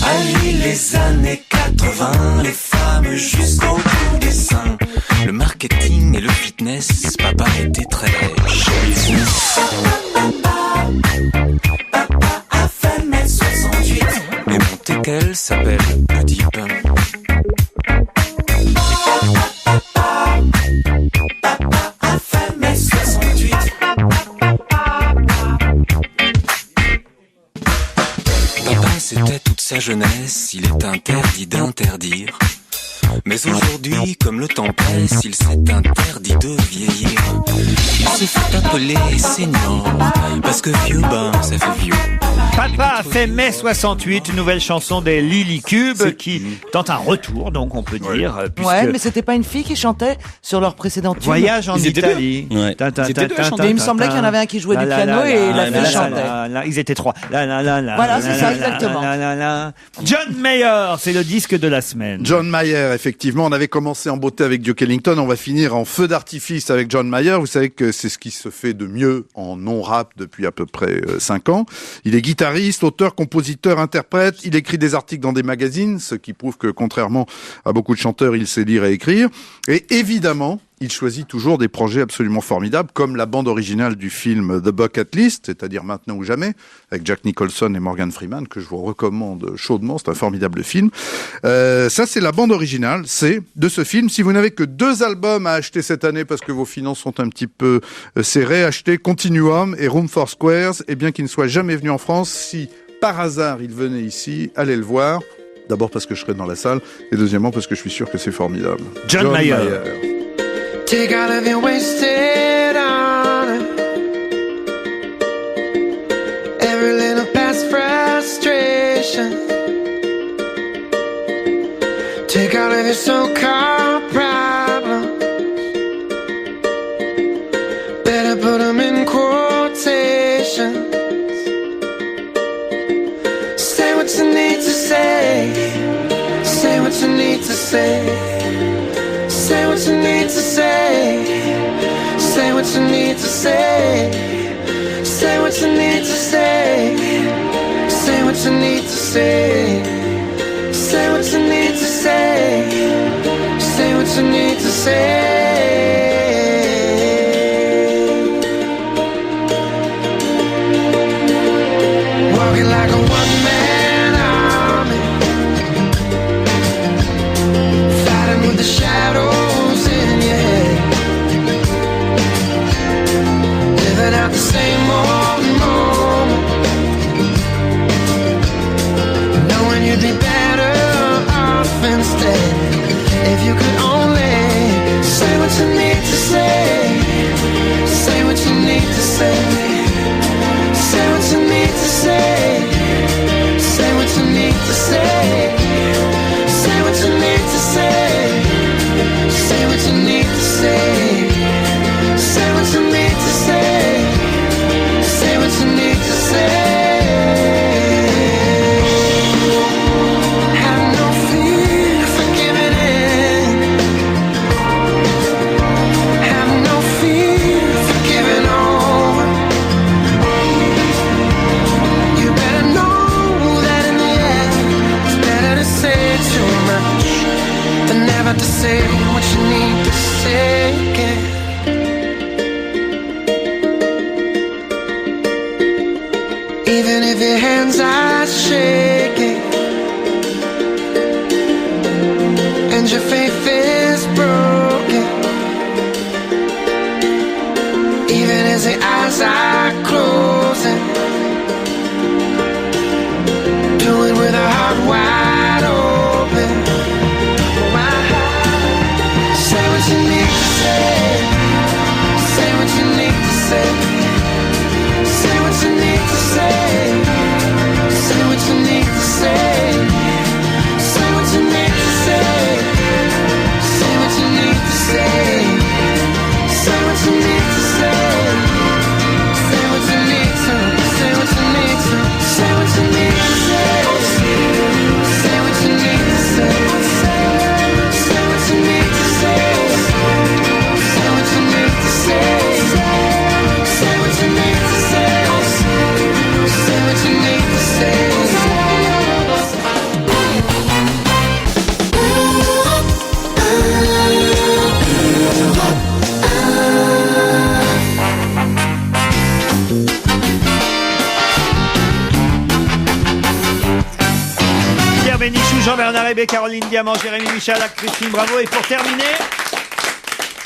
À lui les années 80, les femmes jusqu'au bout des seins. Le marketing et le fitness, papa était très show business. Papa a fait mai 68. Mais mon teckel s'appelle le Deep. Papa a fait mai 68. Papa, c'était toute sa jeunesse, il est interdit d'interdire. Mais aujourd'hui, comme le temps presse, il s'est interdit de vieillir. Il se fait appeler senior, parce que vieux, ben, ça fait vieux. Papa a fait mai 68, une nouvelle chanson des Lily Cube qui tente un retour, donc on peut dire. Ouais, mais c'était pas une fille qui chantait sur leur précédent tube. Voyage en Italie. Ouais. Mais il me semblait qu'il y en avait un qui jouait du piano et la fille chantait. Ils étaient trois. Voilà, c'est ça, exactement. John Mayer, c'est le disque de la semaine. John Mayer, effectivement, on avait commencé en beauté avec Duke Ellington, on va finir en feu d'artifice avec John Mayer. Vous savez que c'est ce qui se fait de mieux en non-rap depuis à peu près 5 ans. Il est guitariste, auteur, compositeur, interprète. Il écrit des articles dans des magazines, ce qui prouve que, contrairement à beaucoup de chanteurs, il sait lire et écrire. Et évidemment, il choisit toujours des projets absolument formidables, comme la bande originale du film The Bucket List, c'est-à-dire Maintenant ou Jamais, avec Jack Nicholson et Morgan Freeman, que je vous recommande chaudement. C'est un formidable film. Ça, c'est la bande originale, c'est de ce film. Si vous n'avez que 2 albums à acheter cette année parce que vos finances sont un petit peu serrées, achetez Continuum et Room for Squares. Et bien qu'il ne soit jamais venu en France, si par hasard il venait ici, allez le voir. D'abord parce que je serai dans la salle, et deuxièmement parce que je suis sûr que c'est formidable. John Mayer. Take all of your wasted on it. Every little past frustration. Take all of your so-called problems. Better put them in quotations. Say what you need to say. Say what you need to say. Say what you need to say. Say what you need to say. Say what you need to say. Say what you need to say. Say what you need to say. Say what you need to say. Walking like a one-man army, fighting with the shadows in your head, living out the same old moment, knowing you'd be better off instead if you could only say what you need to say. Say what you need to say. Say what you need to say. Say what you need to say. Say what you need to say. Say what you need to say. Say what you need to say. Say what you need to say. Have no fear for giving in. Have no fear for giving over. You better know that in the end it's better to say too much than never to say what you need to say again. Even if your hands are shaking and your faith is broken, even as the eyes are closing, do it with a heart wide open. Say what you need to say. Say what you need to say. Say what you need to say. Say what you need to say. Say what you need to say. Say what you need to say. Say what you need to say. Say what you need to. Say what you need to. Say what you need to say. Say what you need to say. Say what you need to say. Say what you need to say. Say what you need to say. Say what you need to say. Pierre Bénichou, Jean-Bernard Hébé, Caroline Diamant, Jérémy Michalak, Christine Bravo. Et pour terminer,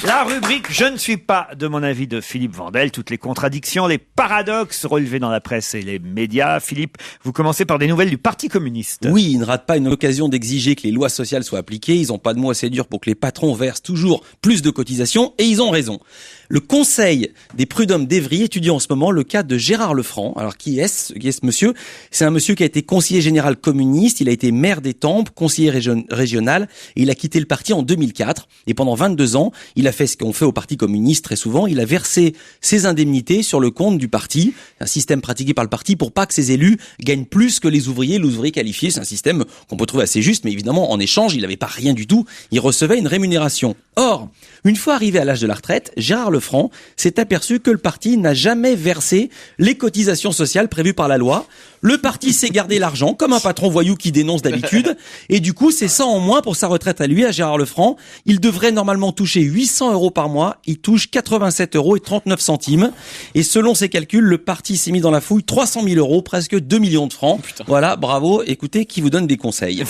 la rubrique « Je ne suis pas de mon avis » de Philippe Vandel. Toutes les contradictions, les paradoxes relevés dans la presse et les médias. Philippe, vous commencez par des nouvelles du Parti communiste. Oui, ils ne ratent pas une occasion d'exiger que les lois sociales soient appliquées. Ils n'ont pas de mots assez durs pour que les patrons versent toujours plus de cotisations. Et ils ont raison. Le Conseil des prud'hommes d'Evry étudie en ce moment le cas de Gérard Lefranc. Alors qui est-ce monsieur? C'est un monsieur qui a été conseiller général communiste. Il a été maire d'Étampes, conseiller régional. Et il a quitté le parti en 2004. Et pendant 22 ans, il a fait ce qu'on fait au Parti communiste très souvent. Il a versé ses indemnités sur le compte du parti. Un système pratiqué par le parti pour pas que ses élus gagnent plus que les ouvriers qualifiés. C'est un système qu'on peut trouver assez juste, mais évidemment, en échange, il n'avait pas rien du tout. Il recevait une rémunération. Or, une fois arrivé à l'âge de la retraite, Gérard Lefranc s'est aperçu que le parti n'a jamais versé les cotisations sociales prévues par la loi. Le parti s'est gardé l'argent, comme un patron voyou qui dénonce d'habitude. Et du coup, c'est 100 en moins pour sa retraite à lui, à Gérard Lefranc. Il devrait normalement toucher 800 € par mois. Il touche 87,39 €. Et selon ses calculs, le parti s'est mis dans la fouille 300 000 €, presque 2 millions de francs. Putain. Voilà, bravo. Écoutez, qui vous donne des conseils.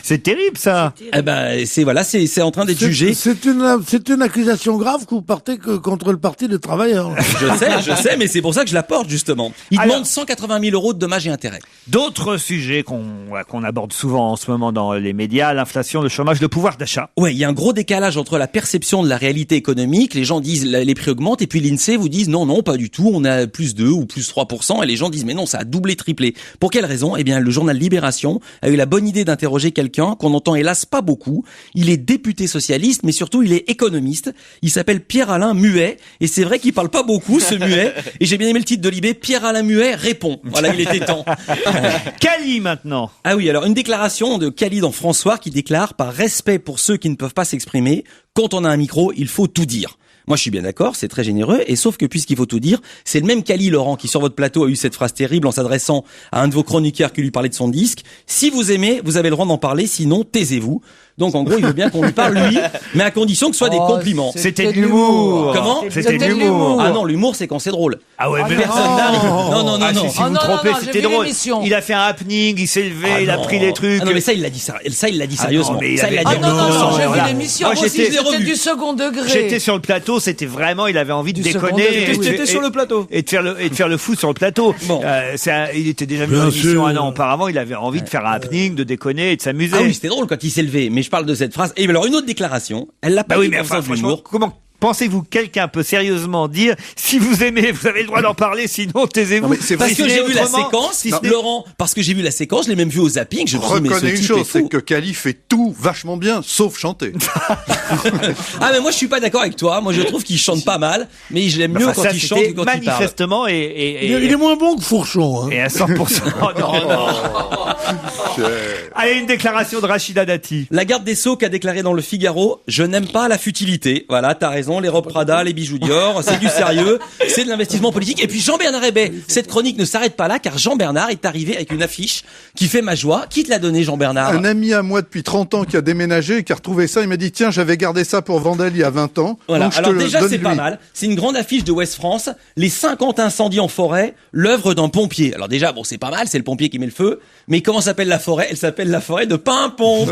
C'est terrible, ça. Eh ben, c'est en train d'être jugé. C'est une accusation grave que vous partez contre le parti des travailleurs. Je sais, mais c'est pour ça que je la porte, justement. Il demande 180 000 € de dommages et intérêts. D'autres sujets qu'on aborde souvent en ce moment dans les médias, l'inflation, le chômage, le pouvoir d'achat. Ouais, il y a un gros décalage entre la perception de la réalité économique. Les gens disent les prix augmentent et puis l'INSEE vous disent non, pas du tout, on a plus 2 ou plus 3% et les gens disent mais non, ça a doublé, triplé. Pour quelle raison? Eh bien, le journal Libération a eu la bonne idée d'interroger quelqu'un qu'on entend hélas pas beaucoup. Il est député socialiste, mais surtout il est économiste. Il s'appelle Pierre-Alain Muet et c'est vrai qu'il parle pas beaucoup, ce Muet. Et j'ai bien aimé le titre de Libé, Pierre-Alain Muet répond. Voilà, il était temps. Cali maintenant. Ah oui, alors une déclaration de Cali dans François qui déclare par respect pour ceux qui ne peuvent pas s'exprimer, quand on a un micro, il faut tout dire. Moi, je suis bien d'accord, c'est très généreux. Et sauf que, puisqu'il faut tout dire, c'est le même Cali, Laurent, qui sur votre plateau a eu cette phrase terrible en s'adressant à un de vos chroniqueurs qui lui parlait de son disque. Si vous aimez, vous avez le droit d'en parler, sinon taisez-vous. Donc, en gros, il veut bien qu'on lui parle, lui, mais à condition que ce soit des compliments. C'était de l'humour. Comment? C'était de l'humour. Ah non, l'humour, c'est quand c'est drôle. Ah ouais, mais personne n'arrive. Non. Ah, si vous trompez, c'était drôle. Il a fait un happening, il s'est levé, il a pris les trucs. Ah non, mais ça, il l'a dit sérieusement. mais il Ça, il l'a avait- dit. non, j'ai vu voilà. l'émission. Moi, C'était j'étais- du second degré. J'étais sur le plateau, c'était vraiment, il avait envie de Du second déconner. degré. Et- T'étais sur le plateau. Et de faire le fou sur le plateau. Il était déjà venu Bien dans l'émission sûr. un an auparavant, il avait envie de faire un happening, de déconner et de s'amuser. Ah oui, c'était drôle quand il s'est levé. Mais je parle de cette phrase. Et alors, une autre déclaration. Elle l'a pas Bah oui, dit mais dans le enfin, sens de franchement, l'humour. comment pensez-vous que quelqu'un peut sérieusement dire si vous aimez, vous avez le droit d'en parler, sinon taisez-vous. Parce que j'ai vu la Autrement, séquence, si ce n'est- Laurent, parce que j'ai vu la séquence, je l'ai même vu au zapping, je me suis dit, mais ce Reconnais une type chose, est c'est fou. que Cali fait tout vachement bien, sauf chanter. Ah mais moi je suis pas d'accord avec toi, moi je trouve qu'il chante pas mal, mais je l'aime mieux Enfin, quand ça, il chante c'était que quand il parle. manifestement Il est moins bon que Fourchon. Hein. Et à 100%. non. Allez, une déclaration de Rachida Dati. La garde des Sceaux qui a déclaré dans le Figaro, je n'aime pas la futilité. Voilà, t'as raison, les robes Prada, les bijoux Dior, c'est du sérieux, c'est de l'investissement politique. Et puis Jean-Bernard Hébet, cette chronique ne s'arrête pas là, car Jean-Bernard est arrivé avec une affiche qui fait ma joie. Qui te l'a donné, Jean-Bernard? Un ami à moi depuis 30 ans qui a déménagé et qui a retrouvé ça, il m'a dit tiens, j'avais gardé ça pour Vandel il y a 20 ans. Voilà. Donc je Alors te le déjà donne c'est lui. pas mal. C'est une grande affiche de Ouest France. Les 50 incendies en forêt, l'œuvre d'un pompier. Alors déjà bon c'est pas mal, c'est le pompier qui met le feu. Mais comment s'appelle la forêt? Elle s'appelle la forêt de Pimpon.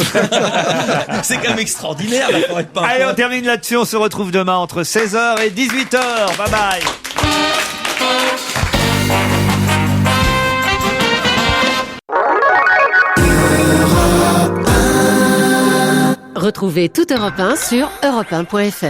C'est quand même extraordinaire la forêt de Pimpon. Allez, on termine là-dessus. On se retrouve demain entre 16h et 18h. Bye bye. Retrouvez toute Europe 1 sur europe1.fr.